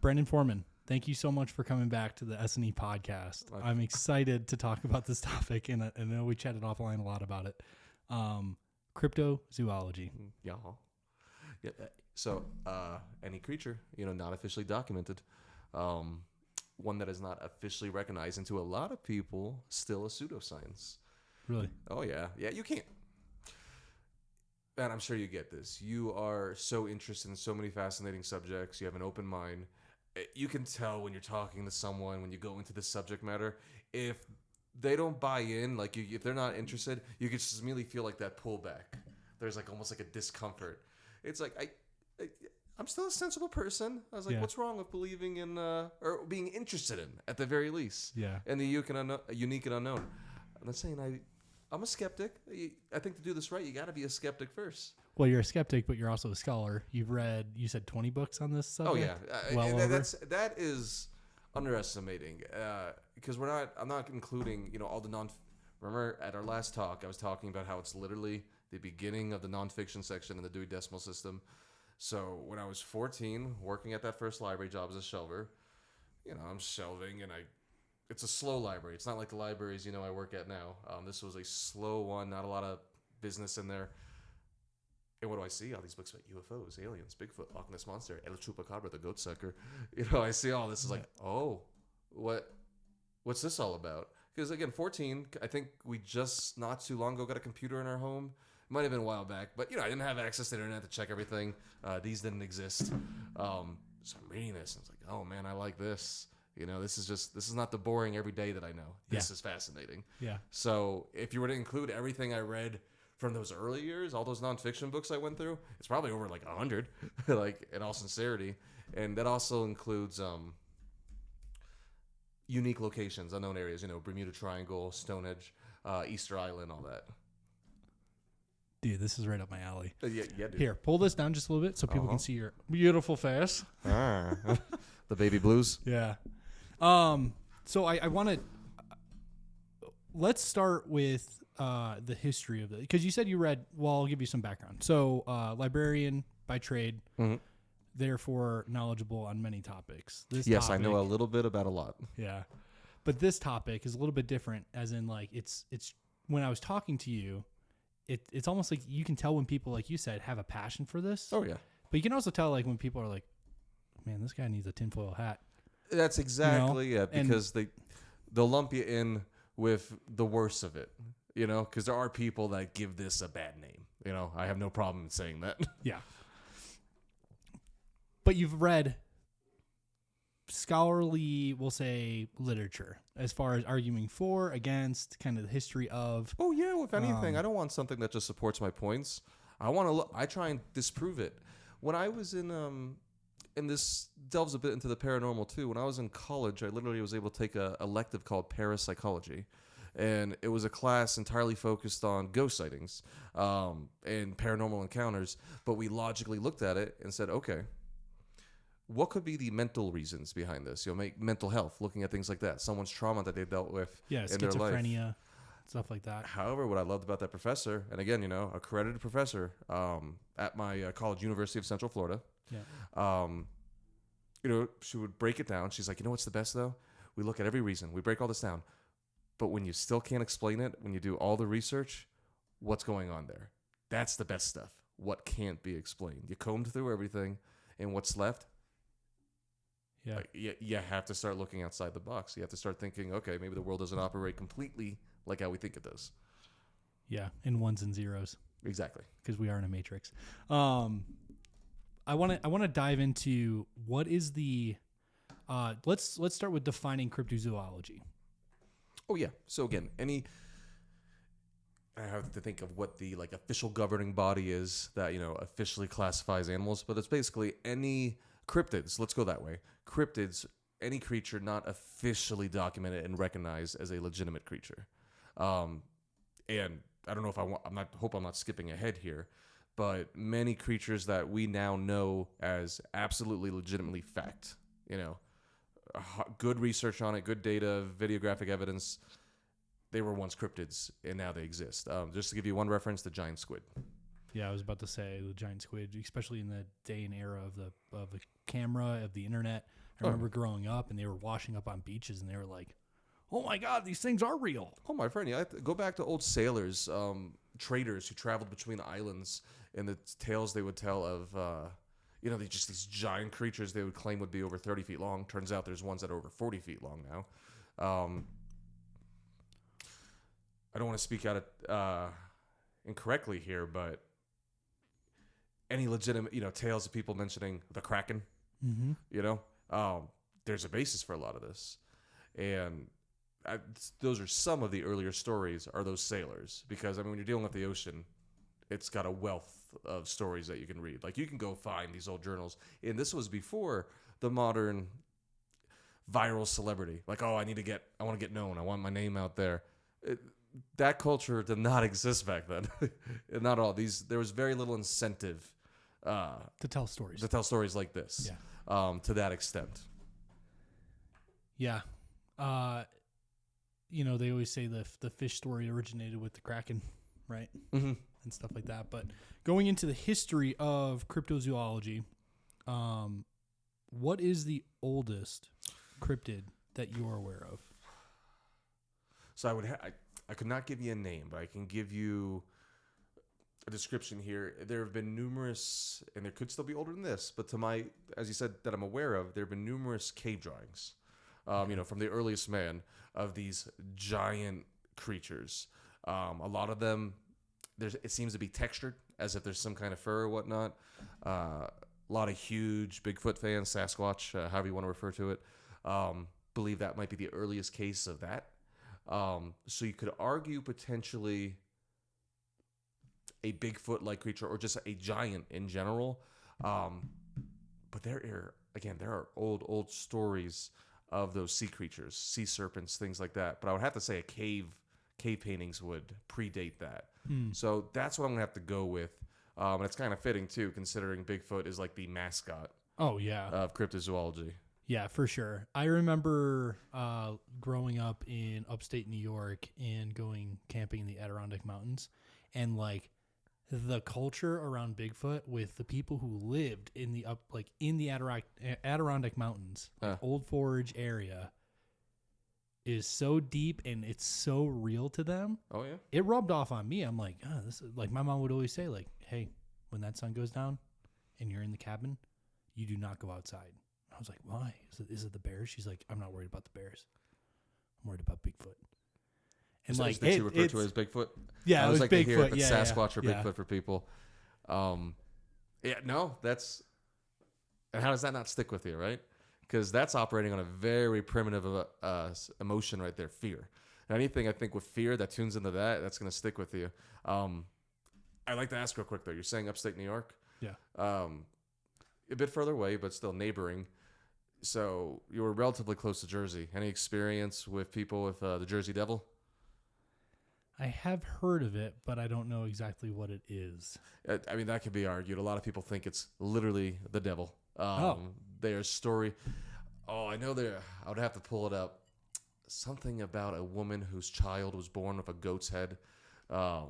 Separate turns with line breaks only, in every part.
Brandon Forman, thank you so much for coming back to the S&E podcast. I'm excited to talk about this topic, and I know we chatted offline a lot about it. Cryptozoology.
Yeah. So, any creature, not officially documented, one that is not officially recognized, and to a lot of people, still a pseudoscience.
Really?
Oh, yeah. Yeah, you can't. And I'm sure you get this. You are so interested in so many fascinating subjects. You have an open mind. You can tell when you're talking to someone, when you go into the subject matter, if they don't buy in, like if they're not interested, you can just immediately feel like that pullback. There's like almost like a discomfort. It's like, I'm still a sensible person. I was like, what's wrong with believing in, or being interested in, at the very least, in the unique and unknown. I'm not saying I'm a skeptic. I think to do this right, you got to be a skeptic first.
Well, you're a skeptic, but you're also a scholar. You've read, you said 20 books on this subject?
Oh, yeah. That is underestimating, because I'm not including, all the remember at our last talk, I was talking about how it's literally the beginning of the nonfiction section in the Dewey Decimal System. So when I was 14, working at that first library job as a shelver, I'm shelving, and it's a slow library. It's not like the libraries, I work at now. This was a slow one, not a lot of business in there. And what do I see? All these books about UFOs, aliens, Bigfoot, Loch Ness Monster, El Chupacabra, the goat sucker. I see all this is like, oh, what's this all about? Because again, 14, I think we just not too long ago got a computer in our home. It might have been a while back, but I didn't have access to the internet to check everything. These didn't exist. So I'm reading this, and it's like, oh man, I like this. This is not the boring every day that I know. This is fascinating.
Yeah.
So if you were to include everything I read from those early years, all those nonfiction books I went through, it's probably over like 100, like in all sincerity. And that also includes unique locations, unknown areas, Bermuda Triangle, Stonehenge, Easter Island, all that.
Dude, this is right up my alley.
Yeah, dude.
Here, pull this down just a little bit so people can see your beautiful face.
The baby blues.
Yeah. So I want to let's start with the history of it, because you said you read. Well, I'll give you some background. So, librarian by trade, therefore knowledgeable on many topics.
Yes, I know a little bit about a lot.
Yeah, but this topic is a little bit different. As in, like it's when I was talking to you, it's almost like you can tell when people, like you said, have a passion for this.
Oh yeah,
but you can also tell like when people are like, man, this guy needs a tinfoil hat.
That's exactly it, because they'll lump you in with the worst of it, because there are people that give this a bad name. I have no problem in saying that.
Yeah. But you've read scholarly, we'll say, literature as far as arguing for, against, kind of the history of.
Oh yeah, if anything, I don't want something that just supports my points. I try and disprove it. When I was in and this delves a bit into the paranormal too. When I was in college, I literally was able to take a elective called parapsychology. And it was a class entirely focused on ghost sightings and paranormal encounters. But we logically looked at it and said, okay, what could be the mental reasons behind this? Mental health, looking at things like that. Someone's trauma that they dealt with in their life.
Schizophrenia, stuff like that.
However, what I loved about that professor, and again, accredited professor at my college, University of Central Florida. Yeah. She would break it down. She's like, what's the best though? We look at every reason. We break all this down. But when you still can't explain it, when you do all the research, what's going on there? That's the best stuff. What can't be explained? You combed through everything, and what's left?
Yeah.
You have to start looking outside the box. You have to start thinking, okay, maybe the world doesn't operate completely like how we think it does.
Yeah, in ones and zeros.
Exactly.
Because we are in a matrix. I want to dive into what is the let's start with defining cryptozoology.
Oh yeah. So again, I have to think of what the official governing body is that officially classifies animals, but it's basically any cryptids. Let's go that way. Cryptids, any creature not officially documented and recognized as a legitimate creature. And I don't know if hope I'm not skipping ahead here, but many creatures that we now know as absolutely legitimately fact, good research on it, good data, videographic evidence, they were once cryptids and now they exist. Just to give you one reference, the giant squid.
Yeah, I was about to say the giant squid, especially in the day and era of the camera, of the internet. I remember growing up, and they were washing up on beaches, and they were like, "Oh my God, these things are real."
Oh, my friend, yeah, go back to old sailors, traders who traveled between islands, and the tales they would tell of, these giant creatures they would claim would be over 30 feet long. Turns out there's ones that are over 40 feet long now. I don't want to speak out incorrectly here, but any legitimate, tales of people mentioning the Kraken, there's a basis for a lot of this. And those are some of the earlier stories are those sailors. Because, when you're dealing with the ocean, it's got a wealth of stories that you can read. Like, you can go find these old journals. And this was before the modern viral celebrity. Like, I want to get known. I want my name out there. That culture did not exist back then. Not all. There was very little incentive
to tell stories.
To tell stories like this.
Yeah.
To that extent.
Yeah. They always say the fish story originated with the Kraken, right?
Mm-hmm.
And stuff like that. But going into the history of cryptozoology, what is the oldest cryptid that you are aware of?
So I could not give you a name, but I can give you a description here. There have been numerous, and there could still be older than this, but as you said, that I'm aware of, there have been numerous cave drawings, from the earliest man of these giant creatures. A lot of them, it seems to be textured as if there's some kind of fur or whatnot. A lot of huge Bigfoot fans, Sasquatch, however you want to refer to it, believe that might be the earliest case of that. So you could argue potentially a Bigfoot-like creature or just a giant in general. But there are old stories of those sea creatures, sea serpents, things like that. But I would have to say cave paintings would predate that. So that's what I'm going to have to go with. And it's kind of fitting, too, considering Bigfoot is like the mascot of cryptozoology.
Yeah, for sure. I remember growing up in upstate New York and going camping in the Adirondack Mountains, and like the culture around Bigfoot with the people who lived in the Adirondack Mountains, Old Forge area, is so deep and it's so real to them.
Oh yeah,
it rubbed off on me. I'm like, this is like my mom would always say, like, hey, when that sun goes down and you're in the cabin, you do not go outside. I was like, why? Is it the bears? She's like, I'm not worried about the bears. I'm worried about Bigfoot. And
so did you refer to it as Bigfoot?
Yeah,
I
it was
like
Bigfoot.
To hear it,
yeah,
Sasquatch or Bigfoot for people. That's. And how does that not stick with you, right? Because that's operating on a very primitive emotion right there, fear. And anything I think with fear that tunes into that's going to stick with you. I'd like to ask real quick though. You're saying upstate New York?
Yeah.
A bit further away, but still neighboring. So you were relatively close to Jersey. Any experience with people with the Jersey Devil?
I have heard of it, but I don't know exactly what it is.
That could be argued. A lot of people think it's literally the devil. Their story. I know I would have to pull it up. Something about a woman whose child was born with a goat's head, like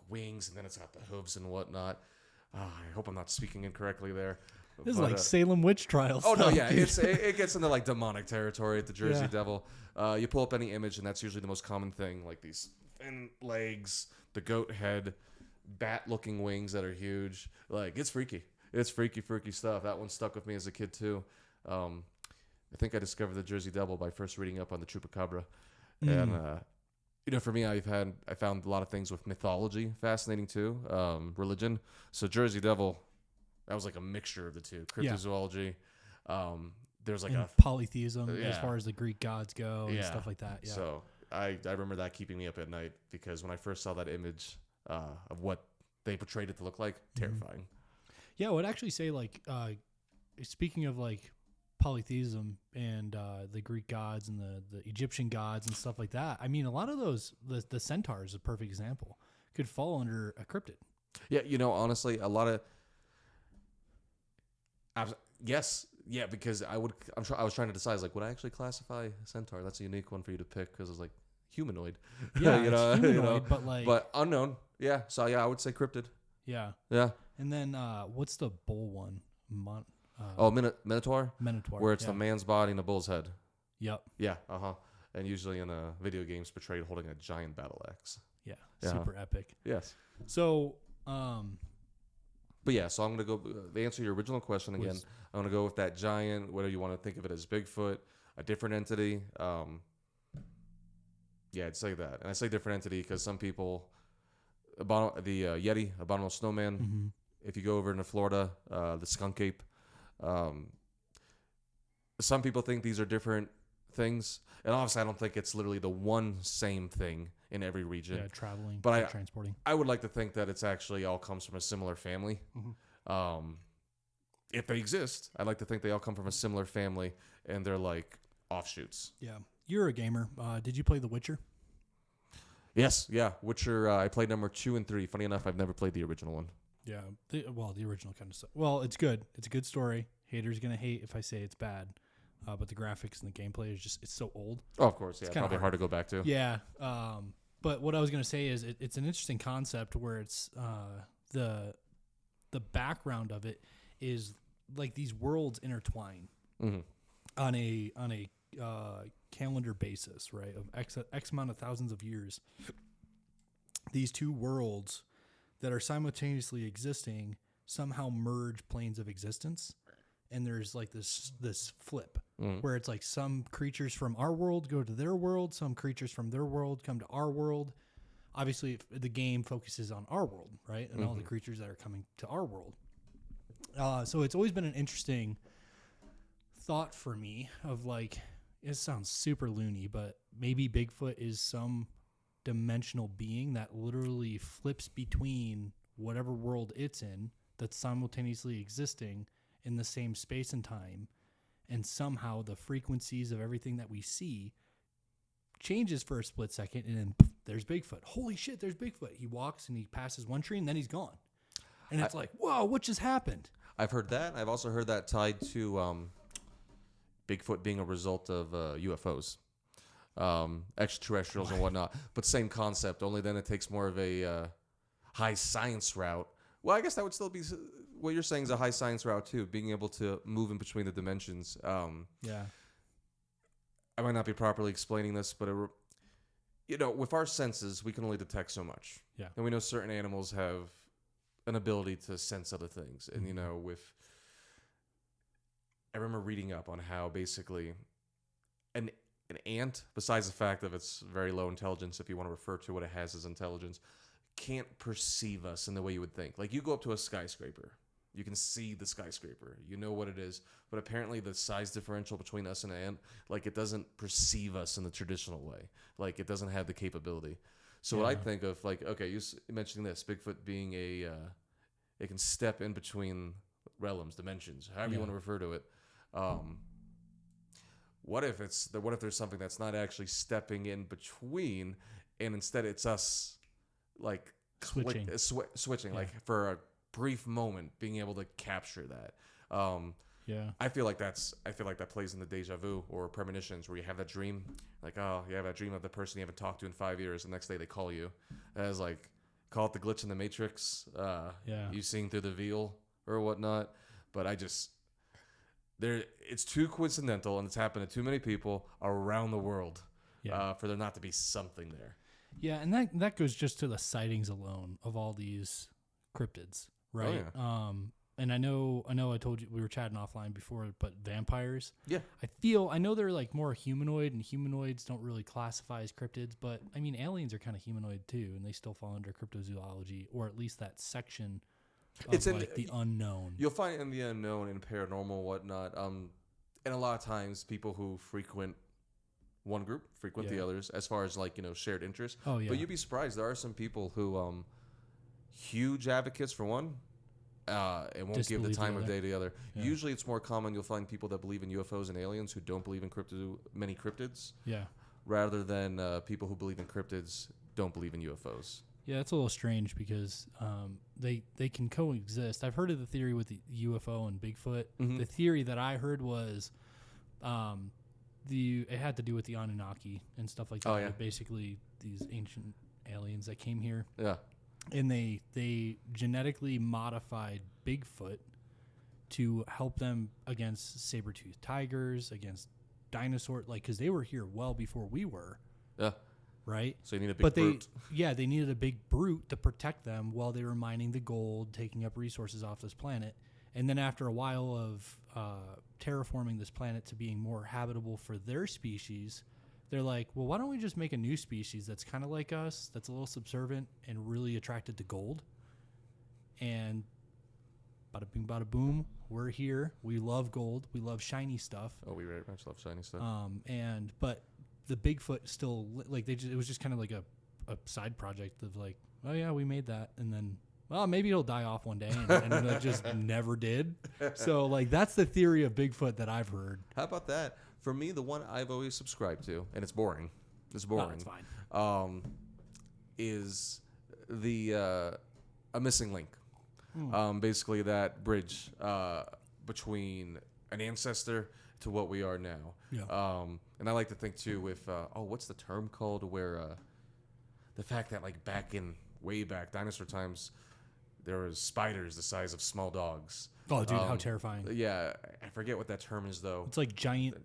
wings, and then it's got the hooves and whatnot. I hope I'm not speaking incorrectly there.
This is like Salem witch trials.
Oh, no, yeah. It gets into like demonic territory at the Jersey Devil. You pull up any image, and that's usually the most common thing, like these thin legs, the goat head, bat-looking wings that are huge. Like, it's freaky. It's freaky stuff. That one stuck with me as a kid, too. I think I discovered the Jersey Devil by first reading up on the Chupacabra. And for me, I found a lot of things with mythology fascinating too, religion. So Jersey Devil, that was like a mixture of the two. Cryptozoology, there's like
polytheism as far as the Greek gods go and stuff like that. Yeah.
So I remember that keeping me up at night because when I first saw that image of what they portrayed it to look like, terrifying.
Yeah, I would actually say like speaking of like polytheism and the Greek gods and the Egyptian gods and stuff like that. I mean, a lot of those, the centaur is a perfect example, could fall under a cryptid.
Yeah, honestly, a lot of yes, yeah, because I was trying to decide, like, would I actually classify a centaur? That's a unique one for you to pick because it's like humanoid.
Yeah, it's humanoid, but
unknown. Yeah, so yeah, I would say cryptid.
Yeah.
Yeah.
And then what's the bull one?
Minotaur?
Minotaur.
Where it's the man's body and the bull's head.
Yep.
Yeah, and usually in video games portrayed holding a giant battle axe.
Yeah, super epic.
Yes.
So,
but yeah, so I'm going to go, to answer your original question again, I'm going to go with that giant, whether you want to think of it as Bigfoot, a different entity. Yeah, I'd say that. And I say different entity because some people, the Yeti, abominable snowman, if you go over into Florida, the skunk ape, some people think these are different things. And obviously, I don't think it's literally the one same thing in every region.
Yeah, traveling,
but
transporting.
I would like to think that it's actually all comes from a similar family. If they exist, I'd like to think they all come from a similar family and they're like offshoots.
Yeah. You're a gamer. Did you play The Witcher?
Yes, yeah. Witcher, I played number 2 and 3. Funny enough, I've never played the original one.
Yeah. The original kind of stuff. Well, it's good. It's a good story. Haters going to hate if I say it's bad. But the graphics and the gameplay is just, it's so old.
Oh, of course. Yeah,
it's
probably hard to go back to.
Yeah. But what I was going to say is it's an interesting concept where it's the background of it is like these worlds intertwine on a calendar basis, right? Of X amount of thousands of years. These two worlds that are simultaneously existing somehow merge planes of existence. And there's like this flip where it's like some creatures from our world go to their world. Some creatures from their world come to our world. Obviously, the game focuses on our world, right? And all the creatures that are coming to our world. So it's always been an interesting thought for me of like, it sounds super loony, but maybe Bigfoot is some dimensional being that literally flips between whatever world it's in that's simultaneously existing in the same space and time, and somehow the frequencies of everything that we see changes for a split second, and then there's Bigfoot. Holy shit, there's Bigfoot. He walks and he passes one tree and then he's gone. And it's like, whoa, what just happened?
I've heard that. I've also heard that tied to Bigfoot being a result of UFOs, extraterrestrials and whatnot. But same concept, only then it takes more of a high science route. Well, I guess that would still be what you're saying is a high science route too, being able to move in between the dimensions.
Yeah.
I might not be properly explaining this, but with our senses, we can only detect so much.
Yeah.
And we know certain animals have an ability to sense other things. And, I remember reading up on how basically an ant, besides the fact of its very low intelligence, if you want to refer to what it has as intelligence, can't perceive us in the way you would think. Like you go up to a skyscraper, you can see the skyscraper, you know what it is, but apparently the size differential between us and an ant, like it doesn't perceive us in the traditional way. Like it doesn't have the capability. So what I think of, like, okay, you mentioning this, Bigfoot being it can step in between realms, dimensions, however you want to refer to it. What if there's something that's not actually stepping in between, and instead it's us, like switching, like for a brief moment, being able to capture that. I feel like that plays in the deja vu or premonitions, where you have that dream, like, oh, you have that dream of the person you haven't talked to in 5 years. The next day they call you, as like, call it the glitch in the Matrix. You seeing through the veil or whatnot. But it's too coincidental, and it's happened to too many people around the world for there not to be something there.
Yeah, and that goes just to the sightings alone of all these cryptids, right?
Oh, yeah.
And I know I told you, we were chatting offline before, but vampires.
Yeah.
I know they're like more humanoid, and humanoids don't really classify as cryptids, but I mean, aliens are kind of humanoid too, and they still fall under cryptozoology, or at least that section of the unknown.
You'll find it in the unknown and paranormal and whatnot. And a lot of times people who frequent one group frequent the others, as far as like, shared interests.
Oh, yeah.
But you'd be surprised. There are some people who, huge advocates for one, and won't give the time of day to the other. Yeah. Usually it's more common. You'll find people that believe in UFOs and aliens who don't believe in many cryptids. Yeah. Rather than people who believe in cryptids don't believe in UFOs.
Yeah, it's a little strange because they can coexist. I've heard of the theory with the UFO and Bigfoot. Mm-hmm. The theory that I heard was it had to do with the Anunnaki and stuff like that. Oh, yeah. Basically, these ancient aliens that came here. Yeah. And they genetically modified Bigfoot to help them against saber-toothed tigers, against dinosaurs, like, because they were here well before we were.
Yeah.
Right?
So you need a big brute.
They needed a big brute to protect them while they were mining the gold, taking up resources off this planet. And then after a while of terraforming this planet to being more habitable for their species, they're like, well, why don't we just make a new species that's kind of like us, that's a little subservient and really attracted to gold? And bada bing, bada boom, we're here. We love gold. We love shiny stuff.
Oh, we very much love shiny stuff.
But the Bigfoot still, like, it was just kind of like a side project of like, oh yeah, we made that, and then, well, maybe it'll die off one day, and it just never did. So, like, that's the theory of Bigfoot that I've heard.
How about that? For me, the one I've always subscribed to, and it's boring. It's boring.
Oh, it's fine.
Is the a missing link. Basically, that bridge between an ancestor to what we are now.
Yeah.
And I like to think too with what's the term called, where the fact that, like, way back dinosaur times, there was spiders the size of small dogs.
Oh, dude, how terrifying.
Yeah, I forget what that term is though.
It's like giant.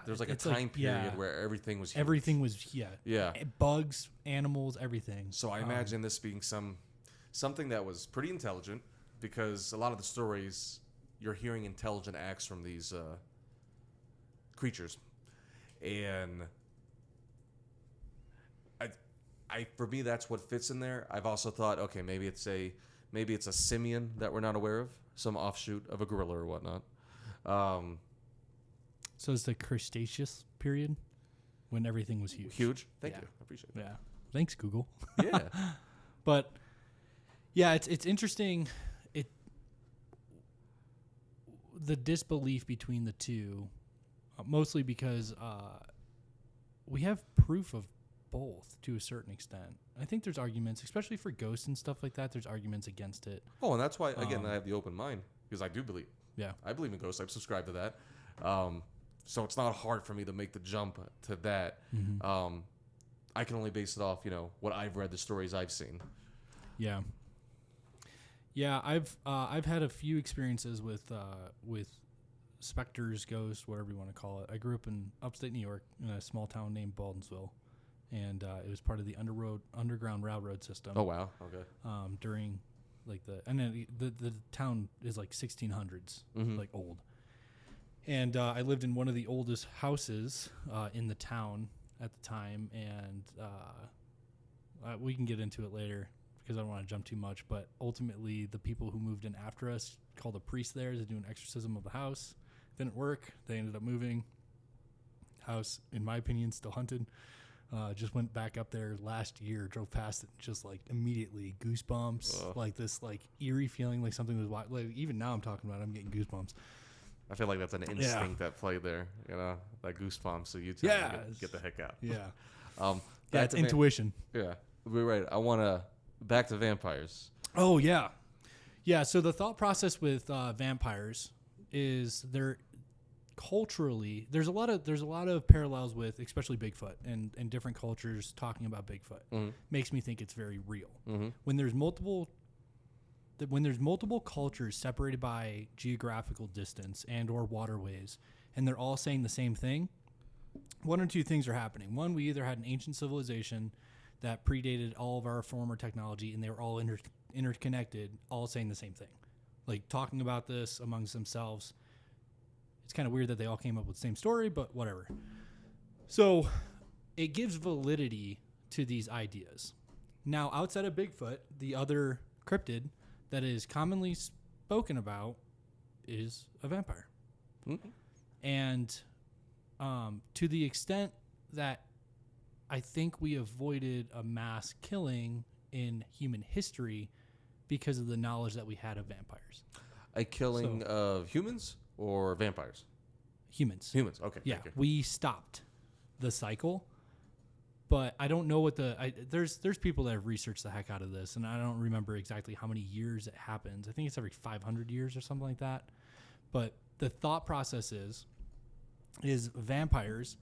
There's like a time period where everything was huge.
Everything was,
Yeah.
Bugs, animals, everything.
So I imagine this being something that was pretty intelligent, because a lot of the stories you're hearing intelligent acts from these creatures. And I for me, that's what fits in there. I've also thought, okay, maybe it's a simian that we're not aware of, some offshoot of a gorilla or whatnot.
So it's the Cretaceous period when everything was huge.
Huge. Thank you. I appreciate it.
Yeah. Thanks, Google.
Yeah.
But yeah, it's interesting. The disbelief between the two, mostly because we have proof of both to a certain extent. I think there's arguments, especially for ghosts and stuff like that. There's arguments against it.
Oh, and that's why, again, I have the open mind, because I do believe.
Yeah.
I believe in ghosts. I've subscribed to that. So it's not hard for me to make the jump to that. Mm-hmm. I can only base it off, what I've read, the stories I've seen.
Yeah. Yeah, I've had a few experiences with specters, ghosts, whatever you want to call it. I grew up in upstate New York in a small town named Baldensville, and it was part of the Underground Railroad system.
Oh wow, okay.
During the town is like 1600s, like old. And I lived in one of the oldest houses in the town at the time, and we can get into it later because I don't want to jump too much. But ultimately, the people who moved in after us called a priest there to do an exorcism of the house. Didn't work. They ended up moving. House, in my opinion, still haunted. Just went back up there last year, drove past it, just like immediately goosebumps, like this like eerie feeling, like something was wild. Like even now I'm talking about it, I'm getting goosebumps.
I feel like that's an instinct that played there, that goosebumps. So you tell me get the heck out.
Yeah. That's intuition.
Yeah, we're right. I want to back to vampires.
Oh yeah. Yeah. So the thought process with vampires is culturally, there's a lot of parallels with especially Bigfoot and different cultures talking about Bigfoot. Mm-hmm. Makes me think it's very real. Mm-hmm. When there's multiple cultures separated by geographical distance and or waterways, and they're all saying the same thing, one or two things are happening. One, we either had an ancient civilization that predated all of our former technology, and they were all interconnected, all saying the same thing, like talking about this amongst themselves. It's kind of weird that they all came up with the same story, but whatever. So it gives validity to these ideas. Now, outside of Bigfoot, the other cryptid that is commonly spoken about is a vampire. Mm-hmm. And to the extent that I think we avoided a mass killing in human history because of the knowledge that we had of vampires.
A killing of humans? Or vampires?
Humans.
Humans, okay.
Yeah,
okay.
We stopped the cycle, but I don't know what there's people that have researched the heck out of this, and I don't remember exactly how many years it happens. I think it's every 500 years or something like that. But the thought process is vampires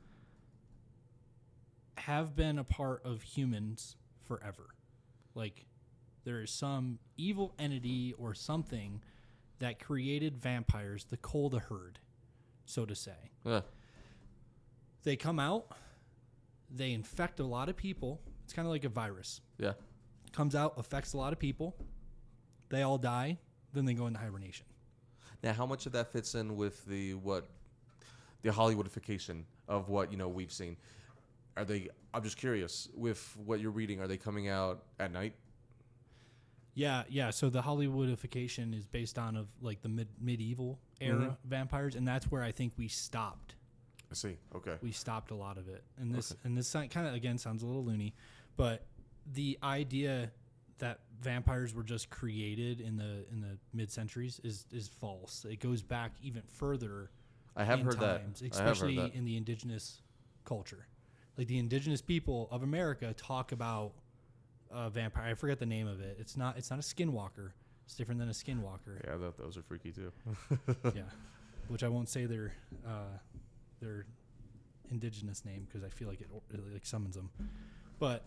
have been a part of humans forever. Like, there is some evil entity or something that created vampires, the cull the herd, so to say.
Yeah.
They come out, they infect a lot of people. It's kind of like a virus.
Yeah.
Comes out, affects a lot of people. They all die. Then they go into hibernation.
Now, how much of that fits in with the Hollywoodification of what we've seen? Are they? I'm just curious. With what you're reading, are they coming out at night?
Yeah. So the Hollywoodification is based on of like the medieval era vampires, and that's where I think we stopped.
I see. Okay.
We stopped a lot of it, and this kind of again sounds a little loony, but the idea that vampires were just created in the mid-centuries is false. It goes back even further.
I have heard
times,
that,
especially in the indigenous culture. Like the indigenous people of America talk about vampire. I forget the name of it. It's not a skinwalker. It's different than a skinwalker.
Yeah, I thought those are freaky too.
Yeah, which I won't say their indigenous name because I feel like it like summons them. But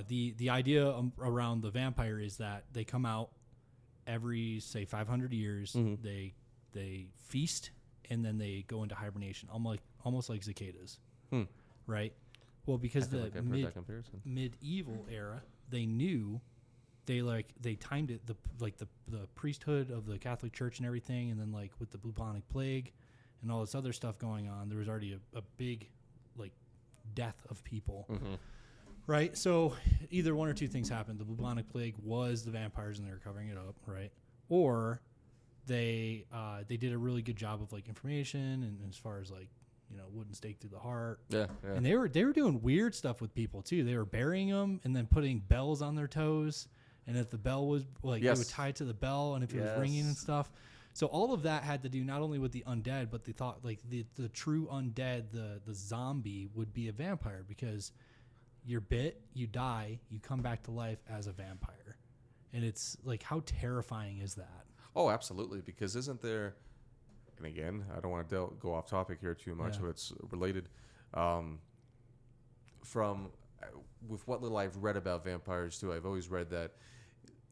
the idea around the vampire is that they come out every, say, 500 years.
Mm-hmm.
They feast and then they go into hibernation, almost like cicadas, right? Well, because the medieval era, they knew they timed it the priesthood of the Catholic Church and everything, and then like with the bubonic plague and all this other stuff going on, there was already a big like death of people.
Mm-hmm.
Right, so either one or two things happened. The bubonic plague was the vampires, and they were covering it up, right? Or they did a really good job of like information and as far as like wooden stake through the heart.
Yeah.
And they were doing weird stuff with people too. They were burying them and then putting bells on their toes, and if the bell was like they would tie it to the bell, and if it was ringing and stuff. So all of that had to do not only with the undead, but they thought like the true undead, the zombie would be a vampire because you're bit, you die, you come back to life as a vampire. And it's like, how terrifying is that?
Oh, absolutely. Because isn't there, and again, I don't want to go off topic here too much, but it's related. With what little I've read about vampires too, I've always read that,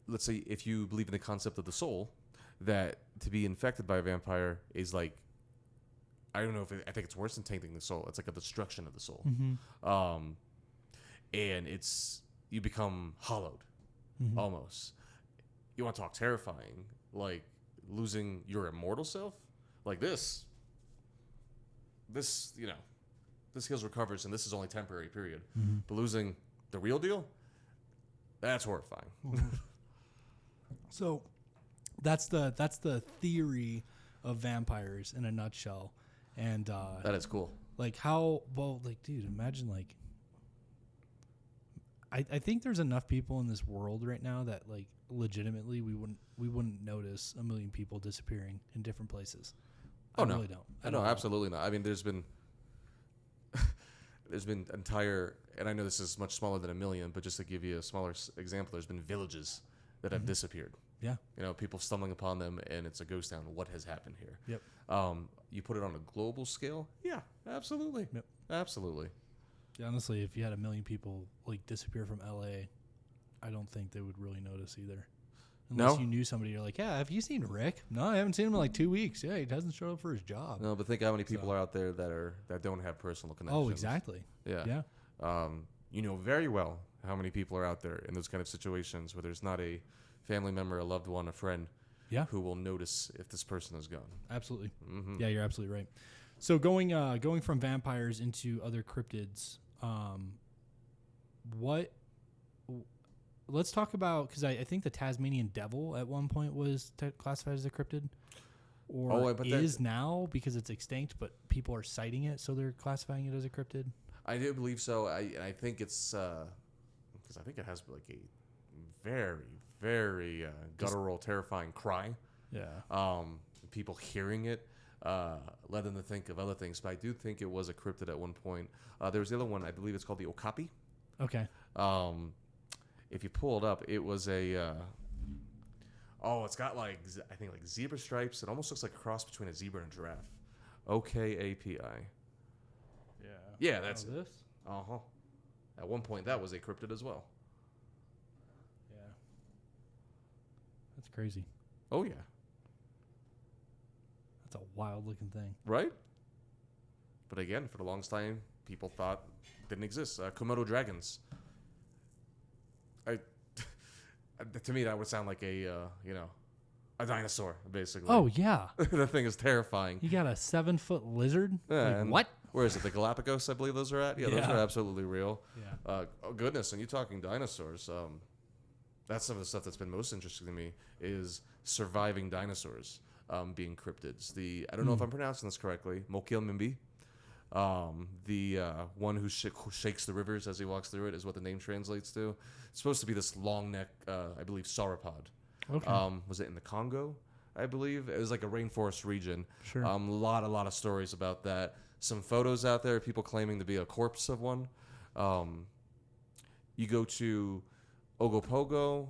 let's say if you believe in the concept of the soul, that to be infected by a vampire is like, I don't know I think it's worse than tainting the soul. It's like a destruction of the soul.
Mm-hmm.
And you become hollowed, almost. You want to talk terrifying, like losing your immortal self, like this heals, recovers, and this is only temporary period.
Mm-hmm.
But losing the real deal, that's horrifying.
So that's the theory of vampires in a nutshell, and
that is cool.
Like dude, imagine like. I think there's enough people in this world right now that like legitimately we wouldn't notice a million people disappearing in different places. I really don't. I don't know.
Absolutely not. I mean, there's been entire, and I know this is much smaller than a million, but just to give you a smaller example, there's been villages that have disappeared.
Yeah.
People stumbling upon them, and it's a ghost town. What has happened here?
Yep.
You put it on a global scale? Yeah, absolutely.
Yep.
Absolutely.
Honestly, if you had a million people like disappear from LA, I don't think they would really notice either. Unless you knew somebody, you're like, yeah, have you seen Rick? No, I haven't seen him in like 2 weeks. Yeah, he hasn't showed up for his job.
No, but think how many people are out there that don't have personal connections.
Oh, exactly.
Yeah. You know very well how many people are out there in those kind of situations where there's not a family member, a loved one, a friend, who will notice if this person is gone. Absolutely.
Yeah, you're absolutely right. So going from vampires into other cryptids, let's talk about, because I think the Tasmanian devil at one point was classified as a cryptid, or is now because it's extinct, but people are citing it, so they're classifying it as a cryptid.
I do believe so. I think it's because I think it has like a very, very guttural, terrifying cry.
Yeah.
People hearing it led them to think of other things, but I do think it was a cryptid at one point. There was the other one, I believe it's called the okapi.
Okay.
If you pull it up, it was a it's got like I think like zebra stripes. It almost looks like a cross between a zebra and a giraffe. OKAPI.
Yeah.
Yeah, that's
this.
At one point, that was a cryptid as well.
Yeah. That's crazy.
Oh yeah.
That's a wild looking thing.
Right? But again, for the longest time, people thought didn't exist. Komodo dragons. To me, that would sound like a dinosaur, basically.
Oh yeah,
The thing is terrifying.
you got a 7-foot lizard.
Yeah,
What?
Where is it? The Galapagos, I believe those are at. Yeah, those
Yeah.
are absolutely real.
Yeah.
Oh goodness, and you talking dinosaurs? That's some of the stuff that's been most interesting to me is surviving dinosaurs being cryptids. I don't know if I'm pronouncing this correctly. Mokil-Mimbi. The one who shakes the rivers as he walks through it is what the name translates to. It's supposed to be this long neck, I believe, sauropod.
Okay.
Was it in the Congo? I believe it was like a rainforest region.
Sure.
A lot of stories about that. Some photos out there, people claiming to be a corpse of one. You go to Ogopogo,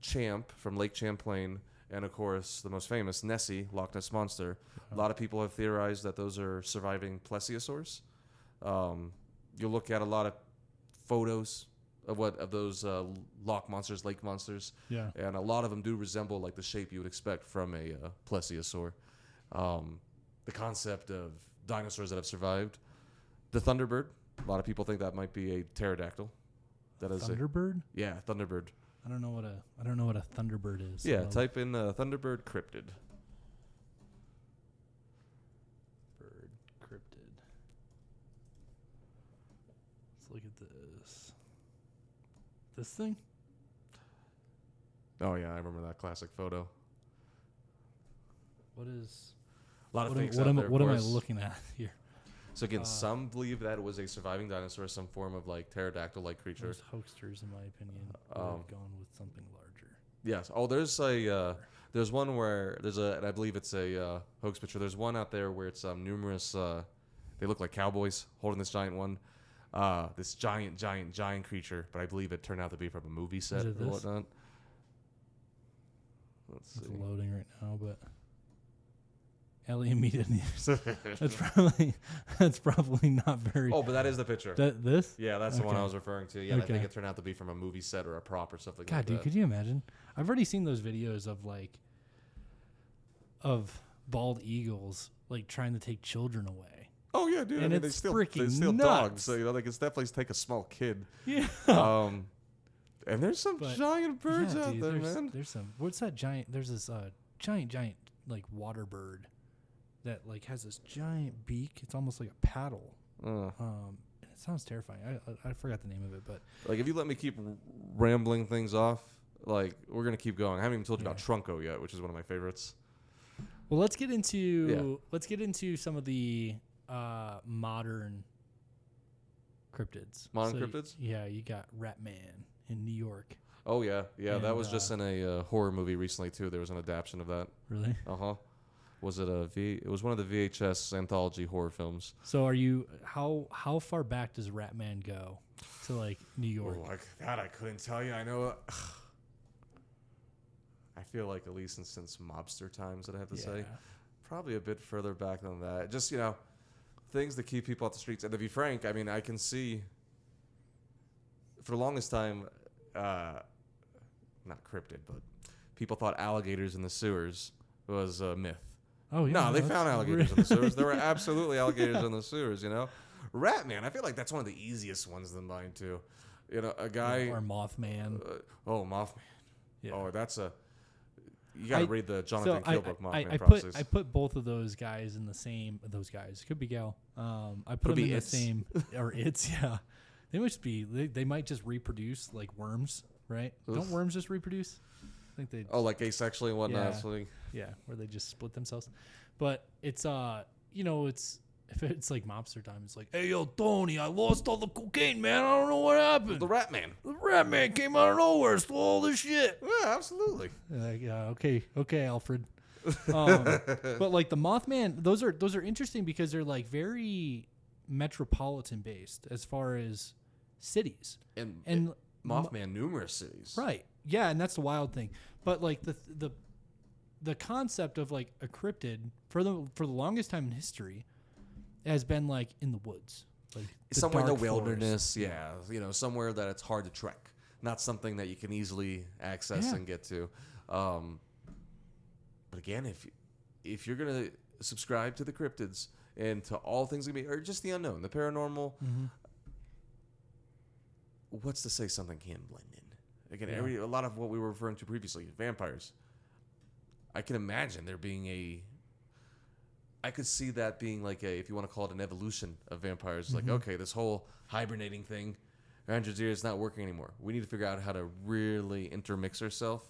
Champ from Lake Champlain, and of course the most famous Nessie, Loch Ness Monster. A lot of people have theorized that those are surviving plesiosaurs. You'll look at a lot of photos of those loch monsters, lake monsters,
Yeah.
and a lot of them do resemble like the shape you would expect from a plesiosaur. The concept of dinosaurs that have survived, the Thunderbird. A lot of people think that might be a pterodactyl. That is
Thunderbird?
Thunderbird.
I don't know what a Thunderbird is.
Yeah, type in Thunderbird cryptid.
Bird cryptid. Let's look at this. This thing?
Oh yeah, I remember that classic photo.
What is?
A lot of
What, am,
fakes
what,
out
am,
there.
what
of
am I
course.
looking at here?
So again, some believe that it was a surviving dinosaur, some form of like pterodactyl-like creature.
Most hoaxsters, in my opinion, would have gone with something larger.
Yes. Oh, there's one where and I believe it's a hoax picture. There's one out there where it's numerous. They look like cowboys holding this giant one, this giant creature. But I believe it turned out to be from a movie set
it
or
this?
whatnot. Let's see.
It's loading right now, but alien media news. That's probably not very.
Oh, but that is the picture.
This?
Yeah, that's the one
Okay.
I was referring to. Yeah, I
Okay.
think it turned out to be from a movie set or a prop or something
God,
like
dude,
that.
could you imagine? I've already seen those videos of bald eagles like trying to take children away.
Oh yeah, dude.
And
I mean,
it's
they
freaking
steal
nuts.
dogs, so they can definitely take a small kid.
Yeah.
And there's some
But,
giant birds
yeah,
out
dude,
there,
there's,
man.
There's some. What's that giant? There's this giant like water bird that like has this giant beak. It's almost like a paddle. And it sounds terrifying. I forgot the name of it, but
Like, if you let me keep rambling things off, like, we're gonna keep going. I haven't even told you about Trunco yet, which is one of my favorites.
well, let's get into some of the modern cryptids.
Modern cryptids?
Yeah, you got Rat Man in New York.
Oh yeah, that
And,
was just in a horror movie recently too. There was an adaptation of that.
Really?
Was it It was one of the VHS anthology horror films.
So are you how far back does Rat Man go to like New York?
Oh, that I couldn't tell you. I know. I feel like at least since mobster times, that I have to say, probably a bit further back than that. Just things that keep people off the streets. And to be frank, I mean, I can see for the longest time, not cryptid, but people thought alligators in the sewers was a myth.
Oh yeah.
No, they
that's
found alligators in the sewers. There were absolutely alligators in the sewers. Rat Man. I feel like that's one of the easiest ones to mine too. A guy
or Mothman.
Mothman.
Yeah.
Oh, that's you got to read the Jonathan
So
Keelbook Mothman
I
process.
I put both of those guys in the same. Those guys could be gal. I put
Could
them
be
in
its.
the same or it's yeah. They must be. They might just reproduce like worms, right?
Oof.
Don't worms just reproduce? I think they.
Oh, like asexually and whatnot.
Yeah.
So like-
Yeah, where they just split themselves. But it's it's if it's like mobster time, it's like, hey yo, Tony, I lost all the cocaine, man. I don't know what happened.
the Rat Man.
The Rat Man came out of nowhere, stole all this shit.
Yeah, absolutely.
Yeah, okay, Alfred. But like the Mothman, those are interesting because they're like very metropolitan based as far as cities.
And Mothman, numerous cities.
Right. Yeah, and that's the wild thing. But like the concept of like a cryptid for the longest time in history has been like in the woods, like
Somewhere in the
dark
wilderness,
forest.
yeah. Somewhere that it's hard to trek. Not something that you can easily access
Yeah.
and get to. But again, if you're gonna subscribe to the cryptids and to all things that be, or just the unknown, the paranormal. What's to say something can blend in? Again, a lot of what we were referring to previously, vampires. I can imagine there being I could see that being like if you want to call it an evolution of vampires. Like, okay, this whole hibernating thing, 100 years, not working anymore. We need to figure out how to really intermix ourselves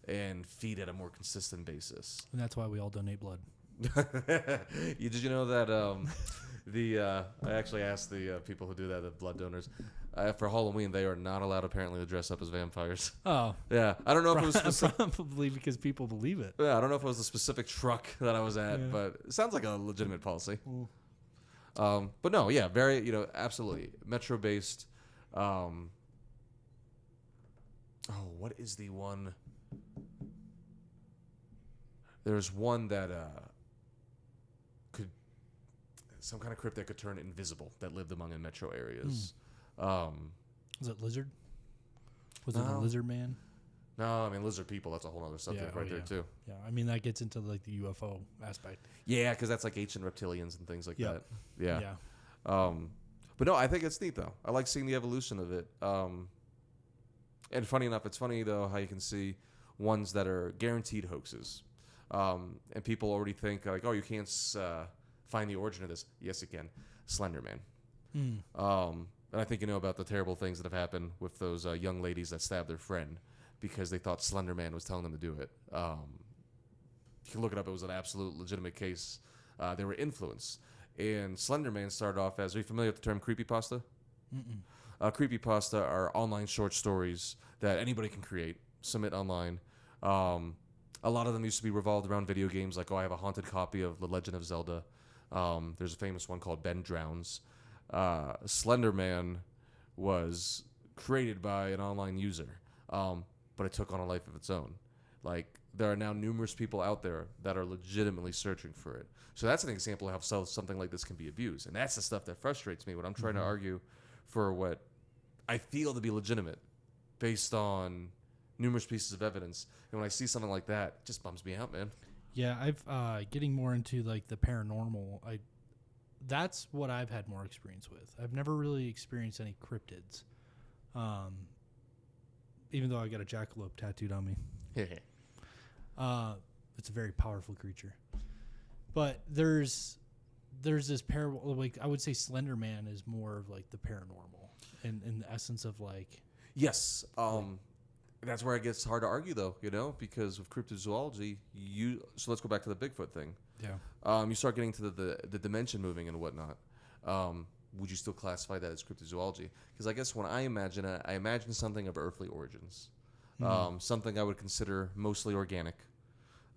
and feed at a more consistent basis.
And that's why we all donate blood.
Did you know that I actually asked the people who do that, the blood donors, for Halloween, they are not allowed apparently to dress up as vampires.
Oh.
Yeah. I don't know if it was
probably because people believe it.
Yeah, I don't know if it was the specific truck that I was at, but it sounds like a legitimate policy. But no, yeah, very, absolutely. Metro-based. What is the one? There's one that some kind of crypt that could turn invisible that lived among in metro areas.
Was it lizard? Was it a lizard man?
No, I mean lizard people. That's a whole other subject there too.
Yeah, I mean that gets into like the UFO aspect.
Yeah, because that's like ancient reptilians and things like that.
Yeah.
But no, I think it's neat though. I like seeing the evolution of it. And funny enough, it's funny though how you can see ones that are guaranteed hoaxes, and people already think like, oh, you can't find the origin of this. Yes, you can. Slender Man. And I think you know about the terrible things that have happened with those young ladies that stabbed their friend because they thought Slender Man was telling them to do it. You can look it up. It was an absolute legitimate case. They were influenced. And Slender Man started off as, are you familiar with the term creepypasta? Creepypasta are online short stories that anybody can create, submit online. A lot of them used to be revolved around video games, like, oh, I have a haunted copy of The Legend of Zelda. There's a famous one called Ben Drowns. Slender Man was created by an online user, but it took on a life of its own. Like, there are now numerous people out there that are legitimately searching for it. So that's an example of how something like this can be abused. And that's the stuff that frustrates me when I'm trying to argue for what I feel to be legitimate based on numerous pieces of evidence. And when I see something like that, it just bums me out, man.
Yeah, I've getting more into like the paranormal. That's what I've had more experience with. I've never really experienced any cryptids, even though I got a jackalope tattooed on me. It's a very powerful creature. But there's this like I would say Slender Man is more of like the paranormal in the essence of like.
Yes. That's where it gets hard to argue though, because with cryptozoology, so let's go back to the Bigfoot thing.
Yeah.
You start getting to the dimension moving and whatnot. Would you still classify that as cryptozoology? Because I guess when I imagine it, I imagine something of earthly origins. Something I would consider mostly organic.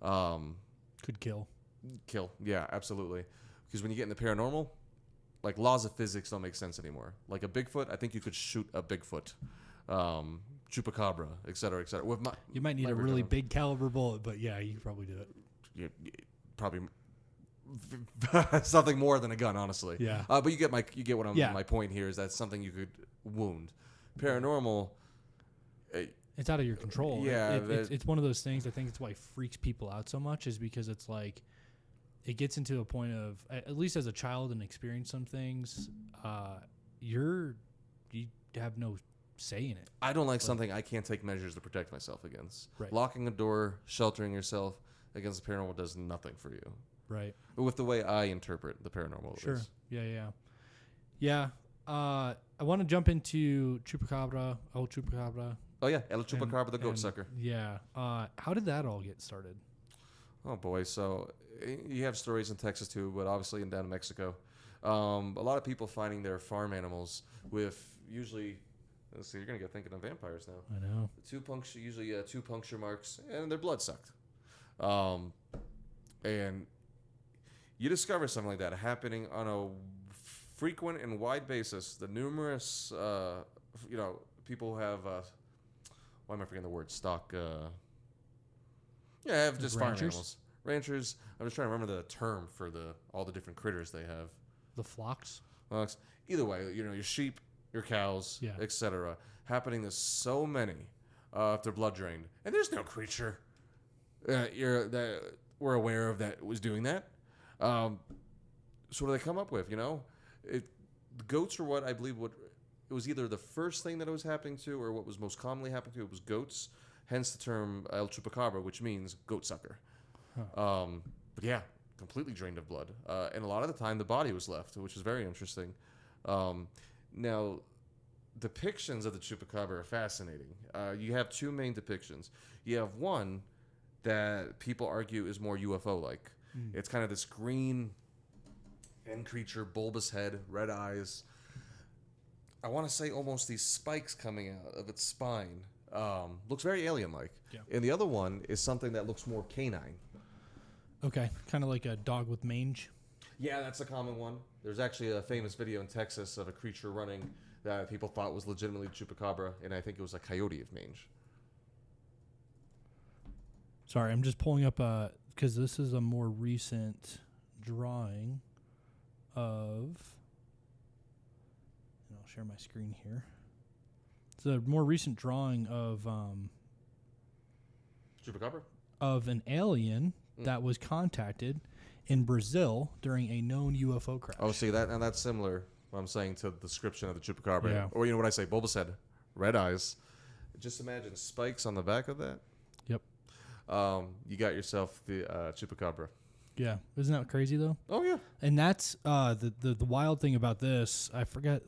Could kill.
Yeah, absolutely. Because when you get into paranormal, like laws of physics don't make sense anymore. Like a Bigfoot, I think you could shoot a Bigfoot. Chupacabra, et cetera, et cetera.
You might need a really big caliber bullet, but yeah, you could probably do it.
Probably something more than a gun, honestly.
Yeah.
But you get what my point here is that something you could wound. Paranormal.
It's out of your control.
Yeah.
It's one of those things. I think it's why it freaks people out so much is because it's like it gets into a point of, at least as a child and experience some things, you have no say in it.
I don't like something I can't take measures to protect myself against.
Right.
Locking a door, sheltering yourself against the paranormal does nothing for you.
Right.
With the way I interpret the paranormal.
Sure. Yeah. I want to jump into Chupacabra.
Oh yeah, El Chupacabra, the goat sucker.
Yeah. How did that all get started?
Oh boy, so you have stories in Texas too, but obviously down in Mexico, a lot of people finding their farm animals with usually. Let's see, you're gonna get thinking of vampires now.
I know.
Usually two puncture marks, and their blood sucked. And you discover something like that happening on a frequent and wide basis. The numerous, people have. Why am I forgetting the word? Stock. Have just farm animals. Ranchers. I'm just trying to remember the term for all the different critters they have.
The flocks.
Either way, your sheep, your cows, etc. Happening to so many if they're blood drained, and there's no creature that we're aware of that was doing that. So what do they come up with? The goats are what I believe it was either the first thing that it was happening to or what was most commonly happening to. It was goats, hence the term El Chupacabra, which means goat sucker. Huh. But yeah, completely drained of blood. And a lot of the time the body was left, which is very interesting. Now, depictions of the Chupacabra are fascinating. You have two main depictions. You have one that people argue is more UFO-like. It's kind of this green end creature, bulbous head, red eyes. I want to say almost these spikes coming out of its spine. Looks very alien-like. Yeah. And the other one is something that looks more canine.
Okay, kind of like a dog with mange.
Yeah, that's a common one. There's actually a famous video in Texas of a creature running that people thought was legitimately Chupacabra, and I think it was a coyote of mange.
Sorry, I'm just pulling up because this is a more recent drawing of. And I'll share my screen here. It's a more recent drawing of
Chupacabra?
Of an alien that was contacted in Brazil during a known UFO crash.
Oh, see that, and that's similar. What I'm saying to the description of the Chupacabra,
yeah.
Or what I say, bulbous head, red eyes. Just imagine spikes on the back of that.
Yep.
You got yourself the Chupacabra.
Yeah, isn't that crazy though?
Oh yeah.
And that's the wild thing about this. I forget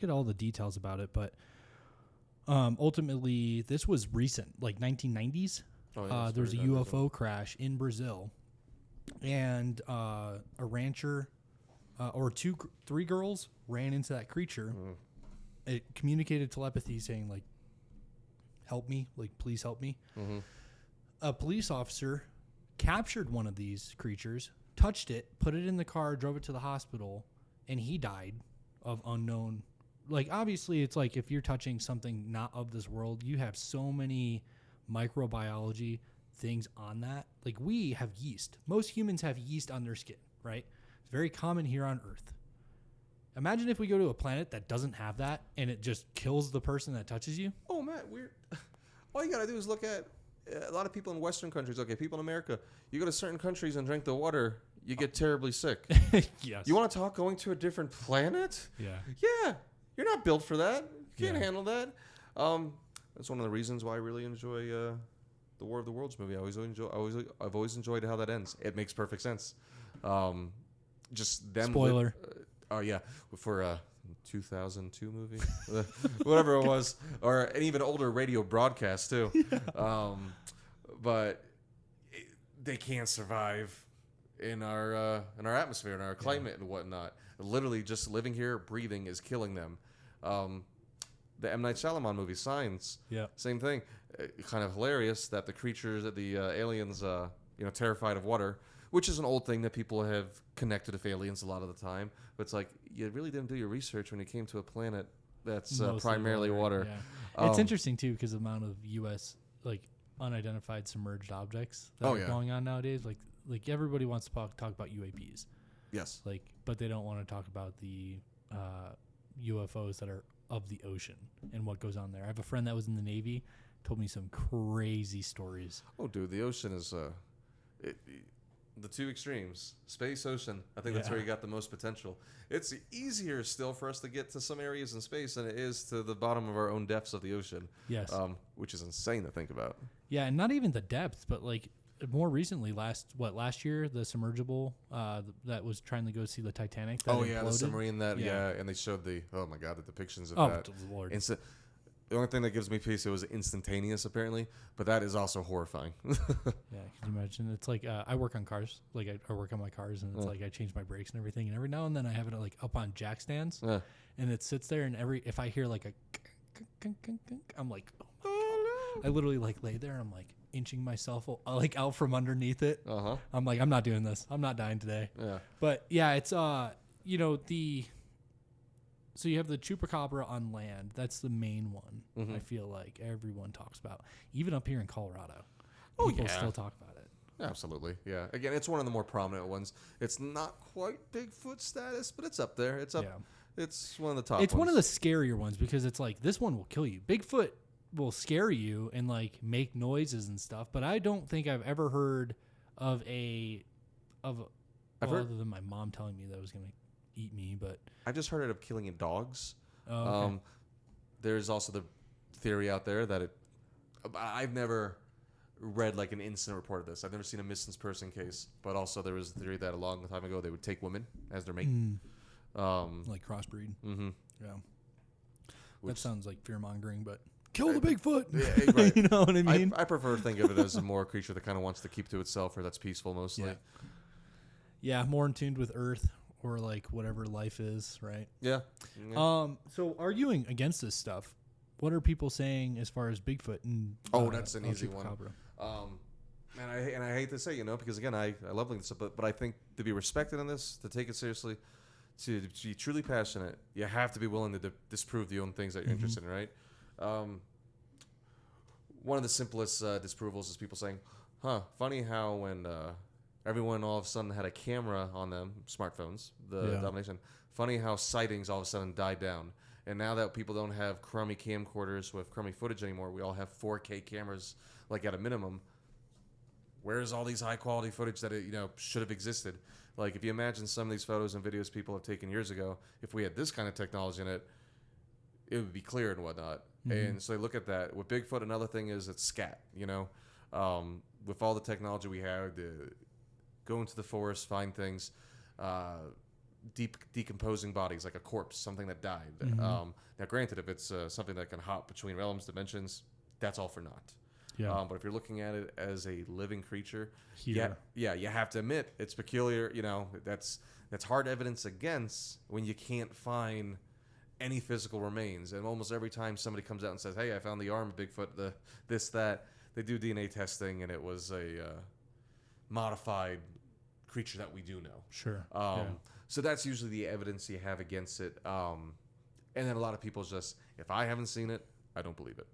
all the details about it, but ultimately this was recent, like 1990s. Oh, yeah, there was a UFO crash in Brazil, and a rancher or three girls ran into that creature. It communicated telepathy saying like, help me, like please help me. A police officer captured one of these creatures, touched it, put it in the car, drove it to the hospital, and he died of unknown. Like obviously it's like if you're touching something not of this world, you have so many microbiology things on that. Like we have yeast. Most humans have yeast on their skin, right? It's very common here on Earth. Imagine if we go to a planet that doesn't have that and it just kills the person that touches you.
Oh, Matt, weird. All you got to do is look at a lot of people in Western countries. Okay, people in America, you go to certain countries and drink the water, you get terribly sick.
Yes.
You want to talk going to a different planet?
Yeah.
Yeah. You're not built for that. You can't handle that. That's one of the reasons why I really enjoy the War of the Worlds movie. I've always enjoyed how that ends. It makes perfect sense. Just them.
Spoiler.
Oh yeah, for 2002 movie, whatever it was, or an even older radio broadcast too. But they can't survive in our atmosphere, in our climate and whatnot. Literally, just living here, breathing is killing them. The M. Night Shyamalan movie, Signs, same thing. Kind of hilarious that the creatures, the aliens, terrified of water, which is an old thing that people have connected with aliens a lot of the time. But it's like, you really didn't do your research when you came to a planet that's primarily water.
Yeah. It's interesting, too, because the amount of U.S., unidentified submerged objects that are going on nowadays. Like everybody wants to talk about UAPs.
Yes.
But they don't want to talk about the UFOs that are of the ocean and what goes on there. I have a friend that was in the Navy, told me some crazy stories.
Oh, dude, the ocean is the two extremes, space, ocean. I think that's where you got the most potential. It's easier still for us to get to some areas in space than it is to the bottom of our own depths of the ocean.
Yes.
Which is insane to think about.
Yeah, and not even the depth, but more recently, last year, the submergible that was trying to go see the Titanic. That imploded.
The submarine and they showed the depictions of that. Oh, Lord. The only thing that gives me peace, it was instantaneous apparently, but that is also horrifying.
Yeah, can you imagine? It's like I work on cars, I work on my cars, and it's like I change my brakes and everything, and every now and then I have it up on jack stands, and it sits there, and if I hear a I'm like, oh my God. I literally lay there, and I'm inching myself out from underneath it. I'm like, I'm not doing this. I'm not dying today. Yeah. But yeah, it's so you have the Chupacabra on land. That's the main one. Mm-hmm. I feel like everyone talks about, even up here in Colorado. People still talk about it.
Absolutely, yeah. Again, it's one of the more prominent ones. It's not quite Bigfoot status, but it's up there. It's up. Yeah. It's one of the top.
It's one of the scarier ones because it's this one will kill you. Bigfoot will scare you and make noises and stuff, but I don't think I've ever heard of Well, other than my mom telling me that it was going to eat me, but
I just heard of killing in dogs.
Oh, okay.
There's also the theory out there that I've never read like an incident report of this. I've never seen a missing person case, but also there was a theory that a long time ago they would take women as their mate.
Like crossbreed.
Mm-hmm.
Yeah.
Which,
that sounds like fear mongering, but kill the Bigfoot.
Yeah, right.
You know what I mean?
I prefer to think of it as a more creature that kind of wants to keep to itself, or that's peaceful mostly.
Yeah, more in tune with Earth or like whatever life is, right?
Yeah.
So arguing against this stuff, what are people saying as far as Bigfoot and
that's an easy one. And I hate to say, because again, I love this stuff, but I think to be respected in this, to take it seriously, to be truly passionate, you have to be willing to disprove the own things that you're interested in, right? One of the simplest disprovals is people saying, funny how when everyone all of a sudden had a camera on them, smartphones, the domination, funny how sightings all of a sudden died down. And now that people don't have crummy camcorders with crummy footage anymore, we all have 4K cameras, like at a minimum. Where's all these high quality footage that should have existed? Like if you imagine some of these photos and videos people have taken years ago, if we had this kind of technology in it, it would be clear and whatnot. And so they look at that. With Bigfoot, another thing is it's scat. With all the technology we have, to go into the forest, find things, decomposing bodies like a corpse, something that died. Now, granted, if it's something that can hop between realms, dimensions, that's all for naught.
Yeah.
But if you're looking at it as a living creature, you have to admit it's peculiar. That's hard evidence against when you can't find any physical remains. And almost every time somebody comes out and says, "Hey, I found the arm of Bigfoot," that, they do DNA testing, and it was a modified creature that we do know.
Sure.
So that's usually the evidence you have against it. And then a lot of people just, if I haven't seen it, I don't believe it.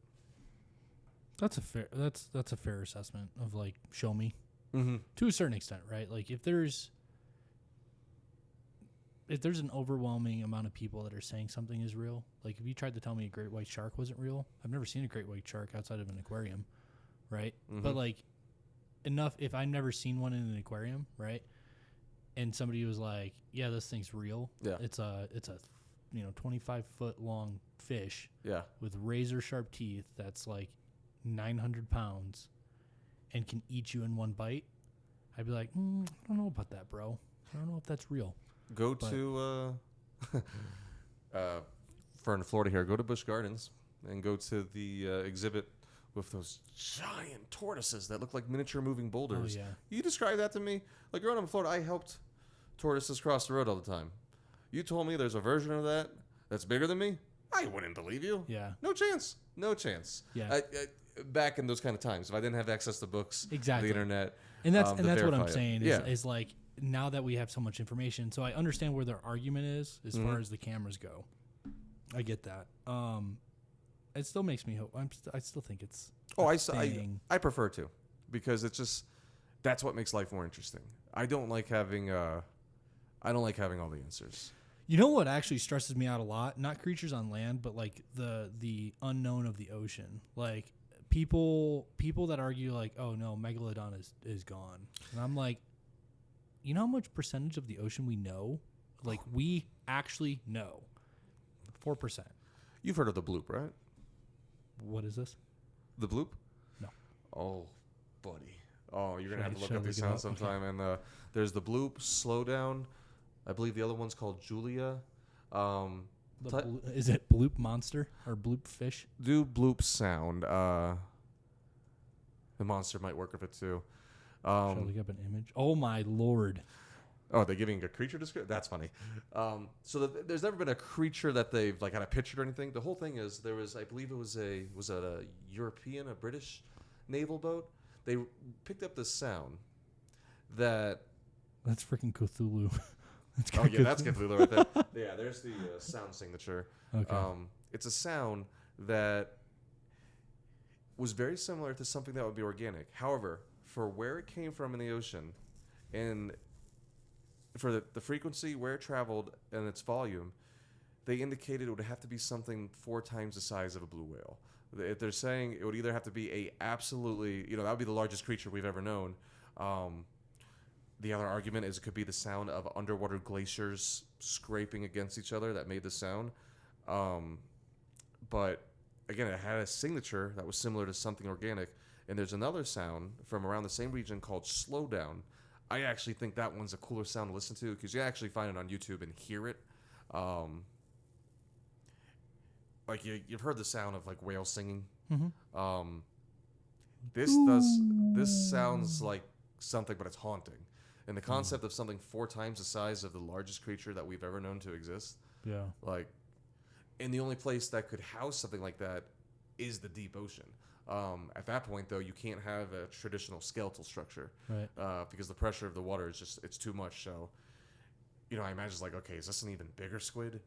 That's a fair assessment of like, show me.
Mm-hmm.
To a certain extent, right? Like if there's an overwhelming amount of people that are saying something is real, like if you tried to tell me a great white shark wasn't real, I've never seen a great white shark outside of an aquarium, right?
Mm-hmm.
But like enough, if I've never seen one in an aquarium, right? And somebody was like, "Yeah, this thing's real.
Yeah,
it's a 25-foot long fish.
Yeah,
with razor sharp teeth. That's like 900 pounds, and can eat you in one bite." I'd be like, I don't know about that, bro. I don't know if that's real.
Go to for in Florida here. Go to Busch Gardens and go to the exhibit with those giant tortoises that look like miniature moving boulders.
Oh, yeah.
You describe that to me. Like growing up in Florida, I helped tortoises cross the road all the time. You told me there's a version of that that's bigger than me, I wouldn't believe you.
Yeah.
No chance.
Yeah.
Back in those kind of times, if I didn't have access to books,
exactly,
the internet,
and that's what I'm saying is,
yeah.
is like now that we have so much information, so I understand where their argument is as far as the cameras go. I get that. It still makes me hope. I still think it's.
I prefer to, because it's just that's what makes life more interesting. I don't like having all the answers.
You know what actually stresses me out a lot? Not creatures on land, but like the unknown of the ocean. Like people that argue like, "Oh no, megalodon is gone," and I'm like, you know how much percentage of the ocean we know? Like we actually know 4%.
You've heard of the bloop, right?
What is this?
The bloop?
No.
Oh, buddy. Oh, you're gonna have to look up these sounds sometime. Okay. And there's the bloop, slow down. I believe the other one's called Julia.
Is it bloop monster or bloop fish?
Do bloop sound. The monster might work with it too.
Should I look up an image? Oh my lord.
Oh, they're giving a creature description? That's funny. So there's never been a creature that they've like had a picture or anything. The whole thing is there was, I believe it was a European, a British naval boat. They picked up this sound that's
freaking Cthulhu.
That's Cthulhu right there. Yeah, there's the sound signature.
Okay.
It's a sound that was very similar to something that would be organic. However, for where it came from in the ocean and for the frequency, where it traveled, and its volume, they indicated it would have to be something 4 times the size of a blue whale. They're saying it would either have to be a absolutely, that would be the largest creature we've ever known. The other argument is it could be the sound of underwater glaciers scraping against each other that made the sound. But again, it had a signature that was similar to something organic. And there's another sound from around the same region called slowdown. I actually think that one's a cooler sound to listen to because you actually find it on YouTube and hear it. Like you've heard the sound of like whales singing.
Mm-hmm.
This sounds like something, but it's haunting. And the concept of something 4 times the size of the largest creature that we've ever known to exist.
Yeah.
Like, and the only place that could house something like that is the deep ocean. At that point, though, you can't have a traditional skeletal structure,
Right.
Because the pressure of the water is it's too much. So, you know, I imagine it's like, okay, is this an even bigger squid?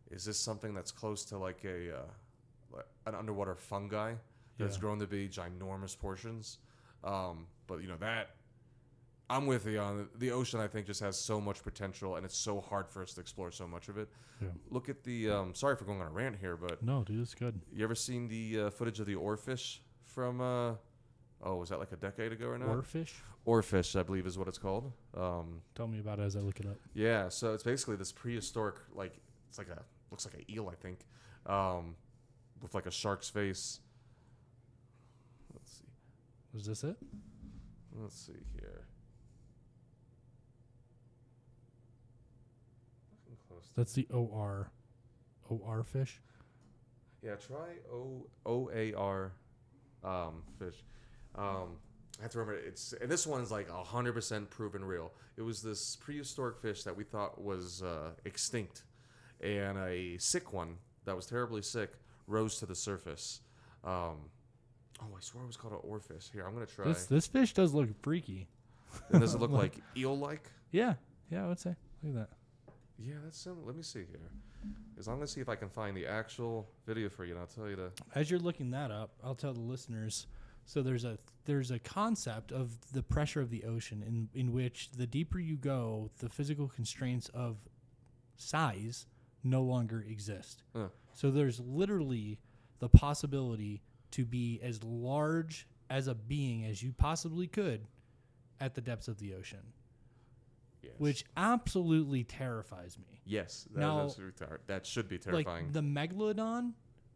Is this something that's close to like an underwater fungi that's grown to be ginormous portions? But you know that. I'm with you on the ocean. I think just has so much potential, and it's so hard for us to explore so much of it.
Yeah.
Look at the. Sorry for going on a rant here, but
No, dude, it's good.
you ever seen the footage of the oarfish from? Was that like a decade ago or not?
Oarfish?
Oarfish, I believe, is what it's called.
Tell me about it as I look it up.
Yeah, so it's basically this prehistoric, like it's like looks like an eel, I think, with like a shark's face. Let's see.
Was this it?
Let's see here.
That's the OR fish.
Yeah, try OAR fish. I have to remember and this one's like 100% proven real. It was this prehistoric fish that we thought was extinct, and a sick one that was terribly sick rose to the surface. I swear it was called an oarfish. Here, I'm gonna try.
This fish does look freaky.
And does it look like eel-like?
Yeah, I would say. Look at that.
Yeah, that's similar. Let me see here. As long as see if I can find the actual video for you, and I'll tell you the.
As you're looking that up, I'll tell the listeners. So there's a concept of the pressure of the ocean in which the deeper you go, the physical constraints of size no longer exist. So there's literally the possibility to be as large as a being as you possibly could at the depths of the ocean. Yes. Which absolutely terrifies me.
Yes, that should be terrifying.
Like the megalodon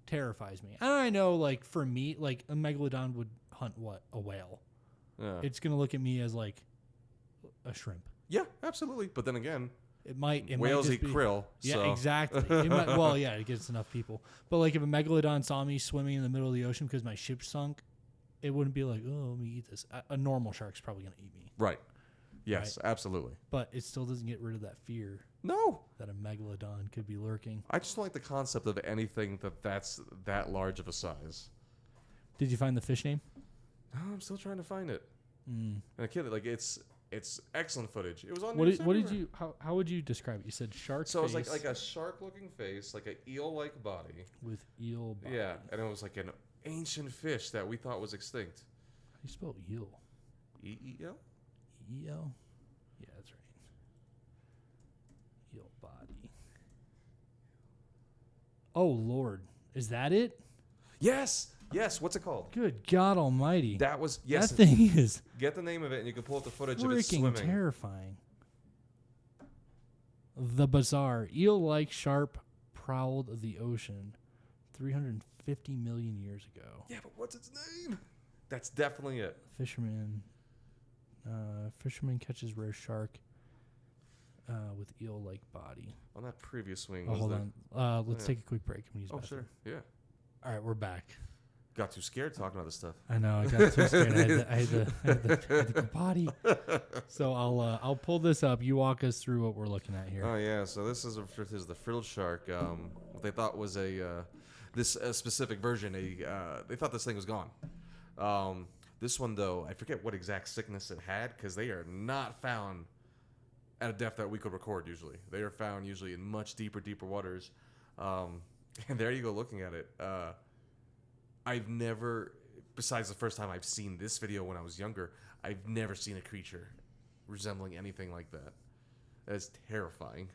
terrifies me. And I know, like for me, like a megalodon would hunt a whale. Yeah. It's gonna look at me as like a shrimp.
Yeah, absolutely. But then again,
whales
eat krill.
Yeah,
so.
Exactly. It gets enough people. But like if a megalodon saw me swimming in the middle of the ocean because my ship sunk, it wouldn't be like, oh, let me eat this. A normal shark's probably gonna eat me.
Right. Yes, right? Absolutely.
But it still doesn't get rid of that fear.
No.
That a megalodon could be lurking.
I just don't like the concept of anything that's that large of a size.
Did you find the fish name?
No, I'm still trying to find it. And I can't, like it's excellent footage. It was on.
How would you describe it? You said shark.
So face. It was like a shark-looking face, like an eel-like body
with eel body.
Yeah, and it was like an ancient fish that we thought was extinct.
How do you spell eel?
E-E-L?
E-L? Yeah, that's right. Eel body. Oh, Lord. Is that it?
Yes. What's it called?
Good God almighty.
That was, yes.
That thing is...
Get the name of it and you can pull up the footage of it swimming.
Freaking terrifying. The bizarre. Eel-like shark prowled the ocean 350 million years ago.
Yeah, but what's its name? That's definitely it.
Fisherman catches rare shark with eel-like body.
On that previous swing.
Hold on. Let's take a quick break.
Sure. Yeah.
All right, we're back.
Got too scared talking about this stuff.
I know. I got too scared. I had the potty. So I'll pull this up. You walk us through what we're looking at here.
Oh yeah. So this is the frilled shark. What they thought was a specific version. They thought this thing was gone. This one though, I forget what exact sickness it had because they are not found at a depth that we could record usually. They are found usually in much deeper waters. And there you go looking at it. I've never, besides the first time I've seen this video when I was younger, I've never seen a creature resembling anything like that. That's terrifying.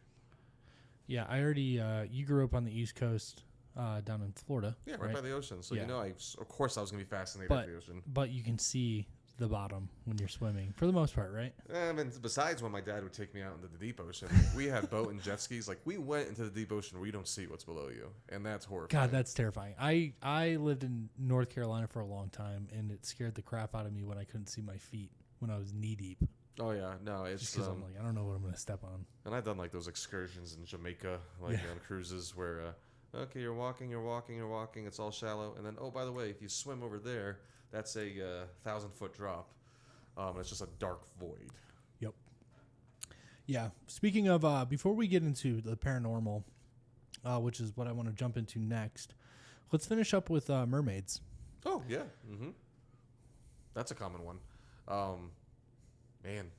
Yeah, I already, you grew up on the East Coast down in Florida.
Yeah, right by the ocean. So,
yeah.
of course I was going to be fascinated by the ocean.
But you can see the bottom when you're swimming, for the most part, right?
I mean, besides when my dad would take me out into the deep ocean, we had boat and jet skis. Like, we went into the deep ocean where you don't see what's below you, and that's horrifying.
God, that's terrifying. I lived in North Carolina for a long time, and it scared the crap out of me when I couldn't see my feet when I was knee deep.
Oh yeah, no, it's
just because I'm like, I don't know what I'm gonna step on.
And I've done like those excursions in Jamaica, like on cruises where, okay, you're walking, it's all shallow, and then oh, by the way, if you swim over there, that's a 1,000-foot drop. It's just a dark void.
Yep. Yeah. Speaking of, before we get into the paranormal, which is what I want to jump into next, let's finish up with mermaids.
Oh yeah. Mm-hmm. That's a common one. Man,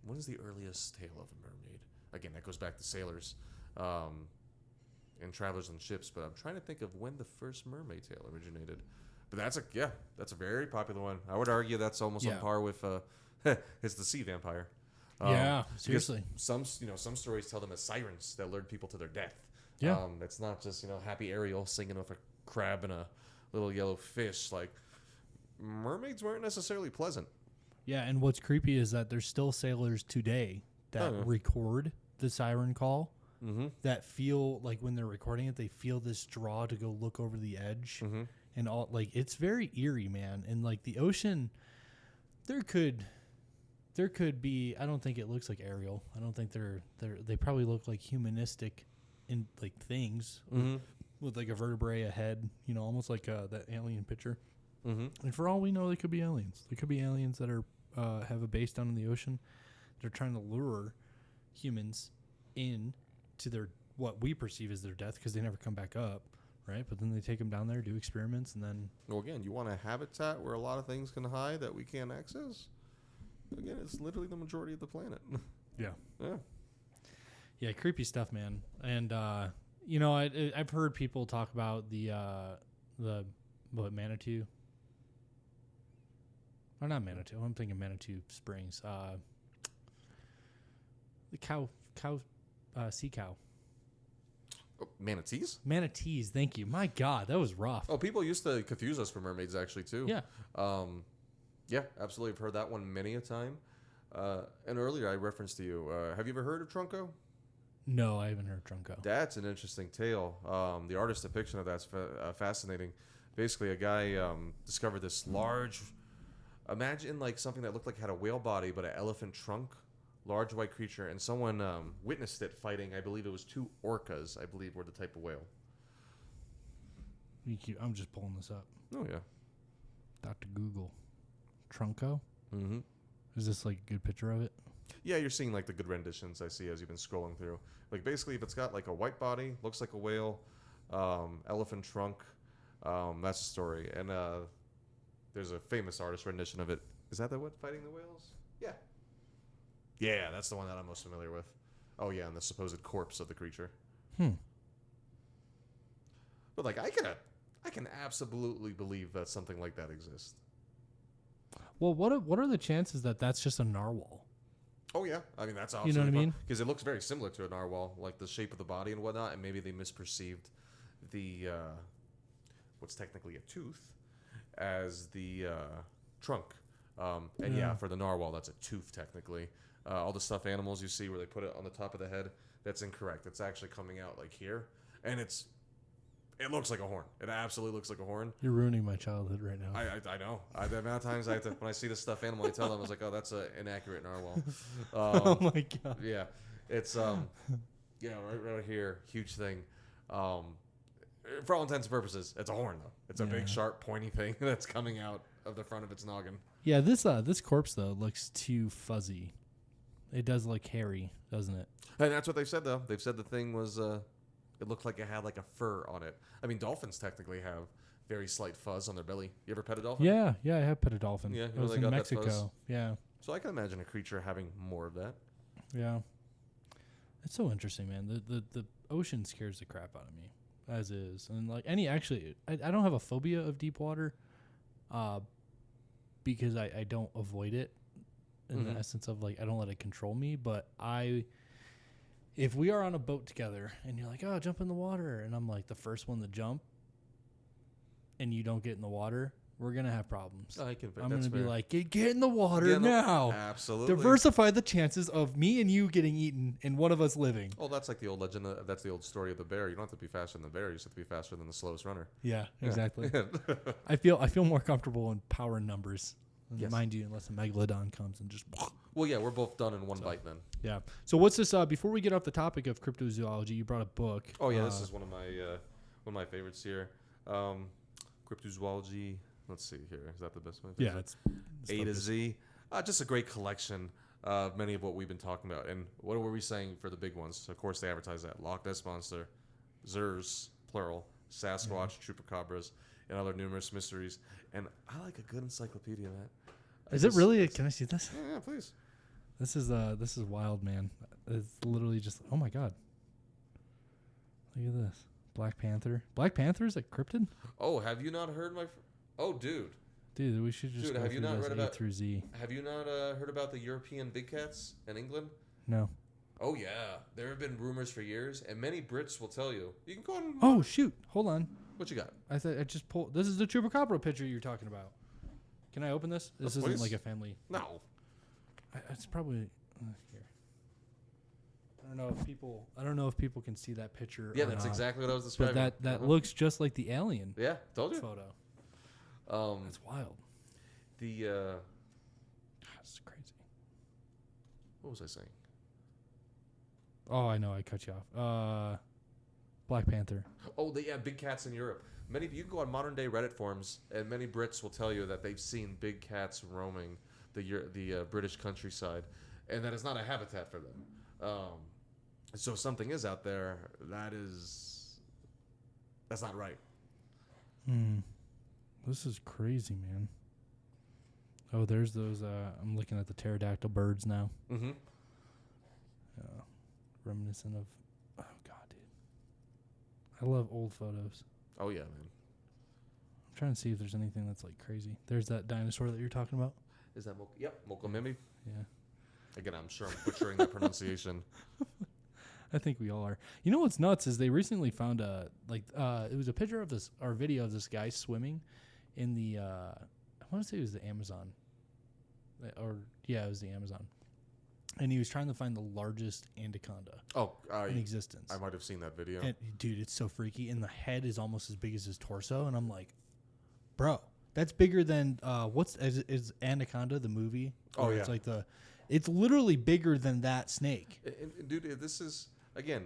when is the earliest tale of a mermaid? Again, that goes back to sailors and travelers on ships, but I'm trying to think of when the first mermaid tale originated. But that's a very popular one. I would argue that's almost on par with it's the sea vampire.
Yeah, seriously.
Some stories tell them as sirens that lured people to their death.
Yeah.
It's not just, happy Ariel singing with a crab and a little yellow fish. Like, mermaids weren't necessarily pleasant.
Yeah, and what's creepy is that there's still sailors today that record the siren call, that feel like when they're recording it, they feel this draw to go look over the edge, and all, like, it's very eerie, man. And like the ocean, there could be. I don't think it looks like Ariel. I don't think they probably look like humanistic, in like things with like a vertebrae, a head, almost like that alien picture. And for all we know, they could be aliens. They could be aliens that are have a base down in the ocean. They're trying to lure humans in to their what we perceive as their death because they never come back up, right? But then they take them down there, do experiments, and then... Well,
again, you want a habitat where a lot of things can hide that we can't access? Again, it's literally the majority of the planet.
Yeah, creepy stuff, man. And, I've heard people talk about the Manitou? Or not Manitou. I'm thinking Manitou Springs. The sea cow.
Oh, manatees?
Manatees, thank you. My God, that was rough.
Oh, people used to confuse us for mermaids, actually, too.
Yeah.
Yeah, absolutely. I've heard that one many a time. And earlier I referenced to you. Have you ever heard of Trunco?
No, I haven't heard Trunco.
That's an interesting tale. The artist's depiction of that's fascinating. Basically, a guy discovered this large... Imagine like something that looked like it had a whale body, but an elephant trunk, large white creature, and someone witnessed it fighting. I believe it was 2 orcas. I believe were the type of whale.
I'm just pulling this up.
Oh yeah,
Dr. Google, Trunco.
Mm-hmm.
Is this like a good picture of it?
Yeah, you're seeing like the good renditions I see as you've been scrolling through. Like basically, if it's got like a white body, looks like a whale, elephant trunk, that's the story. And there's a famous artist rendition of it. Is that the one fighting the whales? Yeah. Yeah, that's the one that I'm most familiar with. Oh yeah, and the supposed corpse of the creature. But like, I can absolutely believe that something like that exists.
Well, what are the chances that that's just a narwhal?
Oh yeah, I mean that's
you know what I mean?
Because it looks very similar to a narwhal, like the shape of the body and whatnot, and maybe they misperceived the what's technically a tooth as the trunk. And yeah, for the narwhal, that's a tooth technically. All the stuffed animals you see where they put it on the top of the head, that's incorrect. It's actually coming out like here, and it looks like a horn. It absolutely looks like a horn.
You're ruining my childhood right now.
I know. The amount of times when I see the stuffed animal, I tell them, I was like, oh, that's an inaccurate narwhal.
Oh my God.
Yeah. It's, right here, huge thing. For all intents and purposes, it's a horn, though. It's a big, sharp, pointy thing that's coming out of the front of its noggin.
Yeah, this corpse, though, looks too fuzzy. It does look hairy, doesn't it?
And that's what they've said, though. They've said the thing was... it looked like it had like a fur on it. I mean, dolphins technically have very slight fuzz on their belly. You ever pet a dolphin?
Yeah, I have pet a dolphin.
Yeah,
it was in Mexico. Yeah.
So I can imagine a creature having more of that.
Yeah. It's so interesting, man. The ocean scares the crap out of me, as is. And like I don't have a phobia of deep water, because I don't avoid it in the essence of like I don't let it control me. But if we are on a boat together and you're like, oh, jump in the water, and I'm like the first one to jump, and you don't get in the water, we're gonna have problems.
I can.
I'm
that's
gonna be
fair.
like, get in the water
Get in the-
now.
Absolutely.
Diversify the chances of me and you getting eaten and one of us living.
Oh, that's like the old legend. That's the old story of the bear. You don't have to be faster than the bear. You just have to be faster than the slowest runner.
Yeah, exactly. I feel more comfortable in power numbers.
Yes.
Mind you, unless a megalodon comes and just.
Well, yeah, we're both done in one bite then.
Yeah. So what's this? Before we get off the topic of cryptozoology, you brought a book.
Oh yeah, this is one of my favorites here. Cryptozoology. Let's see here. Is that the best one?
Yeah, it's
A to Z. Just a great collection of many of what we've been talking about. And what were we saying for the big ones? Of course, they advertise that Loch Ness Monster, Zers, plural, Sasquatch, Chupacabras, and other numerous mysteries. And I like a good encyclopedia, Matt.
Is it really? Can I see this?
Yeah, please.
This is wild, man. It's literally just, oh my god. Look at this. Black Panther. Black Panther is a cryptid?
Oh, have you not heard my? Oh, dude.
Dude, we should just
Dude,
go
have you
through
not
this
read
A
about-
through Z.
Have you not heard about the European big cats in England?
No.
Oh yeah, there have been rumors for years, and many Brits will tell you. You can go on.
Oh shoot! Hold on.
What you got?
I thought I just pulled. This is the Chupacabra picture you're talking about. Can I open this? This isn't
please.
like a family.
No.
It's probably here. I don't know if people can see that picture.
Yeah,
or
that's
not,
exactly what I was
But
describing.
that looks just like the alien
Yeah, told you.
photo. That's wild.
The
That's crazy.
what was I saying?
Oh, I know. I cut you off. Black Panther.
Oh, big cats in Europe. You can go on modern day Reddit forums, and many Brits will tell you that they've seen big cats roaming the British countryside, and that is not a habitat for them. So if something is out there, that's not right.
This is crazy, man. Oh, there's those. I'm looking at the pterodactyl birds now.
Mm-hmm.
Reminiscent of. Oh God, dude. I love old photos.
Oh yeah, man.
I'm trying to see if there's anything that's like crazy. There's that dinosaur that you're talking about.
Is that Yep, Mokomimi.
Yeah.
Again, I'm sure I'm butchering that pronunciation.
I think we all are. You know what's nuts is they recently found it was a picture of this or video of this guy swimming in the I want to say it was the Amazon. It was the Amazon. And he was trying to find the largest anaconda in existence.
I might have seen that video.
And dude, it's so freaky. And the head is almost as big as his torso. And I'm like, bro, that's bigger than is Anaconda the movie?
Oh, yeah.
It's like it's literally bigger than that snake.
And dude, this is again,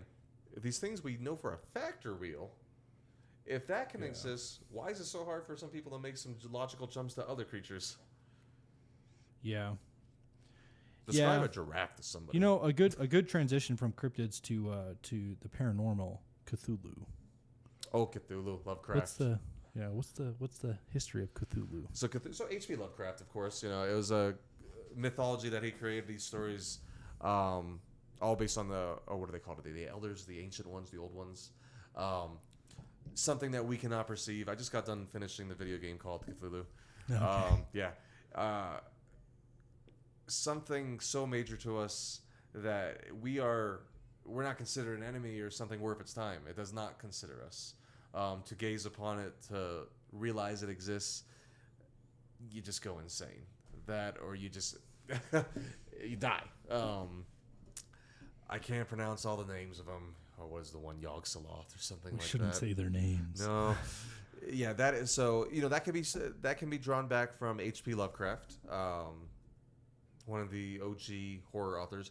these things we know for a fact are real. If that can exist, why is it so hard for some people to make some logical jumps to other creatures?
Yeah.
Describe a giraffe to somebody.
You know, a good transition from cryptids to the paranormal, Cthulhu.
Oh, Cthulhu, Lovecraft.
What's the history of Cthulhu?
So H.P. Lovecraft, of course, it was a mythology that he created. These stories, all based on what do they call it? The elders, the ancient ones, the old ones. Something that we cannot perceive. I just got done finishing the video game called Cthulhu.
Okay.
Something so major to us that we're not considered an enemy or something worth its time. It does not consider us. To gaze upon it, to realize it exists, you just go insane. That or you just you die. I can't pronounce all the names of them. Or was the one Yogg-Sothoth or something like that?
We shouldn't say their names.
No. Yeah, that is so. That can be drawn back from H.P. Lovecraft, one of the OG horror authors.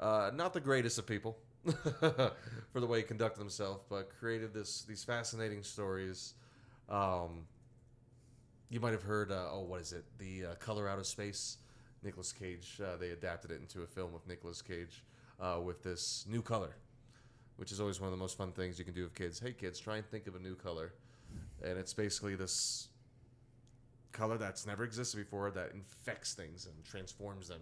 Not the greatest of people for the way he conducted himself, but created these fascinating stories. You might have heard. What is it? The Color Out of Space. Nicolas Cage. They adapted it into a film with Nicolas Cage with this new color, which is always one of the most fun things you can do with kids. Hey, kids, try and think of a new color. And it's basically this color that's never existed before that infects things and transforms them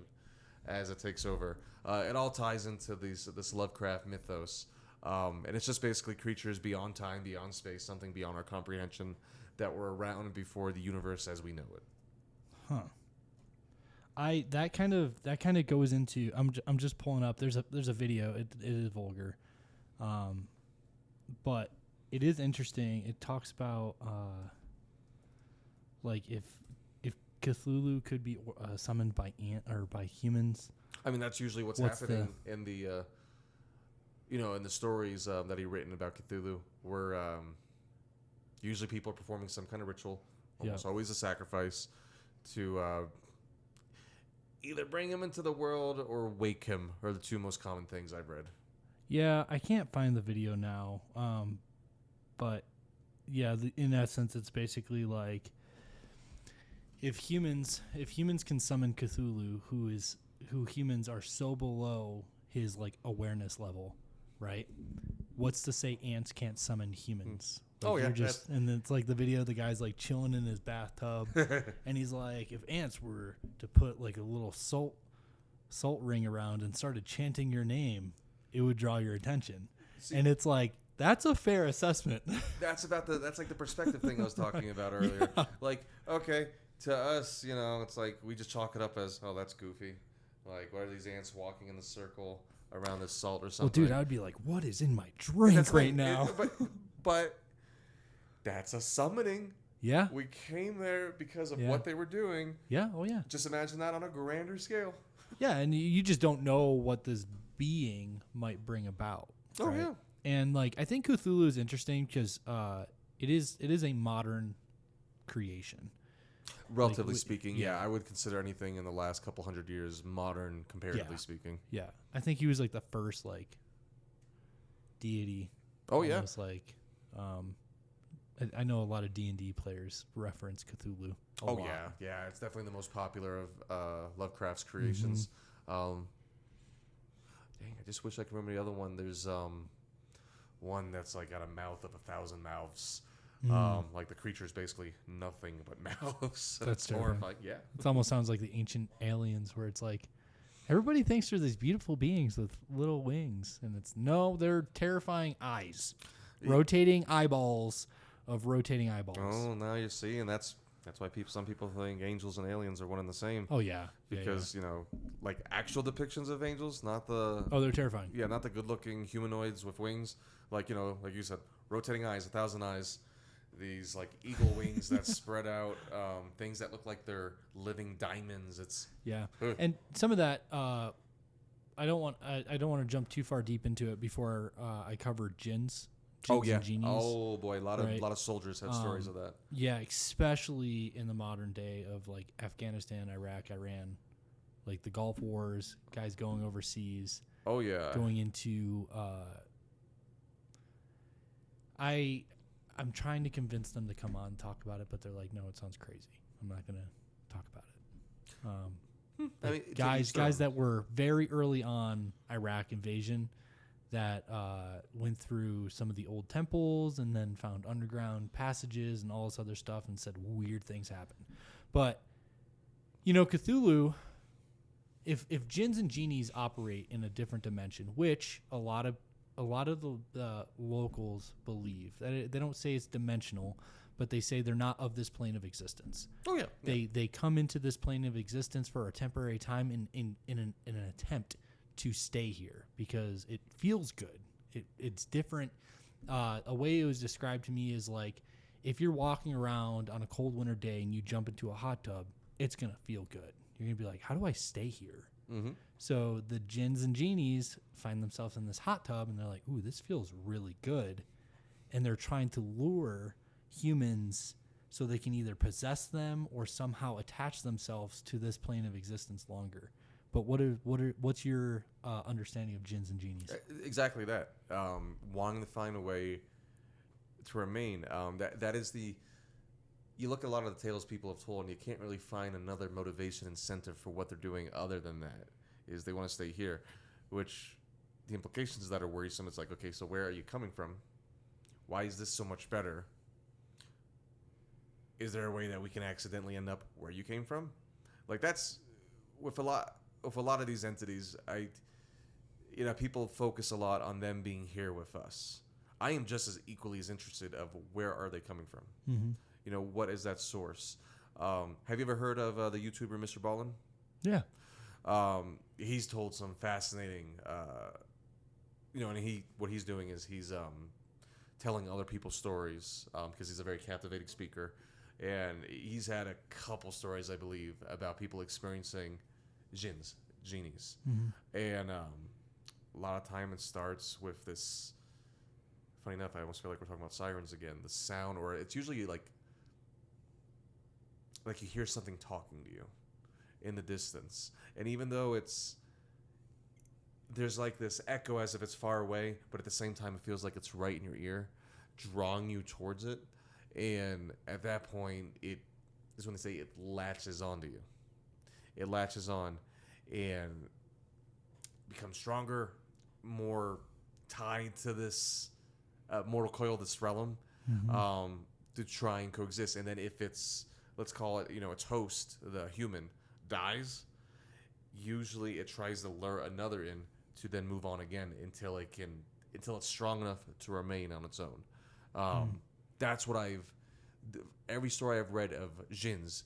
as it takes over. It all ties into this Lovecraft mythos. And it's just basically creatures beyond time, beyond space, something beyond our comprehension that were around before the universe as we know it.
Huh. That kind of goes into I'm just pulling up. There's a video. It is vulgar. But it is interesting. It talks about like if Cthulhu could be summoned by or by humans.
I mean, that's usually what's happening in the, in the stories that he written about Cthulhu, where usually people are performing some kind of ritual, almost always a sacrifice, to either bring him into the world or wake him, are the two most common things I've read.
Yeah, I can't find the video now, but yeah, in essence, it's basically like if humans can summon Cthulhu, who humans are so below his like awareness level, right? What's to say ants can't summon humans? Like, and it's like the video, the guy's like chilling in his bathtub, and he's like, if ants were to put like a little salt ring around and started chanting your name, it would draw your attention. See, and it's like, that's a fair assessment.
That's like the perspective thing I was talking about earlier. Yeah. Like, okay, to us, it's like we just chalk it up as, oh, that's goofy. Like, why are these ants walking in the circle around this salt or something?
Well, dude, I would be like, what is in my drink right now?
But that's a summoning.
Yeah.
We came there because of what they were doing.
Yeah. Oh, yeah.
Just imagine that on a grander scale.
Yeah, and you just don't know what this being might bring about.
Oh, right? Yeah.
And like, I think Cthulhu is interesting because it is a modern creation.
Relatively speaking, yeah, I would consider anything in the last couple hundred years modern, comparatively speaking.
Yeah, I think he was like the first like deity.
Oh yeah,
like I know a lot of D&D players reference Cthulhu. A lot.
Yeah, it's definitely the most popular of Lovecraft's creations. Mm-hmm. Dang, I just wish I could remember the other one. There's one that's like got a mouth of 1,000 mouths. Like the creature is basically nothing but mouths.
That's
horrifying. Yeah,
it almost sounds like the ancient aliens, where it's like everybody thinks they're these beautiful beings with little wings, and they're terrifying eyes, rotating eyeballs of rotating eyeballs.
Oh, now you see, and that's why some people think angels and aliens are one and the same.
Oh yeah,
because like actual depictions of angels, not the
they're terrifying.
Yeah, not the good-looking humanoids with wings, like like you said, rotating eyes, 1,000 eyes. These like eagle wings that spread out, things that look like they're living diamonds.
And some of that, I don't want to jump too far deep into it before I cover jinns.
And genies. Oh boy, a lot of soldiers had stories of that.
Yeah, especially in the modern day of like Afghanistan, Iraq, Iran, like the Gulf Wars, guys going overseas.
Oh yeah,
going into. I'm trying to convince them to come on and talk about it, but they're like, no, it sounds crazy. I'm not going to talk about it. Guys that were very early on Iraq invasion that went through some of the old temples and then found underground passages and all this other stuff and said weird things happen. But, Cthulhu, if jinns and genies operate in a different dimension, which a lot of the locals believe, that they don't say it's dimensional, but they say they're not of this plane of existence.
Oh yeah.
They come into this plane of existence for a temporary time in an attempt to stay here because it feels good. It's different. A way it was described to me is like if you're walking around on a cold winter day and you jump into a hot tub, it's gonna feel good. You're gonna be like, how do I stay here?
Mm-hmm.
So the jinns and genies find themselves in this hot tub and they're like, ooh, this feels really good. And they're trying to lure humans so they can either possess them or somehow attach themselves to this plane of existence longer. But what's your understanding of jinns and genies?
Exactly that. Wanting to find a way to remain. That is the... You look at a lot of the tales people have told, and you can't really find another motivation incentive for what they're doing other than that. Is they want to stay here, which the implications of that are worrisome. It's like, okay, so where are you coming from? Why is this so much better? Is there a way that we can accidentally end up where you came from? Like that's with a lot of these entities. People focus a lot on them being here with us. I am just as equally as interested of where are they coming from.
Mm-hmm.
What is that source? Have you ever heard of the YouTuber Mr. Ballin?
Yeah.
He's told some fascinating, and what he's doing is he's telling other people's stories because he's a very captivating speaker. and he's had a couple stories, I believe, about people experiencing genies, and a lot of time it starts with this. Funny enough, I almost feel like we're talking about sirens again. The sound, or it's usually like you hear something talking to you in the distance, and even though there's like this echo as if it's far away, but at the same time it feels like it's right in your ear, drawing you towards it. And at that point, it is when they say it latches onto you. It latches on and becomes stronger, more tied to this mortal coil, this realm, to try and coexist. And then if it's, let's call it, its host, the human, dies, usually it tries to lure another in to then move on again until it's strong enough to remain on its own. That's what every story I've read of jinns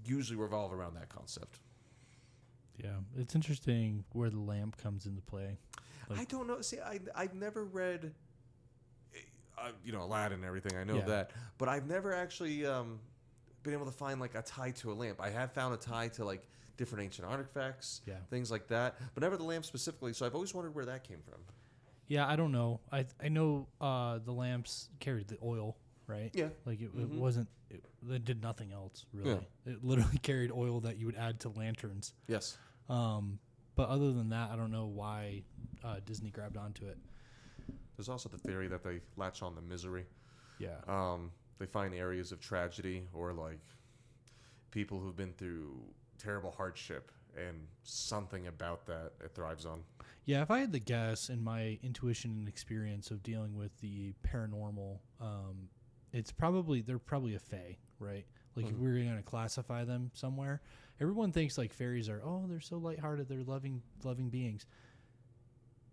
usually revolve around that concept.
Yeah, it's interesting where the lamp comes into play.
I don't know. See, I've never read, Aladdin and everything. I know that, but I've never actually been able to find like a tie to a lamp. I have found a tie to like different ancient artifacts, things like that, but never the lamp specifically. So I've always wondered where that came from.
Yeah, I don't know. I know the lamps carried the oil, right?
Yeah.
Like it wasn't. It did nothing else really. Yeah. It literally carried oil that you would add to lanterns.
Yes.
But other than that, I don't know why Disney grabbed onto it.
There's also the theory that they latch on to misery.
Yeah.
They find areas of tragedy or like people who've been through terrible hardship, and something about that it thrives on.
Yeah, if I had to guess, in my intuition and experience of dealing with the paranormal, they're probably a fae, right? Like if we were going to classify them somewhere, everyone thinks like fairies are, they're so lighthearted, they're loving beings.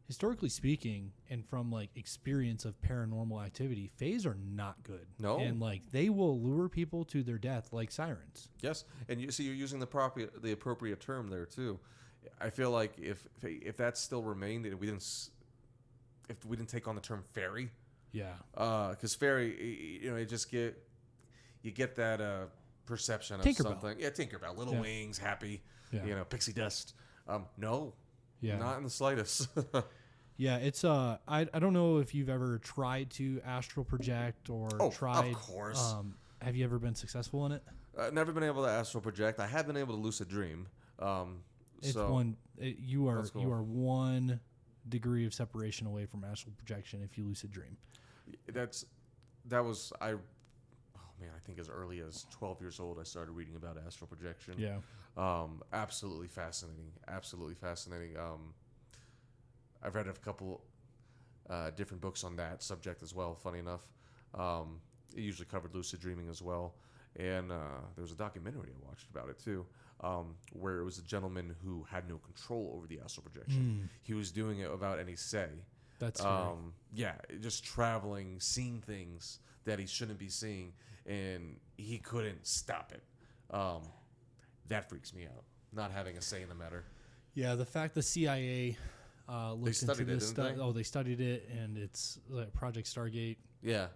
Historically speaking, and from like experience of paranormal activity, faes are not good.
No,
and like they will lure people to their death like sirens.
Yes, and you see, you're using the appropriate term there too. I feel like if that still remained, and if we didn't take on the term fairy, because fairy, you get that perception of
Tinkerbell.
something. Yeah, Tinkerbell, little wings, happy, pixie dust. No.
Yeah.
Not in the slightest.
Yeah, it's I don't know if you've ever tried to astral project or tried.
Of course.
Have you ever been successful in it?
Never been able to astral project. I have been able to lucid dream.
You are 1 degree of separation away from astral projection if you lucid dream.
I think as early as 12 years old, I started reading about astral projection.
Yeah.
Absolutely fascinating. I've read a couple different books on that subject as well, funny enough. It usually covered lucid dreaming as well. And there was a documentary I watched about it too, where it was a gentleman who had no control over the astral projection. He was doing it without any say.
That's scary.
Yeah, just traveling, seeing things that he shouldn't be seeing, and he couldn't stop it. That freaks me out, not having a say in the matter.
Yeah, the fact the CIA looked into this stuff.
They?
Oh, they studied it, and it's like Project Stargate.
Yeah.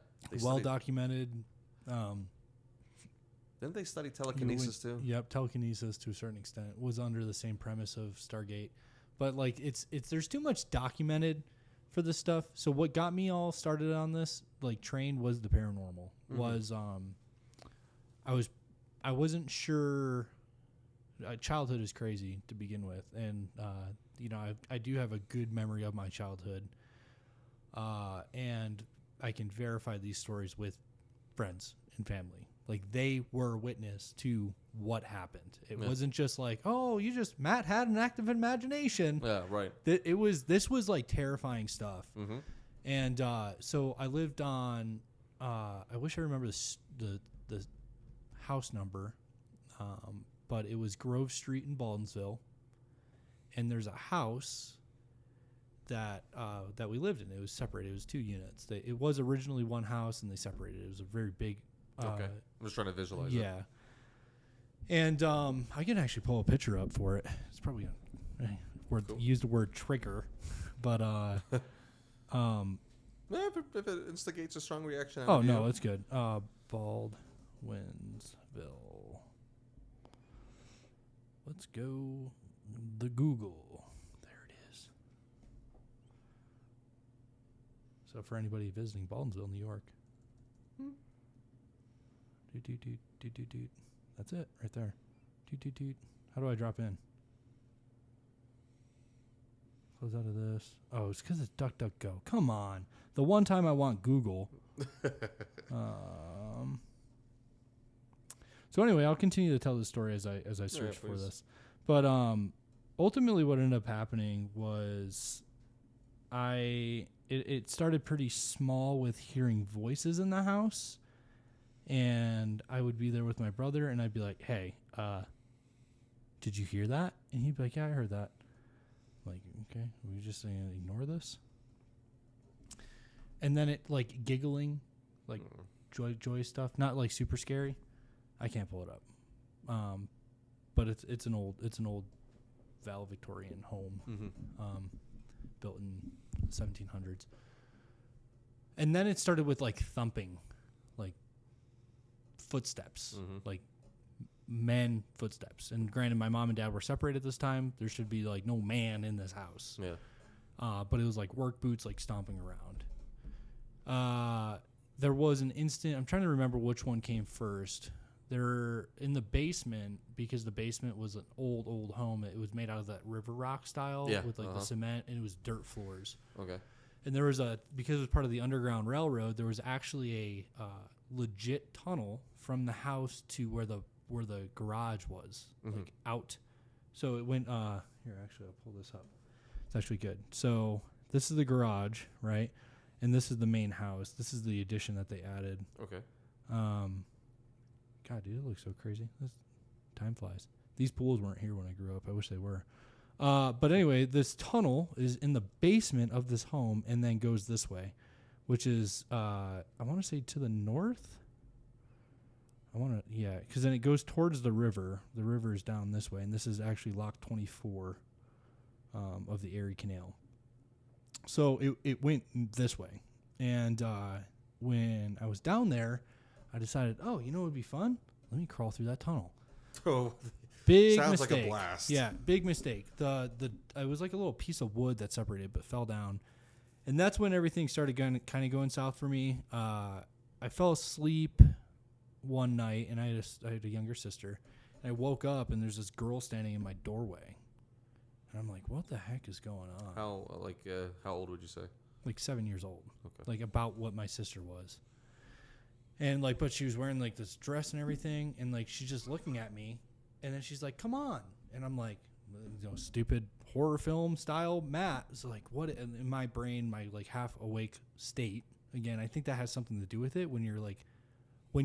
Well documented.
Didn't they study telekinesis too?
Yep, telekinesis to a certain extent was under the same premise of Stargate. But like it's there's too much documented for this stuff. So what got me all started on this like train was the paranormal. Was I wasn't sure. Childhood is crazy to begin with, and I do have a good memory of my childhood, and I can verify these stories with friends and family. Like they were witness to what happened. It wasn't just like, Matt had an active imagination.
Yeah, right.
This was like terrifying stuff. And so I lived on. I wish I remember the house number, but it was Grove Street in Baldwinsville, and there's a house that we lived in. It was separated. It was 2 units. It was originally one house, and they separated. It was a very big.
Okay, I'm just trying to visualize it.
Yeah, and I can actually pull a picture up for it. It's probably use the word trigger, but
if it instigates a strong reaction.
No, it's good. Winsville. Let's go the Google. There it is. So for anybody visiting Baldwinsville, New York. Doot. That's it right there. Doot. How do I drop in? Close out of this. Oh, it's because it's DuckDuckGo. Come on. The one time I want Google. So anyway, I'll continue to tell the story as I search for this. But ultimately what ended up happening was it started pretty small with hearing voices in the house. And I would be there with my brother and I'd be like, hey, did you hear that? And he'd be like, yeah, I heard that. I'm like, okay, are we just saying ignore this? And then it like giggling, like joy stuff, not like super scary. I can't pull it up. But it's an old Val Victorian home, built in 1700s. And then it started with like thumping, like footsteps, like men footsteps. And granted, my mom and dad were separated at this time. There should be like no man in this house. Yeah. But it was like work boots, like stomping around. There was an instant. I'm trying to remember which one came first. They're in the basement because the basement was an old home. It was made out of that river rock style with like the cement, and it was dirt floors. Okay. And there was because it was part of the Underground Railroad, there was actually a legit tunnel from the house to where the garage was, like out. So it went, here, actually, I'll pull this up. It's actually good. So this is the garage, right? And this is the main house. This is the addition that they added. Okay. God, dude, it looks so crazy. Time flies. These pools weren't here when I grew up. I wish they were. But anyway, this tunnel is in the basement of this home and then goes this way, which is, I want to say to the north. Because then it goes towards the river. The river is down this way, and this is actually Lock 24 of the Erie Canal. So it went this way. And when I was down there, I decided, oh, you know what would be fun? Let me crawl through that tunnel. Oh, big sounds mistake. Like a blast. Yeah, big mistake. It was like a little piece of wood that separated but fell down. And that's when everything started kind of going south for me. I fell asleep one night, and I had a younger sister. And I woke up, and there's this girl standing in my doorway. And I'm like, what the heck is going on?
How old would you say?
Like 7 years old. Okay. Like about what my sister was. And like, but she was wearing like this dress and everything. And like, she's just looking at me. And then she's like, come on. And I'm like, stupid horror film style Matt. It's like, what in my brain, my like half awake state. Again, I think that has something to do with it. When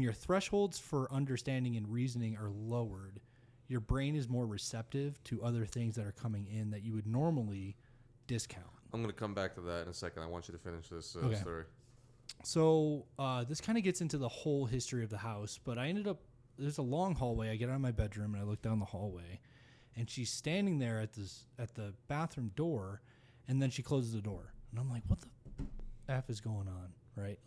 your thresholds for understanding and reasoning are lowered, your brain is more receptive to other things that are coming in that you would normally discount.
I'm going to come back to that in a second. I want you to finish this story.
So this kind of gets into the whole history of the house, but I ended up, there's a long hallway. I get out of my bedroom and I look down the hallway, and she's standing there at the bathroom door, and then she closes the door. And I'm like, what the F is going on, right?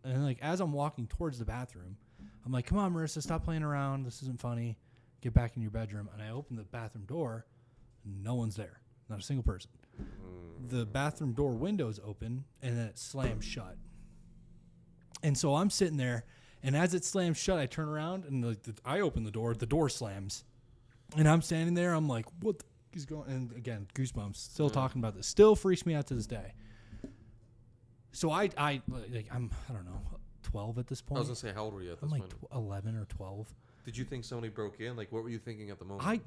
And as I'm walking towards the bathroom, I'm like, come on, Marissa, stop playing around. This isn't funny. Get back in your bedroom. And I open the bathroom door. No one's there. Not a single person. The bathroom door window's open, and then it slams shut. And so I'm sitting there, and as it slams shut, I turn around, and I open the door slams. And I'm standing there. I'm like, what the f- is going on? And again, goosebumps. Still talking about this. Still freaks me out to this day. So I'm, I don't know, 12 at this point.
I was going to say, how old were you at this
point?
I'm
like 11 or 12.
Did you think somebody broke in? Like, what were you thinking at the moment?
I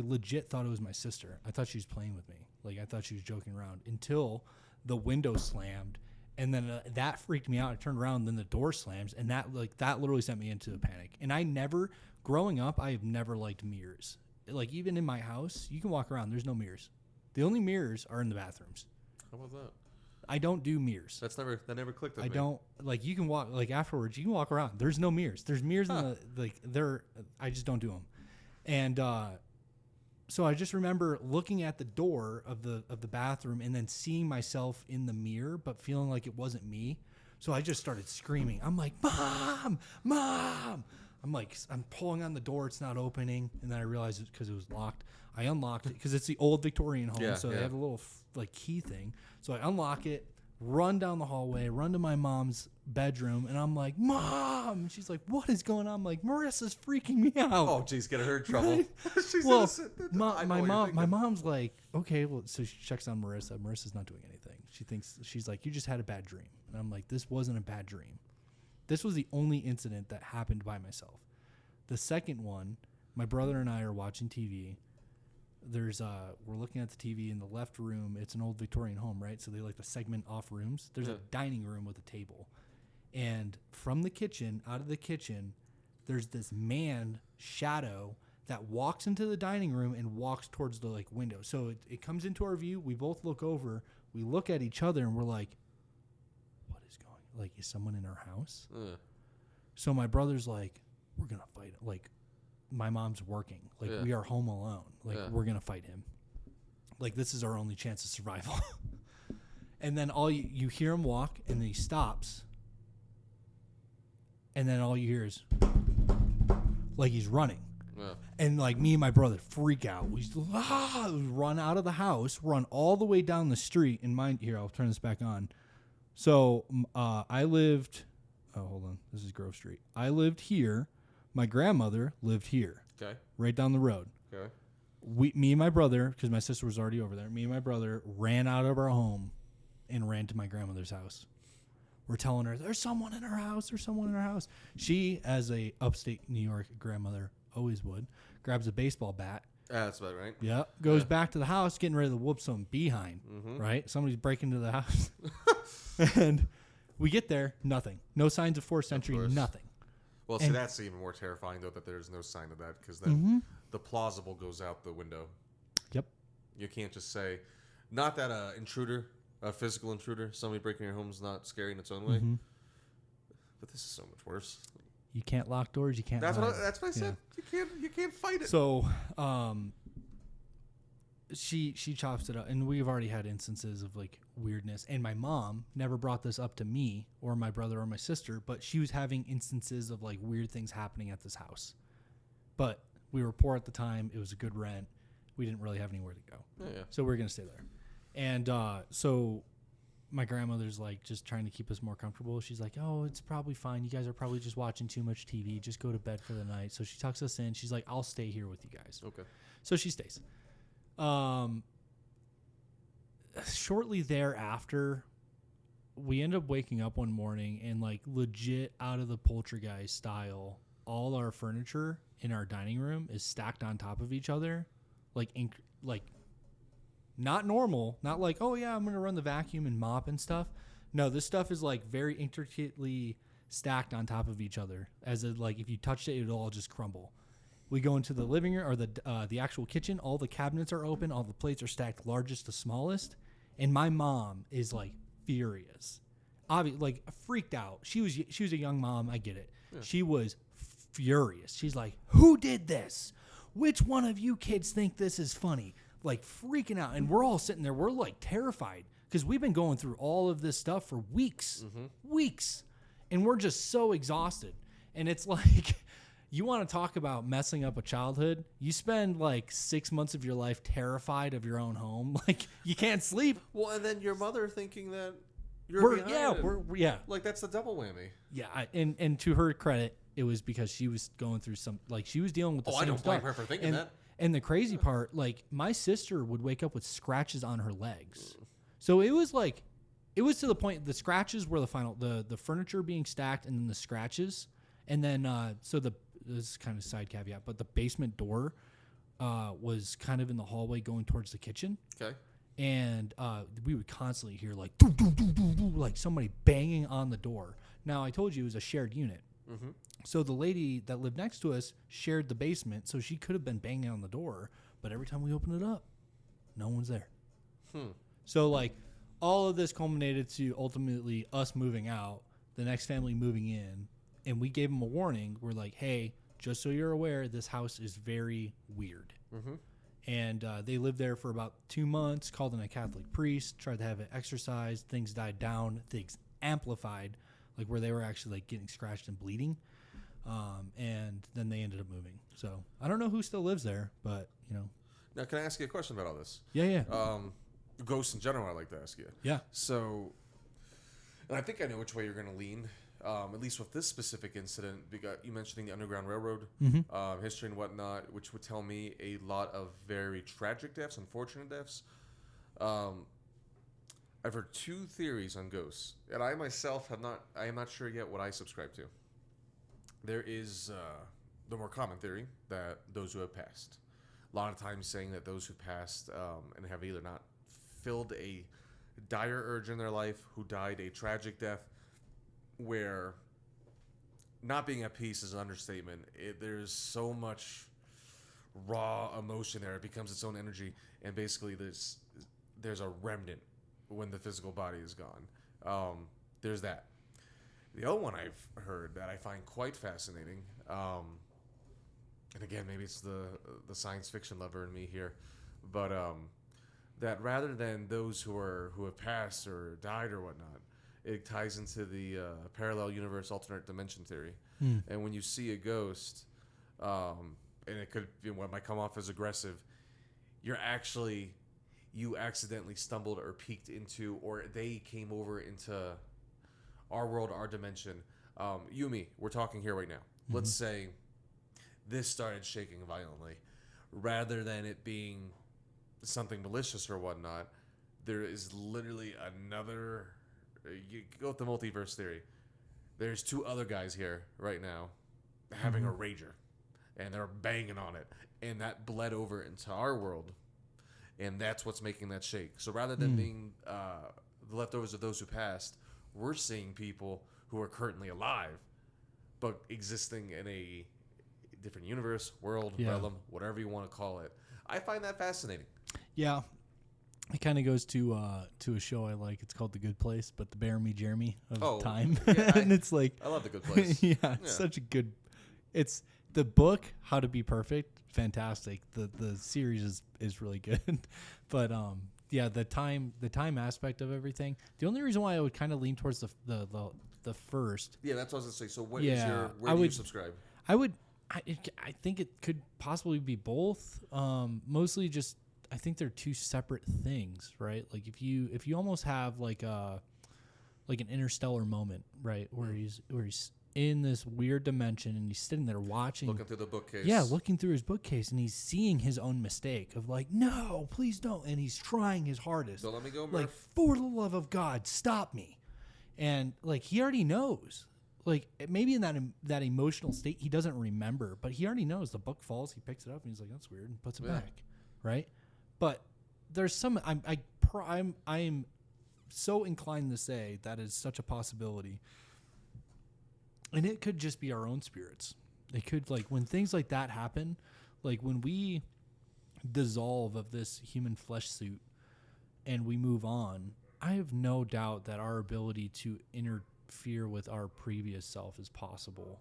legit thought it was my sister. I thought she was playing with me. Like, I thought she was joking around until the window slammed. And then that freaked me out. I turned around, and then the door slams. And that literally sent me into a panic. And growing up, I have never liked mirrors. Like, even in my house, you can walk around. There's no mirrors. The only mirrors are in the bathrooms.
How about that?
I don't do mirrors.
That never clicked with me.
I don't, like, you can walk, like, afterwards, you can walk around. There's no mirrors. There's mirrors in I just don't do them. And so I just remember looking at the door of the bathroom and then seeing myself in the mirror, but feeling like it wasn't me. So I just started screaming. I'm like, Mom, Mom. I'm pulling on the door. It's not opening. And then I realized it's because it was locked. I unlocked it because it's the old Victorian home. So they have a little key thing. So I unlock it, run down the hallway, run to my mom's bedroom. And I'm like, Mom. And she's like, what is going on? I'm like, Marissa's freaking me out.
Oh, geez, get her in trouble.
Right?
She's
Well,
innocent.
my mom's like, okay, well, so she checks on Marissa. Marissa's not doing anything. She's like, you just had a bad dream. And I'm like, this wasn't a bad dream. This was the only incident that happened by myself. The second one, my brother and I are watching TV. We're looking at the TV in the left room. It's an old Victorian home, right? So they like to segment off rooms. There's a dining room with a table. And from the kitchen, out of the kitchen, there's this man shadow that walks into the dining room and walks towards the like window. So it comes into our view. We both look over. We look at each other and we're like, what is going on? Like, is someone in our house? So my brother's like, we're going to fight. Like, my mom's working. Like, we are home alone. Like, we're going to fight him. Like, this is our only chance of survival. And then you hear him walk and then he stops. And then all you hear is like he's running. And like me and my brother freak out. We run out of the house, run all the way down the street. And here, I'll turn this back on. So I lived, hold on. This is Grove Street. I lived here. My grandmother lived here. Okay. Right down the road. Okay. Me and my brother, because my sister was already over there, me and my brother ran out of our home and ran to my grandmother's house. We're telling her, there's someone in our house. There's someone in our house. She, as a upstate New York grandmother, always would, grabs a baseball bat.
That's about right.
Yeah. Goes back to the house, getting ready to whoop some behind, right? Somebody's breaking into the house. And we get there, nothing. No signs of forced entry, nothing.
Well, see, that's even more terrifying, though, that there's no sign of that, because then the plausible goes out the window.
Yep.
You can't just say, not that a physical intruder, somebody breaking your home is not scary in its own way, but this is so much worse.
You can't lock doors. You can't.
That's what I said. You can't fight it.
So, she chops it up, and we've already had instances of like weirdness. And my mom never brought this up to me or my brother or my sister, but she was having instances of like weird things happening at this house. But we were poor at the time. It was a good rent. We didn't really have anywhere to go, so we were gonna stay there. And so my grandmother's like just trying to keep us more comfortable. She's like, oh, it's probably fine. You guys are probably just watching too much TV. Just go to bed for the night. So she tucks us in. She's like, I'll stay here with you guys. Okay. So she stays. Shortly thereafter, we end up waking up one morning and like legit out of the poltergeist style, all our furniture in our dining room is stacked on top of each other. Like not normal, not like, oh yeah, I'm going to run the vacuum and mop and stuff. No, this stuff is like very intricately stacked on top of each other. As if, like, if you touched it, it would all just crumble. We go into the living room or the actual kitchen. All the cabinets are open. All the plates are stacked largest to smallest. And my mom is like furious, like freaked out. She was a young mom. I get it. Yeah. She was furious. She's like, who did this? Which one of you kids think this is funny? Like freaking out. And we're all sitting there. We're like terrified because we've been going through all of this stuff for weeks. And we're just so exhausted. And it's like, you want to talk about messing up a childhood? You spend like 6 months of your life terrified of your own home. Like you can't sleep.
Well, and then your mother thinking that you're
behind.
Like that's the double whammy.
Yeah. And to her credit, it was because she was going through she was dealing with the same stuff.
I don't blame her for thinking that.
And the crazy part, like my sister would wake up with scratches on her legs. So it was to the point the scratches were the furniture being stacked and then the scratches. And then, this is kind of a side caveat, but the basement door was kind of in the hallway going towards the kitchen. Okay. And we would constantly hear like, doo, doo, doo, doo, doo, like somebody banging on the door. Now, I told you it was a shared unit. So the lady that lived next to us shared the basement, so she could have been banging on the door, but every time we opened it up, no one's there. So like all of this culminated to ultimately us moving out, the next family moving in, and we gave them a warning. We're like, hey, just so you're aware, this house is very weird. And they lived there for about 2 months, called in a Catholic priest, tried to have it exorcised. Things died down. Things amplified. like where they were actually like getting scratched and bleeding. And then they ended up moving. So I don't know who still lives there, but you know.
Now, can I ask you a question about all this?
Yeah.
Ghosts in general, I'd like to ask you.
Yeah.
So, and I think I know which way you're going to lean. At least with this specific incident, you mentioning the Underground Railroad, history and whatnot, which would tell me a lot of very tragic deaths, unfortunate deaths. I've heard two theories on ghosts, and I myself I am not sure yet what I subscribe to. There is the more common theory that those who have passed. A lot of times saying that those who passed and have either not filled a dire urge in their life, who died a tragic death, where not being at peace is an understatement. There's so much raw emotion there. It becomes its own energy, and basically there's a remnant when the physical body is gone. There's that. The other one I've heard that I find quite fascinating, and again, maybe it's the science fiction lover in me here, but that rather than those who have passed or died or whatnot, it ties into the parallel universe, alternate dimension theory. And when you see a ghost, and it could be what might come off as aggressive, you accidentally stumbled or peeked into, or they came over into our world, our dimension. You and me, we're talking here right now. Let's say this started shaking violently. Rather than it being something malicious or whatnot, there is literally another... You go with the multiverse theory. There's two other guys here right now having a rager, and they're banging on it, and that bled over into our world, and that's what's making that shake. So rather than being the leftovers of those who passed, we're seeing people who are currently alive, but existing in a different universe, world, realm, whatever you want to call it. I find that fascinating. Yeah.
It kind of goes to a show I like. It's called The Good Place, but the Bear Me Jeremy of time.
Yeah,
and it's like...
I love The Good Place.
It's such a good... It's the book, How to Be Perfect, fantastic. The series is really good. But the time aspect of everything. The only reason why I would kind of lean towards the first...
Yeah, that's what I was going to say. So where do you subscribe?
I think it could possibly be both. Mostly just... I think they're two separate things, right? Like if you almost have like an interstellar moment, right, where he's in this weird dimension and he's sitting there looking
through the bookcase.
Yeah, looking through his bookcase, and he's seeing his own mistake of like, no, please don't, and he's trying his hardest.
Don't let me go, Murph.
Like, for the love of God, stop me. And like he already knows. Like maybe in that emotional state he doesn't remember, but he already knows. The book falls, he picks it up and he's like, that's weird, and puts it back, right? But there's some I'm so inclined to say that is such a possibility, and it could just be our own spirits. It could, like, when things like that happen, like when we dissolve of this human flesh suit and we move on, I have no doubt that our ability to interfere with our previous self is possible.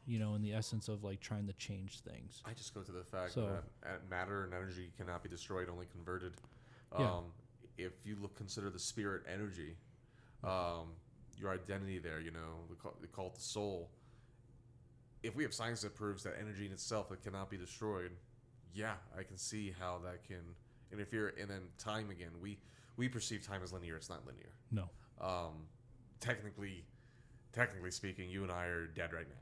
You know, in the essence of like trying to change things.
I just go to the fact that matter and energy cannot be destroyed, only converted. If you consider the spirit energy, your identity there, you know, we call it the soul. If we have science that proves that energy in itself, it cannot be destroyed, yeah, I can see how that can interfere. And then time again, we perceive time as linear. It's not linear.
No.
Technically speaking, you and I are dead right now.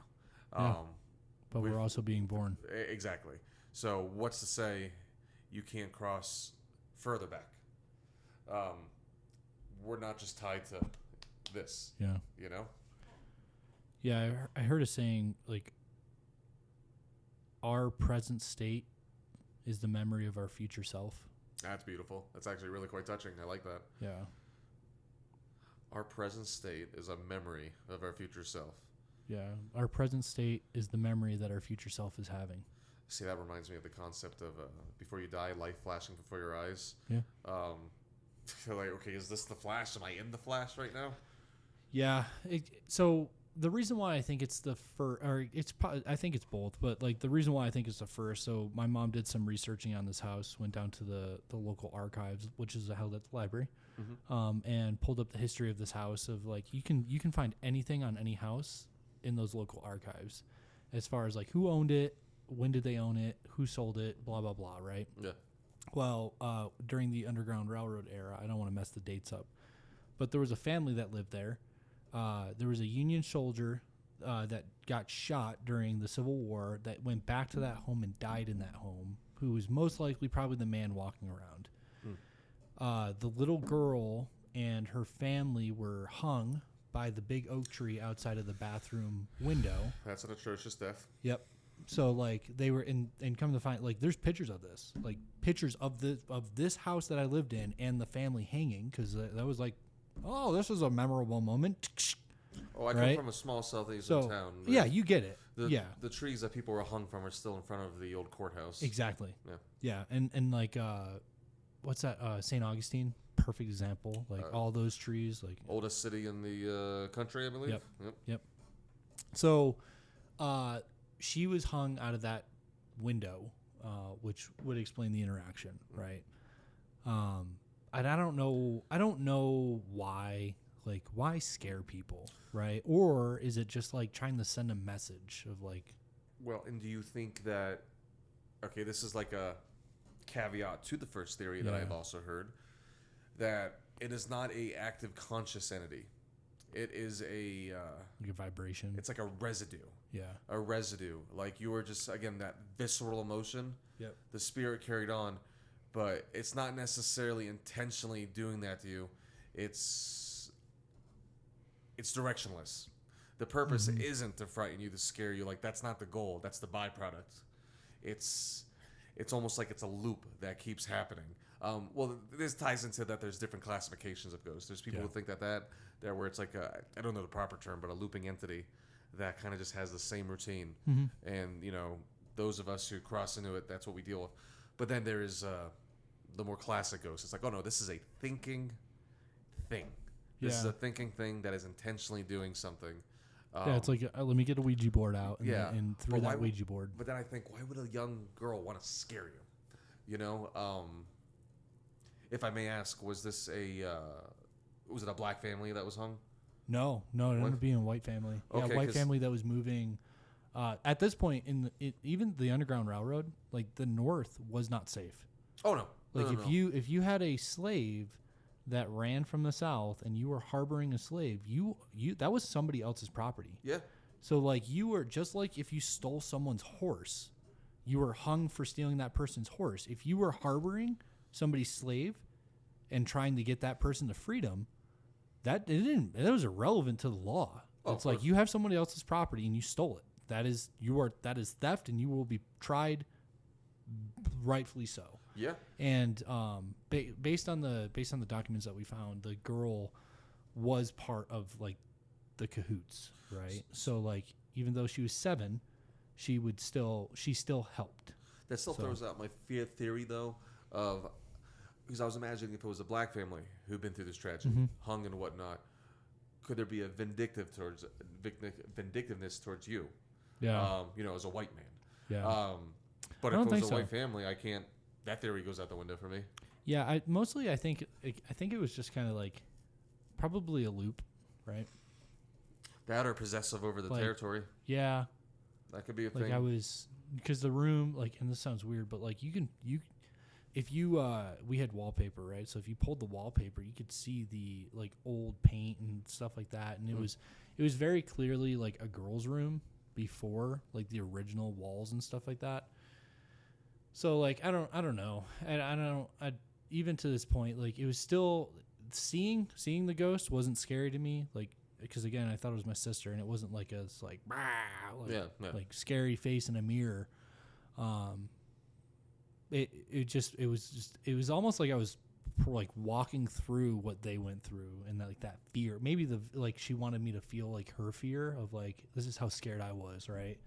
But we're also being born.
Exactly. So what's to say you can't cross further back? We're not just tied to this.
Yeah.
You know?
Yeah, I heard a saying, like, our present state is the memory of our future self.
That's beautiful. That's actually really quite touching. I like that.
Yeah.
Our present state is a memory of our future self.
Yeah, our present state is the memory that our future self is having.
See, that reminds me of the concept of before you die, life flashing before your eyes.
Yeah.
Like, okay, is this the Flash? Am I in the Flash right now?
Yeah. So the reason why I think it's the first, or I think it's both, but like the reason why I think it's the first. So my mom did some researching on this house, went down to the local archives, which is held at the library, and pulled up the history of this house. Of like you can find anything on any house in those local archives, as far as like who owned it, when did they own it, who sold it, blah blah blah, right?
Yeah.
Well, during the Underground Railroad era, I don't want to mess the dates up, but there was a family that lived there. There was a Union soldier that got shot during the Civil War that went back to that home and died in that home, who was most likely probably the man walking around. The little girl and her family were hung by the big oak tree outside of the bathroom window.
That's an atrocious death.
Yep. So like they were and come to find, like, there's pictures of this, like pictures of this house that I lived in and the family hanging, because that was like, oh, this is a memorable moment.
Oh, I come from a small southeastern town.
Yeah, you get it.
The trees that people were hung from are still in front of the old courthouse.
Exactly.
Yeah.
Yeah, and like what's that? St. Augustine, perfect example. Like all those trees, like
oldest city in the country, I believe.
Yep. So, she was hung out of that window, which would explain the interaction, right? And I don't know why, like, why scare people, right? Or is it just like trying to send a message of like,
well, and do you think that, okay, this is like a caveat to the first theory that I've also heard, that it is not a active conscious entity. It is
like a vibration.
It's like a residue.
Yeah.
A residue. Like you were just, again, that visceral emotion.
Yep.
The spirit carried on, but it's not necessarily intentionally doing that to you. It's directionless. The purpose isn't to frighten you, to scare you. Like, that's not the goal. That's the byproduct. It's almost like it's a loop that keeps happening. Well, this ties into that there's different classifications of ghosts. There's people who think that where it's like I don't know the proper term, but a looping entity that kind of just has the same routine. And, you know, those of us who cross into it, that's what we deal with. But then there is the more classic ghost. It's like, oh no, this is a thinking thing. This is a thinking thing that is intentionally doing something.
It's like, let me get a Ouija board out and through that Ouija board.
But then I think, why would a young girl want to scare you? You know, if I may ask, was this was it a black family that was hung?
No, it ended up being a white family.
Okay,
yeah, white family that was moving. At this point, even the Underground Railroad, like the North was not safe.
Oh no!
Like if you had a slave that ran from the South and you were harboring a slave, you that was somebody else's property.
Yeah.
So like you were just like if you stole someone's horse, you were hung for stealing that person's horse. If you were harboring somebody's slave and trying to get that person to freedom, that was irrelevant to the law.
Oh,
it's like you have somebody else's property and you stole it. That is theft, and you will be tried rightfully so.
Yeah.
And based on the documents that we found, the girl was part of like the cahoots, right? So like even though she was 7, she still helped.
That still throws out my theory though of, because I was imagining if it was a black family who'd been through this tragedy, hung and whatnot, could there be a vindictiveness towards you?
Yeah.
You know, as a white man.
Yeah.
But if it was a white family, I can't. That theory goes out the window for me.
Yeah. I think it was just kind of like probably a loop, right?
That or possessive over the territory.
Yeah.
That could be a
like
thing.
I was, because the room, like, and this sounds weird, but like if you we had wallpaper, right? So if you pulled the wallpaper, you could see the like old paint and stuff like that, and it was very clearly like a girl's room before like the original walls and stuff like that. So like I don't know, I even to this point, like it was still seeing the ghost wasn't scary to me, like, because again I thought it was my sister, and it wasn't like like scary face in a mirror. It was almost like I was like walking through what they went through, and like that fear. Maybe she wanted me to feel like her fear of like, this is how scared I was, right?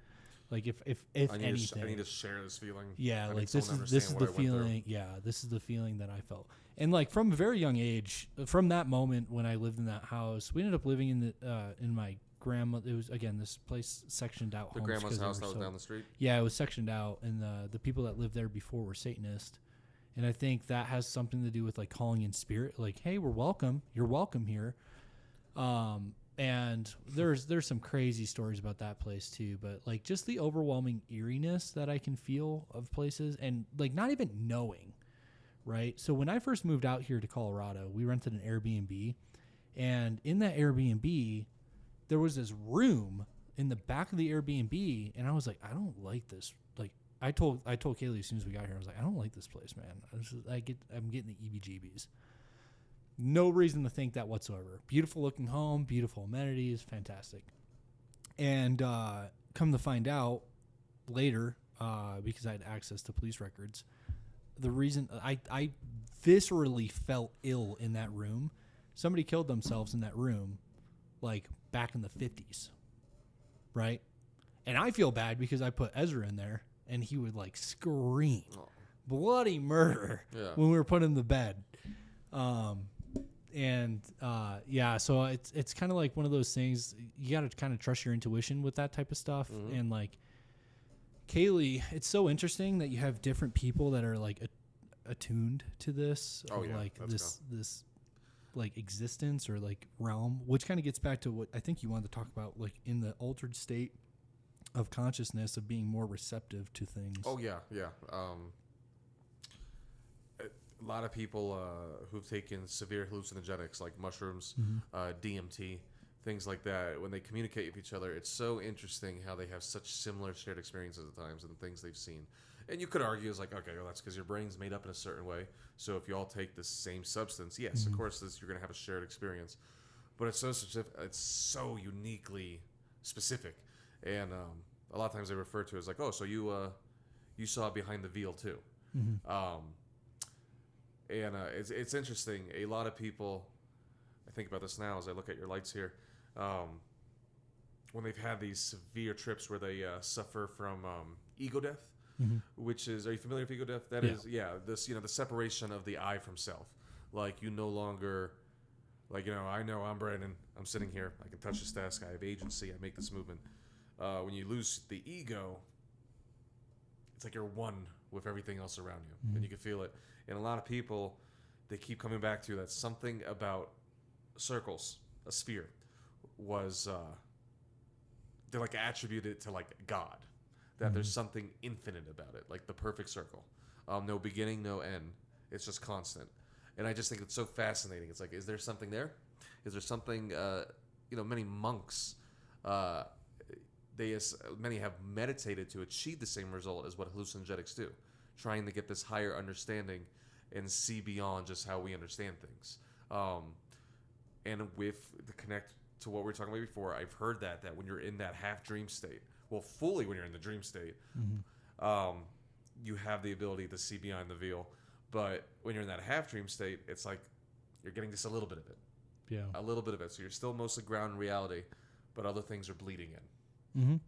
Like if anything,
I need to share this feeling.
Yeah, like this is the feeling. Yeah, this is the feeling that I felt. And like from a very young age, from that moment when I lived in that house, we ended up living in my grandma. It was again this place sectioned out.
The
homes
grandma's
'cause they
house
were
that was down the street.
Yeah, it was sectioned out, and the people that lived there before were Satanist, and I think that has something to do with like calling in spirit, like, hey, we're welcome. You're welcome here. And there's some crazy stories about that place too, but like just the overwhelming eeriness that I can feel of places, and like not even knowing, right? So when I first moved out here to Colorado, we rented an Airbnb, and in that Airbnb, there was this room in the back of the Airbnb, and I was like, I don't like this. Like I told Kaylee as soon as we got here, I was like, I don't like this place, man. I'm getting the EBGBs. No reason to think that whatsoever. Beautiful looking home, beautiful amenities, fantastic. And come to find out later, because I had access to police records, the reason I viscerally felt ill in that room, somebody killed themselves in that room, like back in the 50s, right? And I feel bad because I put Ezra in there, and he would like scream bloody murder when we were put in the bed. So it's kind of like one of those things, you got to kind of trust your intuition with that type of stuff. Mm-hmm. And like Kaylee, it's so interesting that you have different people that are like attuned to this, this like existence or like realm, which kind of gets back to what I think you wanted to talk about, like in the altered state of consciousness of being more receptive to things.
Oh yeah. A lot of people who've taken severe hallucinogenics like mushrooms, DMT, things like that, when they communicate with each other, it's so interesting how they have such similar shared experiences at times and things they've seen. And you could argue it's like, okay, well, that's because your brain's made up in a certain way. So if you all take the same substance, yes, of course, you're going to have a shared experience. But it's so specific, it's so uniquely specific. And a lot of times they refer to it as like, oh, so you saw behind the veil too. Mm-hmm. It's interesting. A lot of people, I think about this now as I look at your lights here, when they've had these severe trips where they suffer from ego death, which is, are you familiar with ego death? That is, this, the separation of the I from self. Like you no longer, like, I know I'm Brandon, I'm sitting here, I can touch this desk, I have agency, I make this movement. When you lose the ego, it's like you're one with everything else around you, and you can feel it. And a lot of people, they keep coming back to that something about circles, a sphere, was they like attribute it to like God, that there's something infinite about it, like the perfect circle, no beginning, no end. It's just constant, and I just think it's so fascinating. It's like, is there something there? Is there something? Many monks, many have meditated to achieve the same result as what hallucinogenics do, trying to get this higher understanding and see beyond just how we understand things. And with the connect to what we were talking about before, I've heard that when you're in that half dream state, well, fully when you're in the dream state, you have the ability to see beyond the veil. But when you're in that half dream state, it's like you're getting just a little bit of it. Yeah. A little bit of it. So you're still mostly ground in reality, but other things are bleeding in.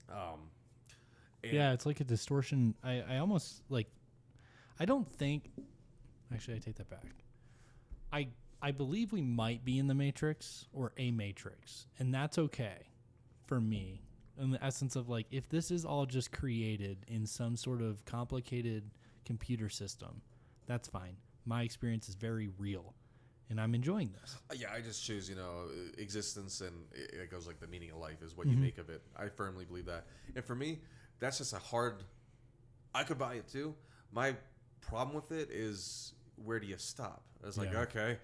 It's like a distortion. I almost like, I don't think, actually I take that back. I believe we might be in the Matrix or a Matrix, and that's okay for me, in the essence of like, if this is all just created in some sort of complicated computer system, that's fine. My experience is very real, and I'm enjoying this.
Yeah, I just choose, existence, and it goes like the meaning of life is what you make of it. I firmly believe that. And for me, that's just I could buy it too. My problem with it is, where do you stop? It's like, okay,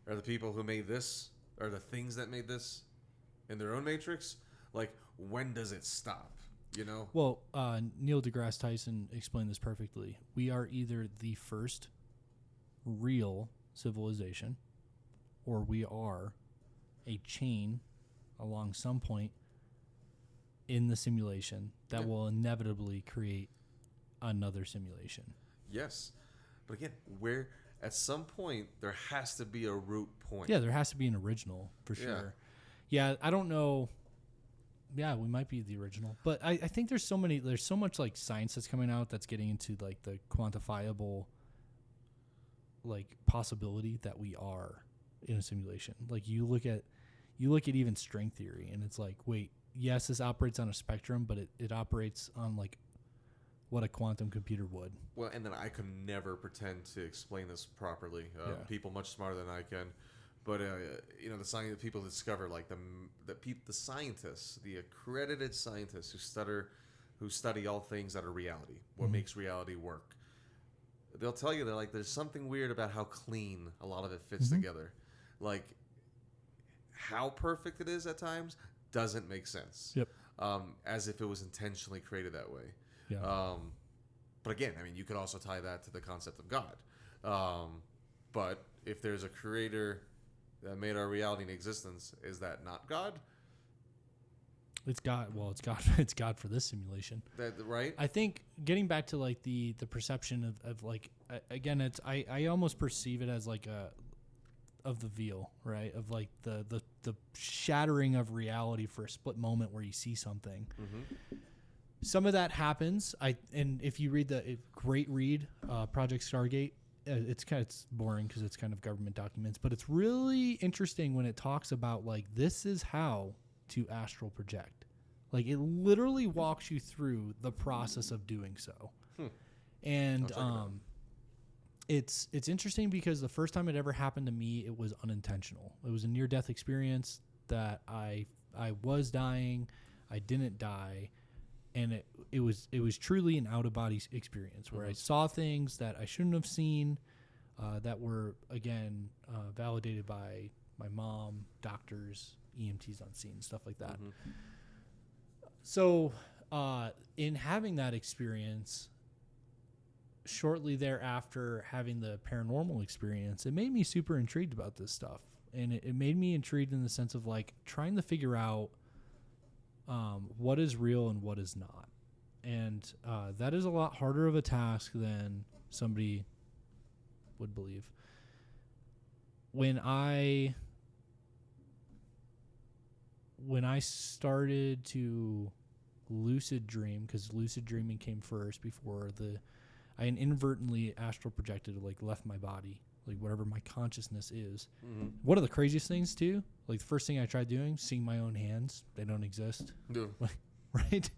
are the people who made this, are the things that made this in their own matrix? Like, when does it stop?
Well, Neil deGrasse Tyson explained this perfectly. We are either the first real civilization, or we are a chain along some point in the simulation that will inevitably create another simulation.
Yes. But again, at some point there has to be a root point.
Yeah, there has to be an original for sure. Yeah, I don't know. Yeah, we might be the original. But I think there's so much like science that's coming out that's getting into like the quantifiable like possibility that we are in a simulation. Like you look at you look at even string theory, and it's like, wait, yes, this operates on a spectrum, but it operates on like what a quantum computer would.
Well, and then I could never pretend to explain this properly. People much smarter than I can. But the people discover, like the scientists, the accredited scientists who study all things that are reality, what makes reality work. They'll tell you, they're like, there's something weird about how clean a lot of it fits together. Like, how perfect it is at times doesn't make sense.
Yep.
As if it was intentionally created that way.
Yeah.
But again, I mean, you could also tie that to the concept of God. But if there's a creator that made our reality in existence, is that not God?
It's God. Well, it's God. It's God for this simulation.
Right?
I think getting back to like the perception of like again, it's I almost perceive it as like of the veil, right? Of like the shattering of reality for a split moment where you see something. Mm-hmm. Some of that happens. And if you read the great read, Project Stargate, it's boring because it's kind of government documents, but it's really interesting when it talks about like this is how to astral project. Like it literally walks you through the process of doing so. And it's interesting because the first time it ever happened to me, it was unintentional. It was a near-death experience that I was dying, I didn't die, and it was truly an out-of-body experience where I saw things that I shouldn't have seen, that were again validated by my mom, doctors, EMTs on scene, stuff like that. Mm-hmm. So in having that experience, shortly thereafter having the paranormal experience, it made me super intrigued about this stuff. And it made me intrigued in the sense of like trying to figure out what is real and what is not. And that is a lot harder of a task than somebody would believe. When I started to lucid dream, because lucid dreaming came first before I inadvertently astral projected, like left my body, like whatever my consciousness is. Mm-hmm. One of the craziest things too, like the first thing I tried doing, seeing my own hands, they don't exist.
Yeah.
Like, right?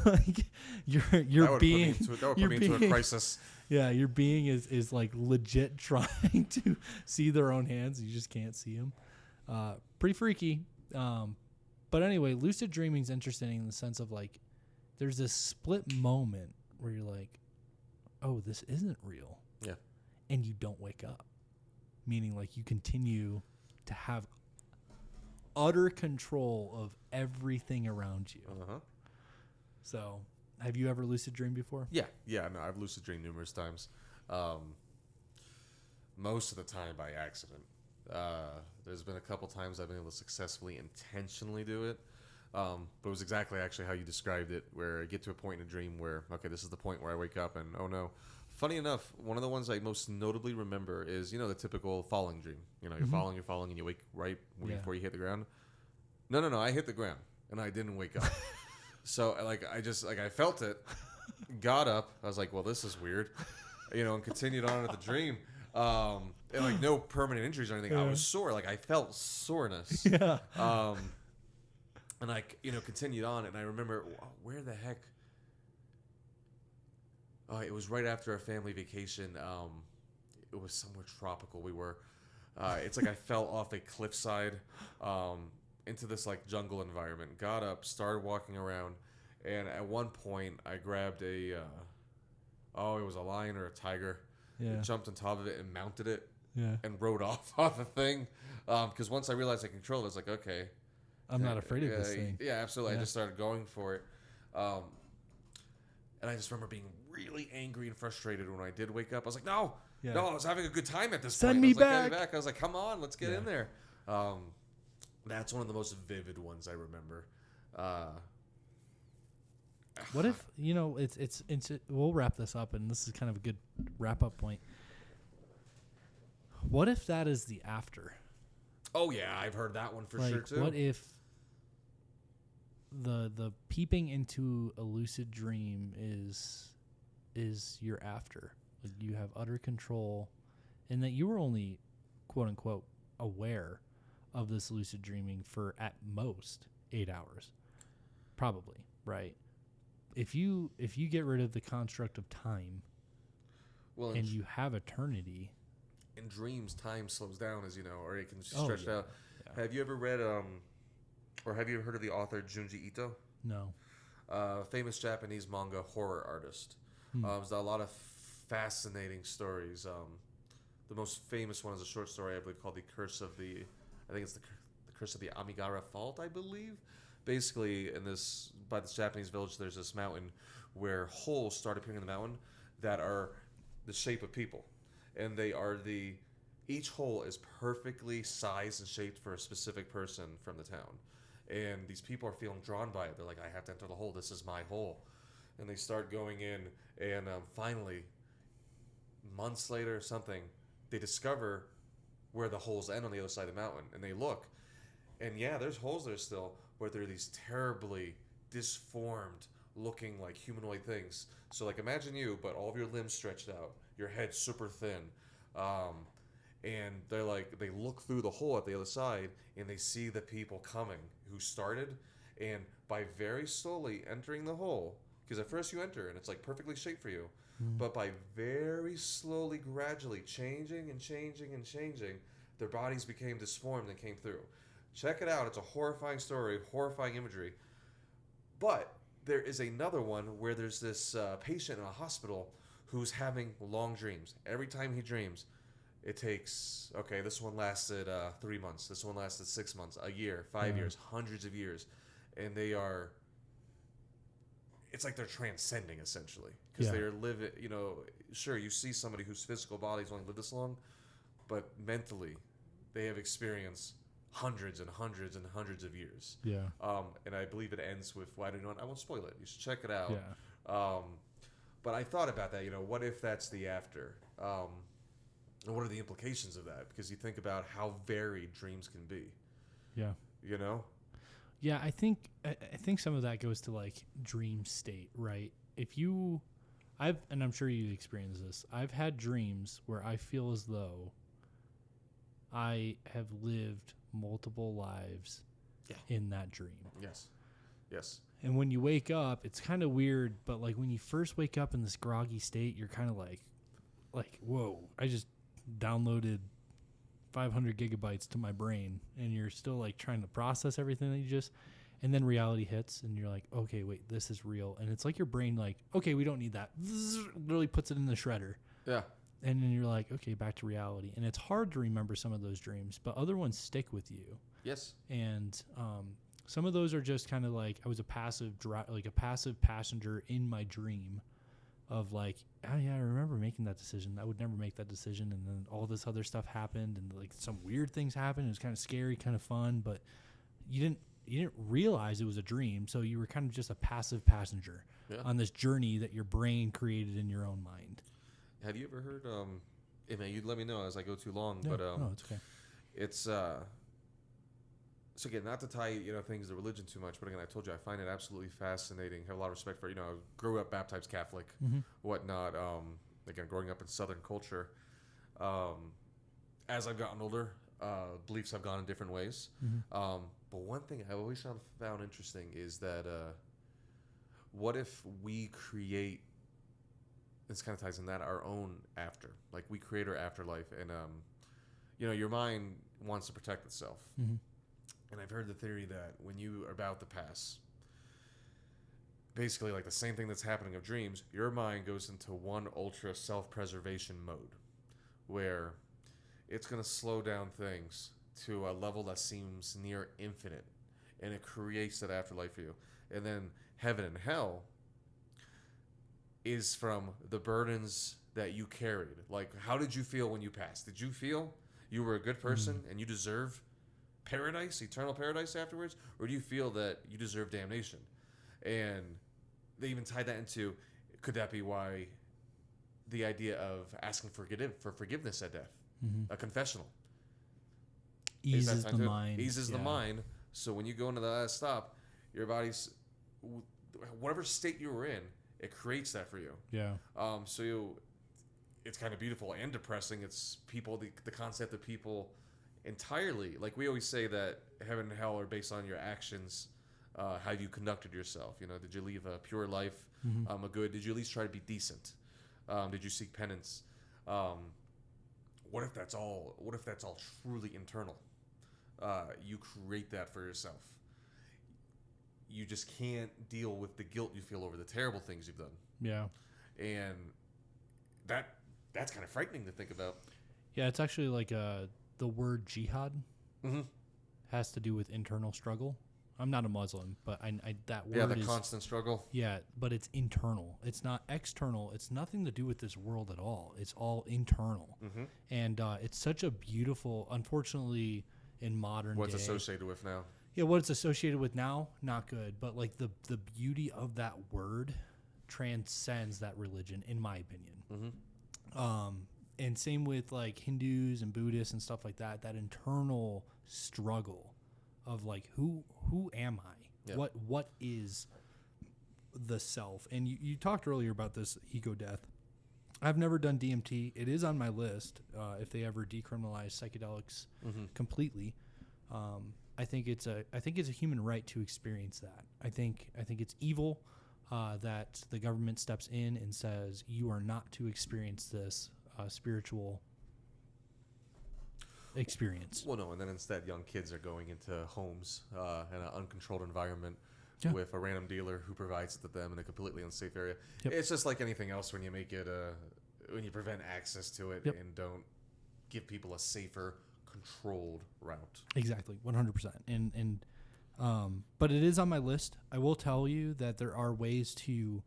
Like your being
that would put me into a crisis.
Yeah, your being is like legit trying to see their own hands. You just can't see them. Pretty freaky. But anyway, lucid dreaming is interesting in the sense of like, there's this split moment where you're like, oh, this isn't real.
Yeah.
And you don't wake up. Meaning like you continue to have utter control of everything around you. Uh-huh. So, have you ever lucid dreamed before?
Yeah. No, I've lucid dreamed numerous times. Most of the time by accident. There's been a couple times I've been able to successfully, intentionally do it. But it was exactly actually how you described it, where I get to a point in a dream where, okay, this is the point where I wake up and, oh no. Funny enough, one of the ones I most notably remember is, the typical falling dream. You're falling, and you wake right before you hit the ground. No, I hit the ground, and I didn't wake up. So, I felt it, got up. I was like, well, this is weird, and continued on with the dream. And no permanent injuries or anything. I was sore. I felt soreness.
Yeah.
And I, continued on, and I remember, where the heck? It was right after our family vacation. It was somewhere tropical. We were. It's like I fell off a cliffside into this jungle environment. Got up, started walking around, and at one point I grabbed it was a lion or a tiger.
Yeah.
Jumped on top of it and mounted it.
Yeah.
And rode off the thing. Because once I realized I controlled it, I was like, okay.
I'm not afraid of this thing.
Yeah, absolutely. Yeah. I just started going for it. And I just remember being really angry and frustrated when I did wake up. I was like, no, I was having a good time at this point.
Send me back.
I was like, come on, let's get in there. That's one of the most vivid ones I remember.
What if, it's we'll wrap this up, and this is kind of a good wrap-up point. What if that is the after?
Oh, yeah, I've heard that one for sure, too.
What if the peeping into a lucid dream is your after? Like you have utter control, and that you were only, quote-unquote, aware of this lucid dreaming for at most 8 hours, probably, right? If you get rid of the construct of time,
Well,
and you have eternity,
in dreams, time slows down, as you know, or it can stretch out.
Yeah.
Have you ever read or have you ever heard of the author Junji Ito?
No.
Famous Japanese manga horror artist. There's a lot of fascinating stories. The most famous one is a short story, I believe, called "The Curse of the." I think it's the Curse of the Amigara Fault, I believe. Basically, by this Japanese village, there's this mountain where holes start appearing in the mountain that are the shape of people, and they are each hole is perfectly sized and shaped for a specific person from the town. And these people are feeling drawn by it. They're like, I have to enter the hole. This is my hole. And they start going in. And finally, months later or something, they discover where the holes end on the other side of the mountain. And they look. And yeah, there's holes there still, but they're these terribly disformed looking like humanoid things. So like imagine you, but all of your limbs stretched out. Your head super thin. And they're like, they look through the hole at the other side and they see the people coming who started. And by very slowly entering the hole, because at first you enter and it's like perfectly shaped for you, but by very slowly, gradually changing and changing and changing, their bodies became disformed and came through. Check it out. It's a horrifying story, horrifying imagery. But there is another one where there's this patient in a hospital who's having long dreams. Every time he dreams, it takes, okay, this one lasted 3 months. This one lasted 6 months, a year, 5 years, hundreds of years. And it's like they're transcending essentially. Because they're living, sure, you see somebody whose physical body's only lived this long, but mentally they have experienced hundreds and hundreds and hundreds of years.
Yeah.
And I believe it ends with, I won't spoil it. You should check it out.
Yeah.
But I thought about that, what if that's the after? And what are the implications of that? Because you think about how varied dreams can be.
Yeah. Yeah, I think some of that goes to like dream state, right? And I'm sure you've experienced this. I've had dreams where I feel as though I have lived multiple lives in that dream.
Yes.
And when you wake up, it's kind of weird, but like when you first wake up in this groggy state, you're kind of like, whoa, I just downloaded 500 gigabytes to my brain, and you're still like trying to process everything that and then reality hits and you're like, okay, wait, this is real. And it's like your brain like, okay, we don't need that. Literally puts it in the shredder.
Yeah.
And then you're like, okay, back to reality. And it's hard to remember some of those dreams, but other ones stick with you.
Yes.
And some of those are just kind of like I was a passive passenger in my dream of like, oh yeah, I remember making that decision. I would never make that decision. And then all this other stuff happened and like some weird things happened. It was kind of scary, kind of fun, but you didn't realize it was a dream. So you were kind of just a passive passenger on this journey that your brain created in your own mind.
Have you ever heard, hey man, you'd let me know as I go too long,
Yeah,
but
no, it's okay.
It's, so again, not to tie, things to religion too much, but again, I told you, I find it absolutely fascinating. Have a lot of respect for, grew up baptized Catholic, whatnot. Again, growing up in Southern culture. As I've gotten older, beliefs have gone in different ways. But one thing I always found interesting is that, what if we create, this kind of ties in that, our own after, like we create our afterlife, and, your mind wants to protect itself. And I've heard the theory that when you are about to pass, basically like the same thing that's happening of dreams, your mind goes into one ultra self-preservation mode where it's going to slow down things to a level that seems near infinite, and it creates that afterlife for you. And then heaven and hell is from the burdens that you carried. Like, how did you feel when you passed? Did you feel you were a good person and you deserve paradise, eternal paradise afterwards, or do you feel that you deserve damnation? And they even tied that into, could that be why the idea of asking for forgiveness at death, a confessional,
eases the mind.
Eases the mind. So when you go into the last stop, your body's, whatever state you were in, it creates that for you.
Yeah.
So it's kind of beautiful and depressing. It's people, the concept of people entirely. Like we always say that heaven and hell are based on your actions, how you conducted yourself. You know, did you leave a pure life, a good? Did you at least try to be decent? Did you seek penance? What if that's all? What if that's all truly internal? You create that for yourself. You just can't deal with the guilt you feel over the terrible things you've done.
Yeah.
And that's kind of frightening to think about.
Yeah, it's actually like the word jihad
Mm-hmm.
has to do with internal struggle. I'm not a Muslim, but I that word
Yeah, the
is
constant struggle.
yeah, but it's internal. It's not external. It's nothing to do with this world at all. It's all internal.
Mm-hmm.
And it's such a beautiful, unfortunately, in modern
What's
day.
associated with now?
Yeah, what it's associated with now, not good. But like the beauty of that word transcends that religion, in my opinion.
Mm-hmm.
And same with like Hindus and Buddhists and stuff like that. That internal struggle of like who am I?
Yeah.
What is the self? And you talked earlier about this ego death. I've never done DMT. It is on my list if they ever decriminalize psychedelics completely. I think it's a human right to experience that. I think it's evil that the government steps in and says you are not to experience this spiritual experience.
Well, no, and then instead, young kids are going into homes in an uncontrolled environment
Yeah.
with a random dealer who provides it to them in a completely unsafe area.
Yep.
It's just like anything else when you make it when you prevent access to it
Yep.
and don't give people a safer, controlled route.
Exactly, 100%. And but it is on my list. I will tell you that there are ways to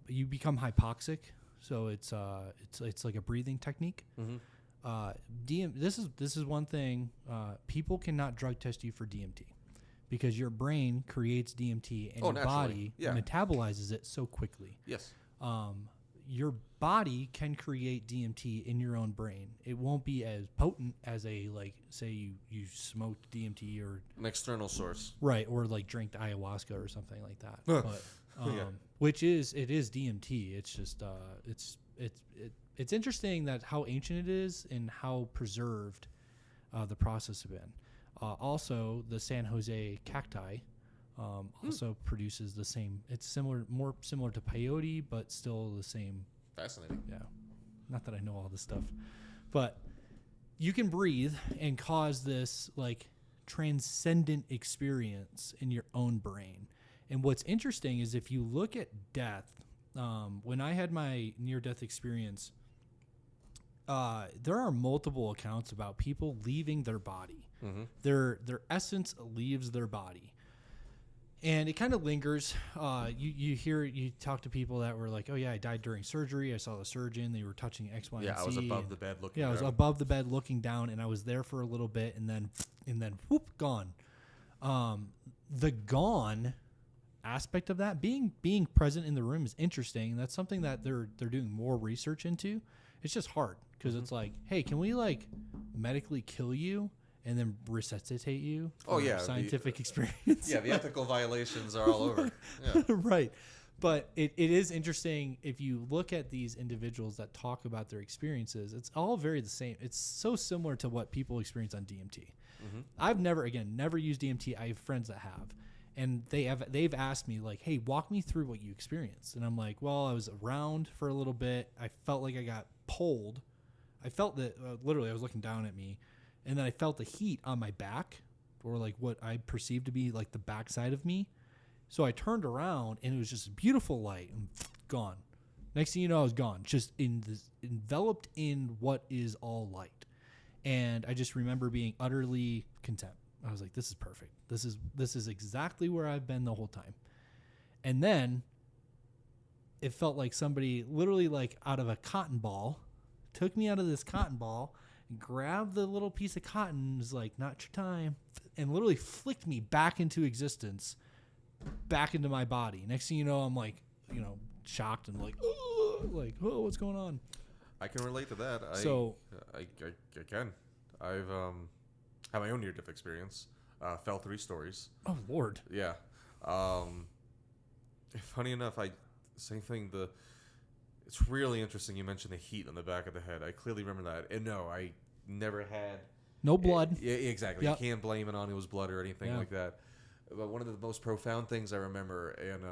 you become hypoxic, so it's like a breathing technique.
Mm-hmm.
This is one thing. People cannot drug test you for DMT because your brain creates DMT and your
naturally.
body
Yeah.
metabolizes it so quickly.
Yes.
Your body can create DMT in your own brain. It won't be as potent as a, like, say you smoked DMT or
An external source.
right, or like drank ayahuasca or something like that.
Huh.
But
Yeah.
which is DMT. It's just it's interesting that how ancient it is and how preserved the process has been. Also, the San Jose cacti also produces the same. It's more similar to peyote, but still the same.
Fascinating.
Yeah, not that I know all this stuff, but you can breathe and cause this like transcendent experience in your own brain. And what's interesting is if you look at death, when I had my near-death experience, there are multiple accounts about people leaving their body.
Mm-hmm.
Their essence leaves their body. And it kind of lingers. You talk to people that were like, oh yeah, I died during surgery. I saw the surgeon. They were touching X, Y, and C.
I was above the bed looking
Yeah, I
down.
was above the bed looking down, and I was there for a little bit, and then whoop, gone. The gone aspect of that, being present in the room is interesting. That's something that they're doing more research into. It's just hard because it's like, hey, can we like medically kill you and then resuscitate you for scientific experience?
Yeah, the ethical violations are all over. Yeah.
Right. But it is interesting if you look at these individuals that talk about their experiences, it's all very the same. It's so similar to what people experience on DMT.
Mm-hmm.
I've never used DMT. I have friends that have. And they've asked me like, hey, walk me through what you experienced. And I'm like, well, I was around for a little bit. I felt like I got pulled. I felt that literally I was looking down at me. And then I felt the heat on my back, or like what I perceived to be like the backside of me. So I turned around and it was just beautiful light and gone. Next thing you know, I was gone, just enveloped in what is all light. And I just remember being utterly content. I was like, this is perfect. This is exactly where I've been the whole time. And then it felt like somebody literally like out of a cotton ball took me out of this cotton ball, grabbed the little piece of cotton and was like, not your time, and literally flicked me back into existence, back into my body. Next thing you know, I'm like, shocked and like, oh, what's going on?
I can relate to that. I can. I've had my own near-death experience. Fell 3 stories.
Oh, Lord.
Yeah. Funny enough, same thing. It's really interesting you mentioned the heat on the back of the head. I clearly remember that. And no, I never had
No blood.
Yeah, exactly.
Yep.
You can't blame it on it was blood or anything like that. But one of the most profound things I remember, and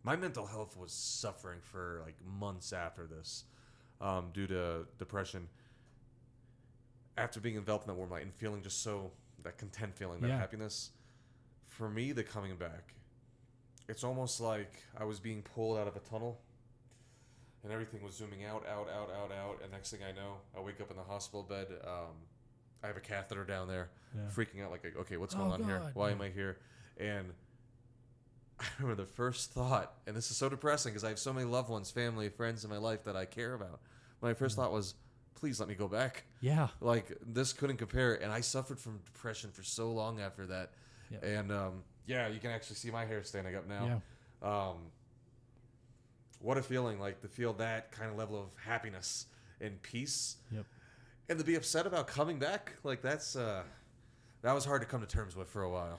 my mental health was suffering for like months after this, due to depression. After being enveloped in that warm light and feeling just so that content feeling, that happiness, for me, the coming back, it's almost like I was being pulled out of a tunnel, and everything was zooming out, and next thing I know, I wake up in the hospital bed. I have a catheter down there, freaking out like, okay, what's going on here? Why am I here? And I remember the first thought, and this is so depressing because I have so many loved ones, family, friends in my life that I care about. My first thought was, please let me go back.
Yeah.
Like, this couldn't compare. And I suffered from depression for so long after that. Yep. And, you can actually see my hair standing up now. Yeah. What a feeling, like, to feel that kind of level of happiness and peace. Yep. And to be upset about coming back, like, that was hard to come to terms with for a while.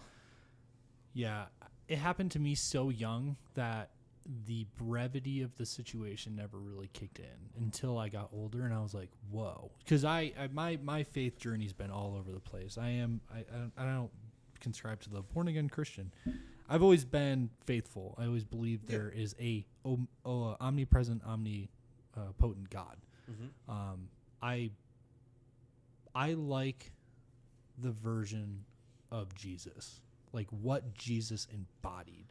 Yeah. It happened to me so young that the brevity of the situation never really kicked in until I got older, and I was like, whoa. Because my faith journey's been all over the place. I don't subscribe to the born-again Christian. I've always been faithful. I always believe there is a omnipresent, omnipotent God. Mm-hmm. I like the version of Jesus, like what Jesus embodied.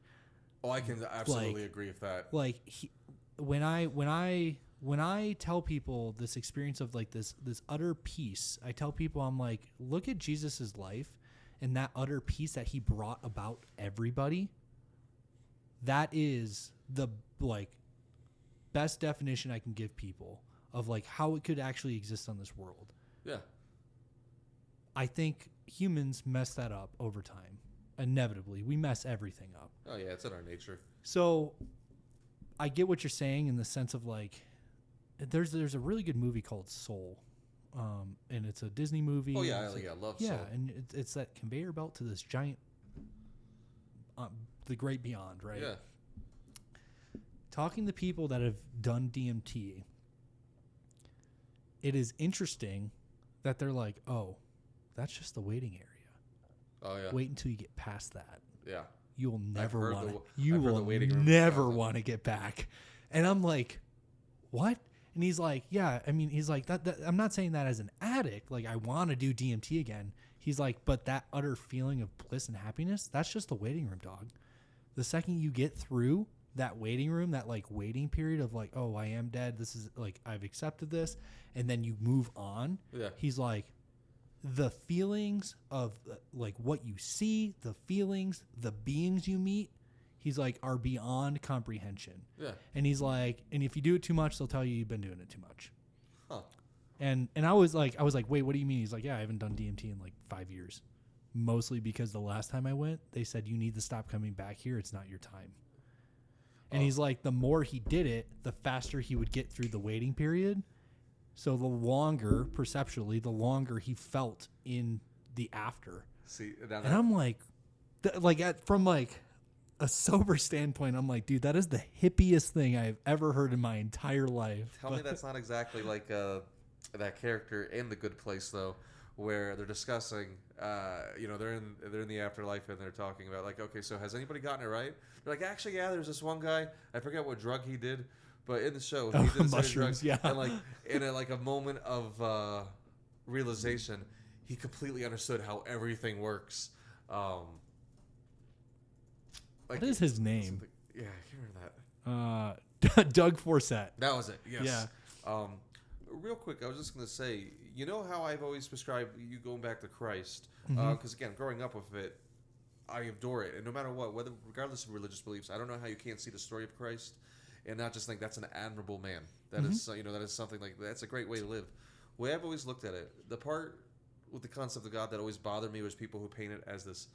Oh, I can absolutely agree with that.
Like when I tell people this experience of like this utter peace, I tell people, I'm like, look at Jesus's life and that utter peace that he brought about everybody. That is the like best definition I can give people of like how it could actually exist on this world.
Yeah.
I think humans mess that up over time. Inevitably, we mess everything up.
Oh yeah, it's in our nature. So
I get what you're saying in the sense of like there's a really good movie called Soul, and it's a Disney movie.
Oh yeah, I love Soul.
Yeah, and it's that conveyor belt to this giant, the great beyond, right?
Yeah.
Talking to people that have done DMT, it is interesting that they're like, oh, that's just the waiting area.
Oh yeah.
Wait until you get past that.
Yeah.
You'll never want to. You will never want to get back. And I'm like, what? And he's like, yeah. I mean, he's like that. I'm not saying that as an addict. Like I want to do DMT again. He's like, but that utter feeling of bliss and happiness, that's just the waiting room, dog. The second you get through that waiting room, that like waiting period of like, oh, I am dead. This is like, I've accepted this. And then you move on. Yeah. He's like, the feelings of like what you see, the feelings, the beings you meet, he's like, are beyond comprehension. Yeah. And he's like, and if you do it too much, they'll tell you you've been doing it too much. Huh. And I was like, wait, what do you mean? He's like, yeah, I haven't done DMT in like 5 years. Mostly because the last time I went, they said, you need to stop coming back here. It's not your time. And he's like, the more he did it, the faster he would get through the waiting period. So the longer, perceptually, the longer he felt in the after.
See,
and I'm like, from like a sober standpoint, I'm like, dude, that is the hippiest thing I've ever heard in my entire life.
Tell me that's not exactly like that character in The Good Place, though, where they're discussing, they're in the afterlife and they're talking about like, okay, so has anybody gotten it right? They're like, actually, yeah, there's this one guy. I forget what drug he did. But in the show, he did mushrooms, drugs, and like in a moment of realization, he completely understood how everything works.
Like, what is his name?
Yeah, I can't remember
that. Doug Forsett.
That was it. Yes.
Yeah.
Real quick, I was just gonna say, you know how I've always prescribed you going back to Christ, because again, growing up with it, I adore it, and no matter what, regardless of religious beliefs, I don't know how you can't see the story of Christ. And not just think that's an admirable man. That is, that is something like that's a great way to live. The way I've always looked at it, the part with the concept of God that always bothered me was people who paint it as this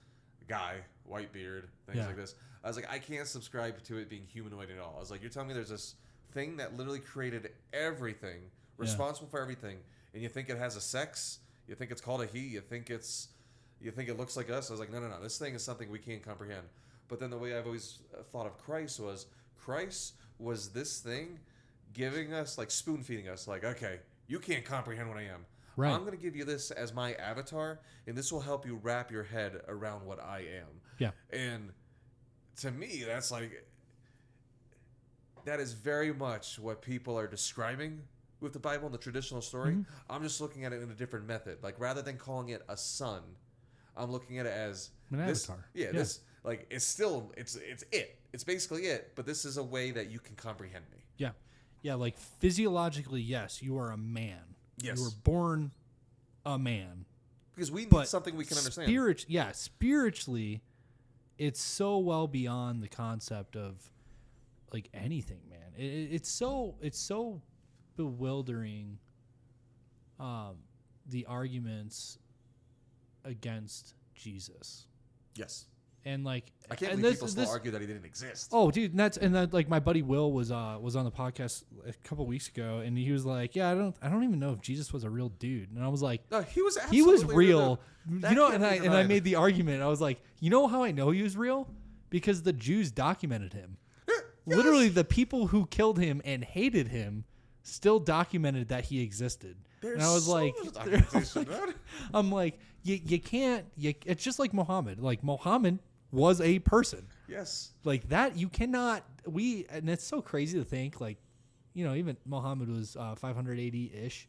guy, white beard, things like this. I was like, I can't subscribe to it being humanoid at all. I was like, you're telling me there's this thing that literally created everything, responsible for everything, and you think it has a sex? You think it's called a he? You think it looks like us? I was like, no. This thing is something we can't comprehend. But then the way I've always thought of Christ was this thing giving us, like spoon feeding us, like, okay, you can't comprehend what I am.
Right.
I'm going to give you this as my avatar, and this will help you wrap your head around what I am.
Yeah.
And to me, that's like, that is very much what people are describing with the Bible and the traditional story.
Mm-hmm.
I'm just looking at it in a different method. Like, rather than calling it a son, I'm looking at it as
An
this,
avatar.
Yeah, this, like, it's still, it's it. It's basically it, but this is a way that you can comprehend me.
Yeah. Yeah, like physiologically, yes, you are a man.
Yes.
You were born a man.
Because we need
But
something we can understand.
Spiritually, it's so well beyond the concept of like anything, man. It's so bewildering. The arguments against Jesus.
Yes.
And like,
I can't believe people still argue that he didn't exist.
Oh, dude, and that like my buddy Will was on the podcast a couple weeks ago, and he was like, "Yeah, I don't even know if Jesus was a real dude." And I was like,
"No, he was absolutely
real."
You
know, and I made the argument. I was like, "You know how I know he was real? Because the Jews documented him.
Yes.
Literally, the people who killed him and hated him still documented that he existed." And I was like, I'm like, you can't. It's just like Muhammad. Like Muhammad was a person.
Yes.
Like that, you cannot. And it's so crazy to think, like, you know, even Muhammad was 580 ish.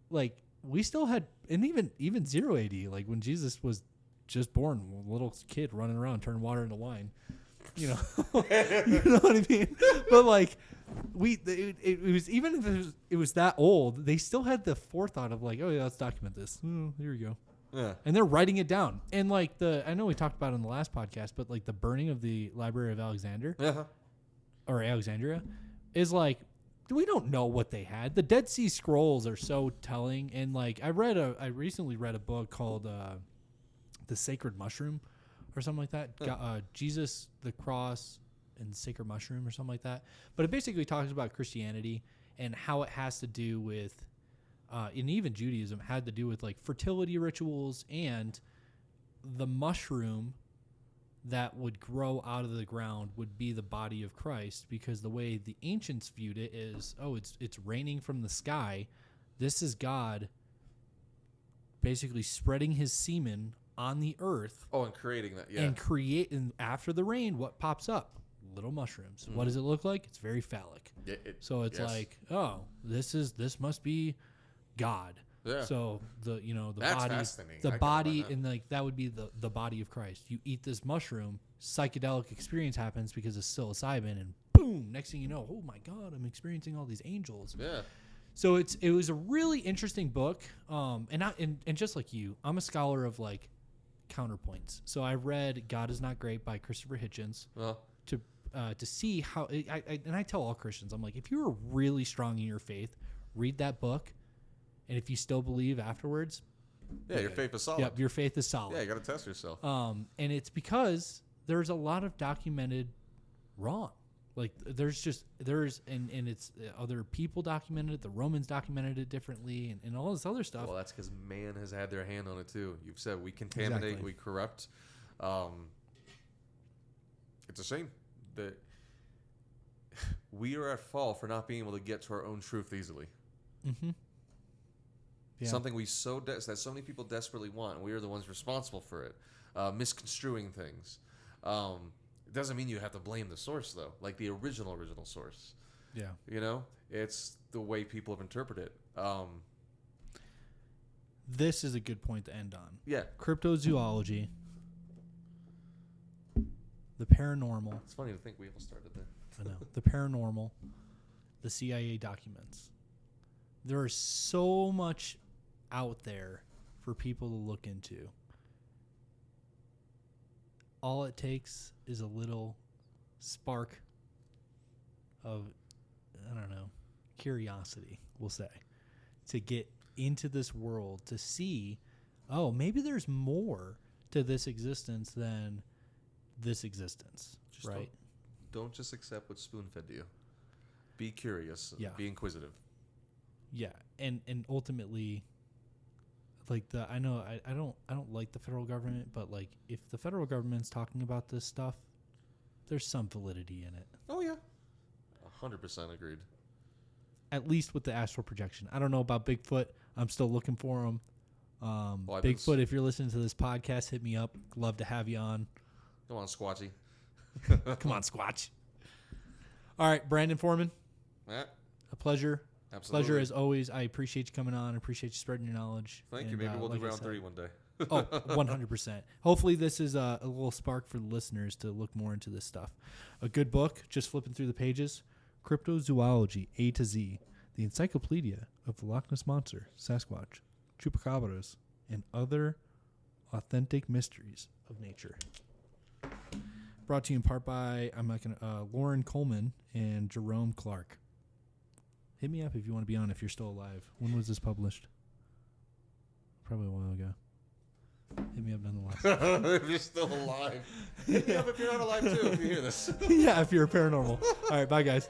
Like we still had, and even 0 AD, like when Jesus was just born, a little kid running around, turning water into wine. You know, you know what I mean? But like, it was, even if it was that old, they still had the forethought of like, oh yeah, let's document this. Oh, here we go.
Yeah.
And they're writing it down. And like I know we talked about it in the last podcast, but like the burning of the Library of Alexander or Alexandria is like, we don't know what they had. The Dead Sea Scrolls are so telling. And like, I recently read a book called The Sacred Mushroom or something like that. Jesus, the Cross, and Sacred Mushroom or something like that. But it basically talks about Christianity and how it has to do with, and even Judaism had to do with like fertility rituals and the mushroom that would grow out of the ground would be the body of Christ, because the way the ancients viewed it is, oh, it's raining from the sky. This is God basically spreading his semen on the earth.
Oh, and creating that, yeah.
And after the rain, what pops up? Little mushrooms. What does it look like? It's very phallic. So it's like, oh, this must be God.
Yeah.
So the
That's
body,
fascinating.
the body, and like that would be the body of Christ. You eat this mushroom, psychedelic experience happens because of psilocybin, and boom, next thing you know, oh my God, I'm experiencing all these angels.
Yeah.
So it was a really interesting book. And just like you, I'm a scholar of like counterpoints. So I read God Is Not Great by Christopher Hitchens to see how and I tell all Christians, I'm like, if you're really strong in your faith, read that book. And if you still believe afterwards,
your faith is solid.
Yep, your faith is solid.
Yeah, you got to test yourself.
And it's because there's a lot of documented wrong. Like and it's other people documented it. The Romans documented it differently, and all this other stuff.
Well, that's because man has had their hand on it too. You've said we contaminate, we corrupt. It's a shame that we are at fault for not being able to get to our own truth easily. Mm-hmm. Yeah. Something that so many people desperately want, and we are the ones responsible for it. Misconstruing things. It doesn't mean you have to blame the source, though. Like the original source.
Yeah.
You know? It's the way people have interpreted it.
This is a good point to end on.
Yeah.
Cryptozoology. The paranormal.
It's funny to think we all started there.
I know. The paranormal. The CIA documents. There is so much out there for people to look into. All it takes is a little spark of, I don't know, curiosity, we'll say, to get into this world, to see, oh, maybe there's more to this existence than this existence,
just
right?
Don't just accept what's spoon-fed to you. Be curious.
Yeah.
Be inquisitive.
Yeah, and ultimately, like I don't like the federal government, but like if the federal government's talking about this stuff, there's some validity in it.
Oh yeah, 100% agreed.
At least with the astral projection. I don't know about Bigfoot. I'm still looking for them.
Well,
Bigfoot, if you're listening to this podcast, hit me up. Love to have you on.
Come on, Squatchy.
Come on, Squatch. All right, Brandon Forman.
Yeah.
A pleasure.
Absolutely.
Pleasure as always. I appreciate you coming on. I appreciate you spreading your knowledge.
Thank you. Maybe we'll do round 3 one day.
Oh, 100%. Hopefully this is a little spark for the listeners to look more into this stuff. A good book, just flipping through the pages. Cryptozoology, A to Z. The Encyclopedia of the Loch Ness Monster, Sasquatch, Chupacabras, and other authentic mysteries of nature. Brought to you in part by Lauren Coleman and Jerome Clark. Hit me up if you want to be on if you're still alive. When was this published? Probably a while ago. Hit me up nonetheless.
If you're still alive. Hit me up if you're not alive too, if you hear this.
Yeah, if you're paranormal. All right, bye guys.